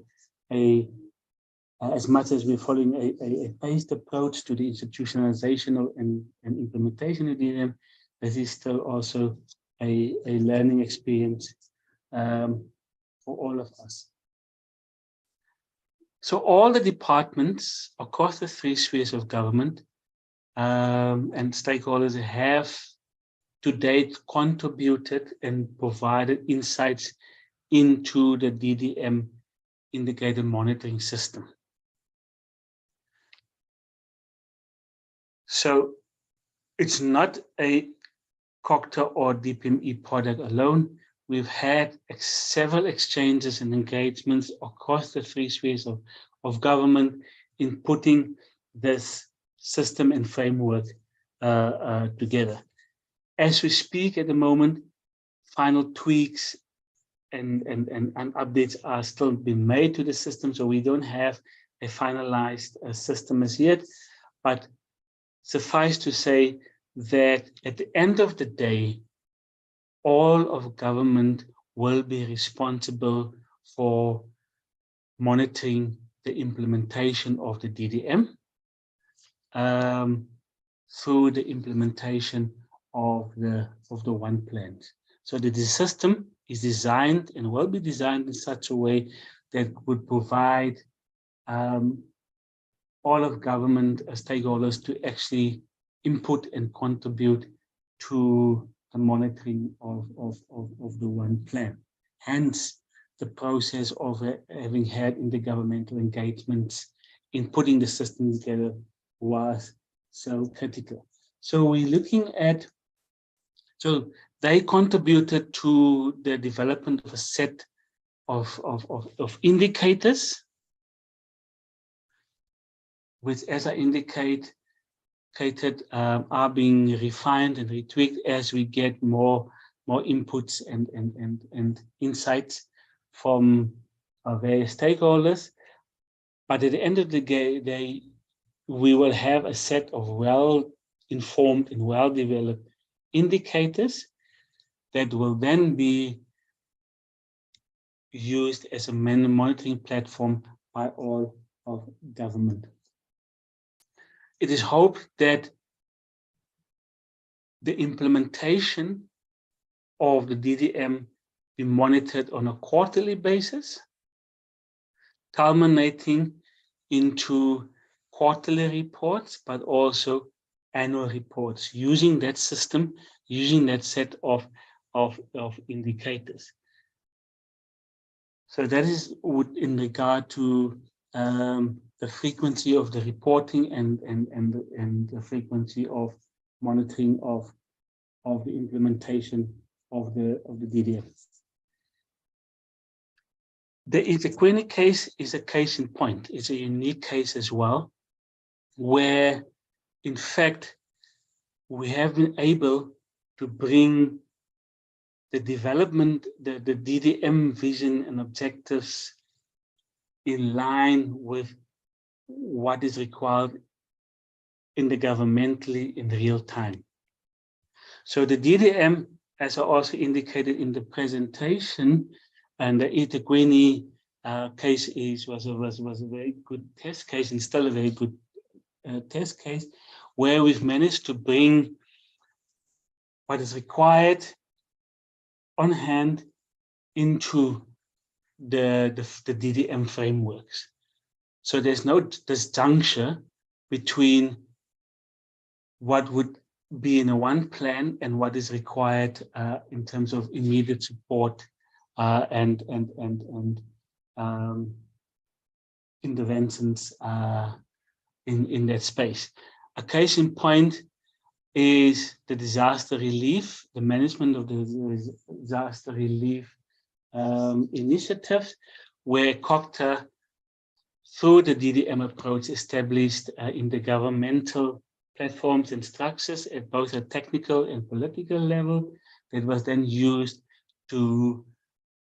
as much as we're following a phased approach to the institutionalization and implementation of DDM, this is still also a learning experience for all of us. So all the departments across the 3 spheres of government and stakeholders have to date contributed and provided insights into the DDM integrated monitoring system. So it's not a Cooperative or DPME product alone. We've had several exchanges and engagements across the 3 spheres of government in putting this system and framework together. As we speak at the moment, final tweaks and updates are still being made to the system, so we don't have a finalized system as yet, but suffice to say that at the end of the day, all of government will be responsible for monitoring the implementation of the DDM through the implementation of the one plan. So the system is designed and will be designed in such a way that would provide all of government stakeholders to actually input and contribute to the monitoring of the one plan. Hence, the process of having had intergovernmental engagements in putting the system together was so critical. So we're looking at, so they contributed to the development of a set of indicators, which, as I indicated, are being refined and retweaked as we get more inputs and insights from our various stakeholders. But at the end of the day, we will have a set of well-informed and well-developed indicators that will then be used as a monitoring platform by all of government. It is hoped that the implementation of the DDM be monitored on a quarterly basis, culminating into quarterly reports, but also annual reports, using that system, using that set of indicators. So that is in regard to the frequency of the reporting and the frequency of monitoring of the implementation of the DDM. The eThekwini case is a case in point. It's a unique case as well, where in fact we have been able to bring the development, the DDM vision and objectives in line with what is required in the governmentally in real time. So the DDM, as I also indicated in the presentation, and the eThekwini case was a very good test case and still a very good test case, where we've managed to bring what is required on hand into the DDM frameworks. So there's no disjuncture between what would be in a one plan and what is required in terms of immediate support and interventions in that space. A case in point is the disaster relief, the management of the disaster relief initiatives, where COCTA, through the DDM approach, established intergovernmental platforms and structures at both a technical and political level that was then used to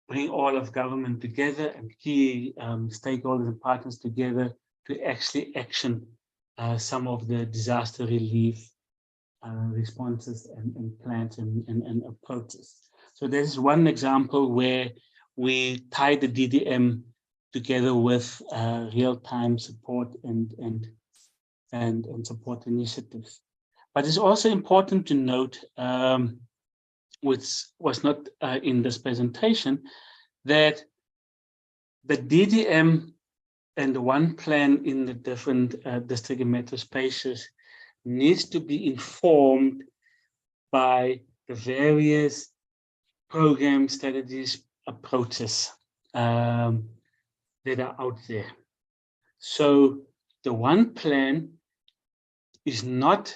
bring all of government together and key stakeholders and partners together to actually action some of the disaster relief responses and plans and approaches. So this is one example where we tie the DDM together with real-time support and support initiatives. But it's also important to note, which was not in this presentation, that the DDM and the one plan in the different district and metro spaces needs to be informed by the various programs, strategies, approaches that are out there. So the one plan is not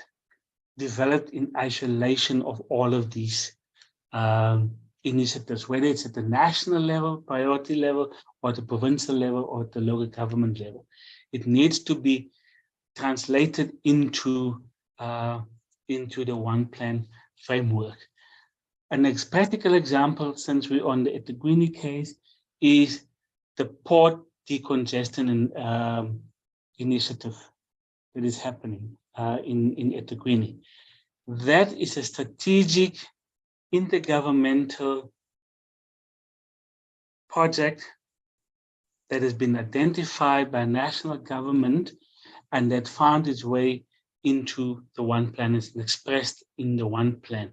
developed in isolation of all of these initiatives, whether it's at the national level, priority level, or the provincial level, or at the local government level. It needs to be translated into the one plan framework. A next practical example, since we're on the eThekwini case, is the port decongestion initiative that is happening in eThekwini. that is a strategic intergovernmental project that has been identified by national government and that found its way into the One Plan and expressed in the One Plan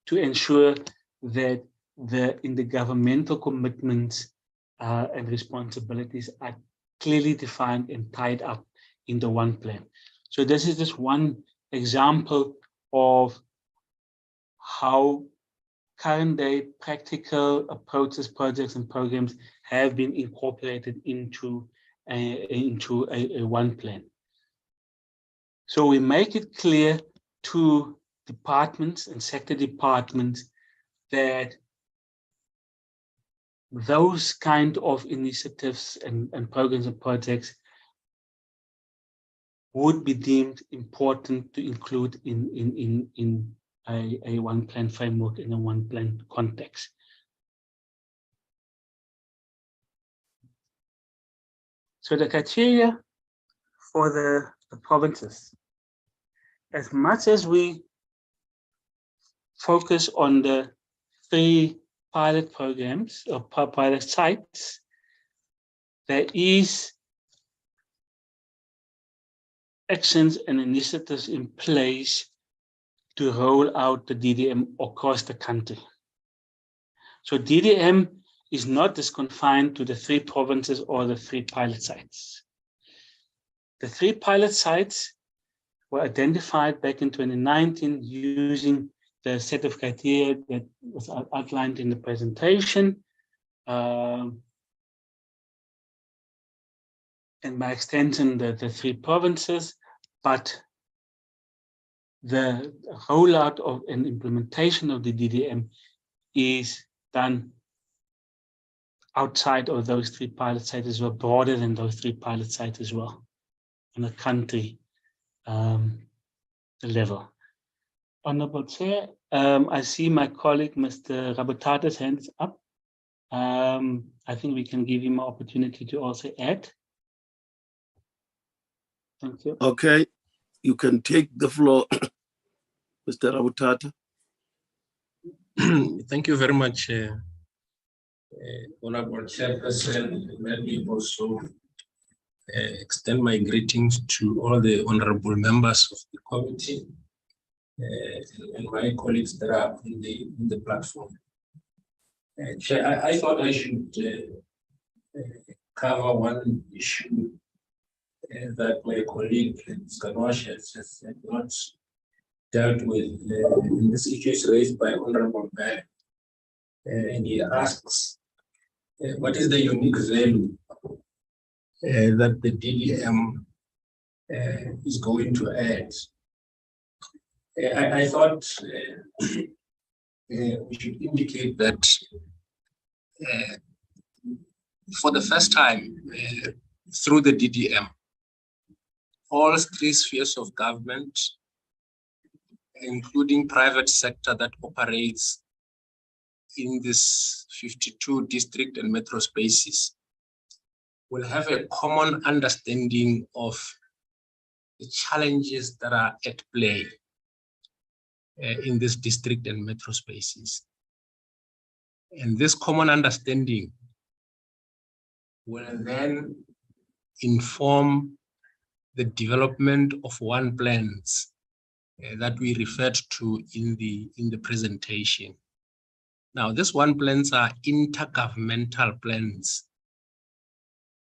to ensure that the intergovernmental commitments and responsibilities are clearly defined and tied up in the One Plan. So this is just one example of how current day practical approaches, projects, and programs have been incorporated into a One Plan. So we make it clear to departments and sector departments that those kind of initiatives and programs and projects would be deemed important to include in a One Plan framework, in a One Plan context. So the criteria for the provinces, as much as we focus on the 3 pilot programs or pilot sites, there is actions and initiatives in place to roll out the DDM across the country. So DDM is not just confined to the 3 provinces or the 3 pilot sites. The 3 pilot sites were identified back in 2019 using the set of criteria that was outlined in the presentation. And by extension, the 3 provinces, but the rollout of and implementation of the DDM is done outside of those 3 pilot sites as well, broader than those 3 pilot sites as well, on a country level. Honorable Chair, I see my colleague, Mr. Rabotata's hand is up. I think we can give him an opportunity to also add. Thank you. Okay, you can take the floor, Mr. Rabotata. Thank you very much, Honorable Chairperson. Let me also extend my greetings to all the honorable members of the committee and my colleagues that are in the platform. Chair, I thought I should cover one issue that my colleague Skanosh has not dealt with. This issue is raised by Honorable Mayor, and he asks, what is the unique value that the DDM is going to add? I thought we should indicate that for the first time through the DDM, all 3 spheres of government, including private sector that operates in this 52 district and metro spaces, will have a common understanding of the challenges that are at play in this district and metro spaces. And this common understanding will then inform the development of One Plans that we referred to in the presentation. Now, these One Plans are intergovernmental plans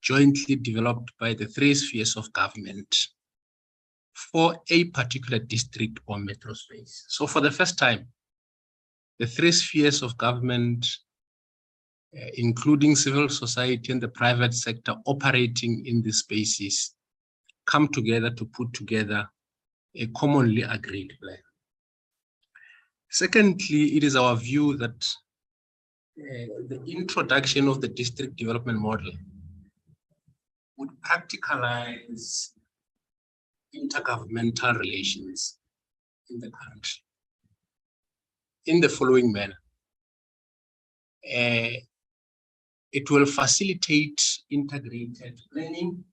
jointly developed by the 3 spheres of government for a particular district or metro space. So for the first time, the 3 spheres of government, including civil society and the private sector operating in these spaces, come together to put together a commonly agreed plan. Secondly, it is our view that the introduction of the district development model would practicalize intergovernmental relations in the country in the following manner. It will facilitate integrated planning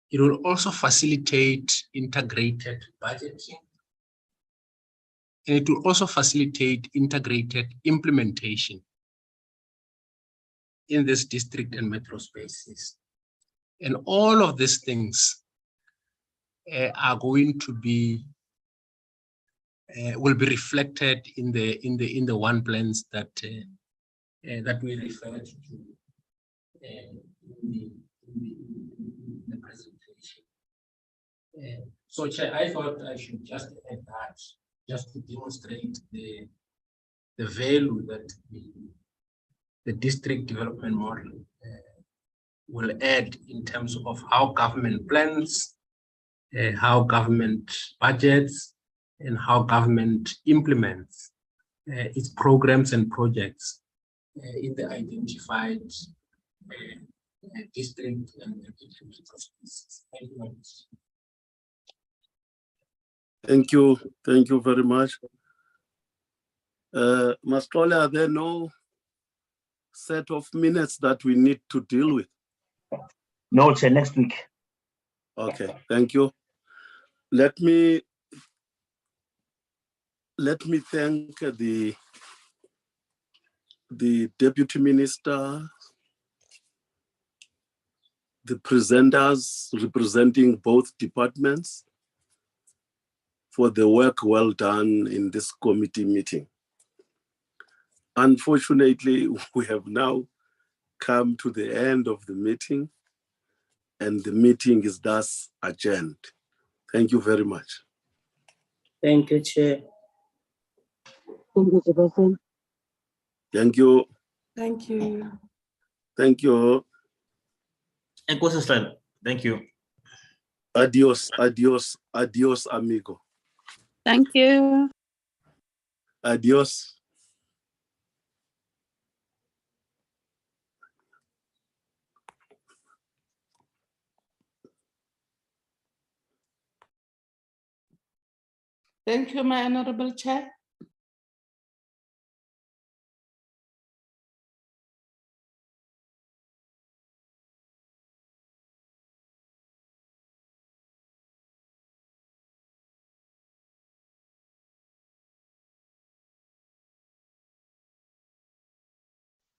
It will also facilitate integrated budgeting. And it will also facilitate integrated implementation in this district and metro spaces. And all of these things are going to be will be reflected in the one plans that that we referred to in the presentation. So, Chair, I thought I should just add that, just to demonstrate the value that the district development model will add in terms of how government plans, how government budgets, and how government implements its programs and projects in the identified district and metro spaces. Thank you very much. Thank you. Thank you very much. Mascole, are there no set of minutes that we need to deal with? No, Chair, next week. Okay, thank you. Let me thank the Deputy Minister, the presenters representing both departments for the work well done in this committee meeting. Unfortunately, we have now come to the end of the meeting, and the meeting is thus adjourned. Thank you very much. Thank you, Chair. Thank you, Chairperson. Thank you. Thank you. Thank you. And thank you. Adios, adios, adios, amigo. Thank you. Adios. Thank you, my Honorable Chair.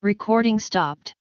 Recording stopped.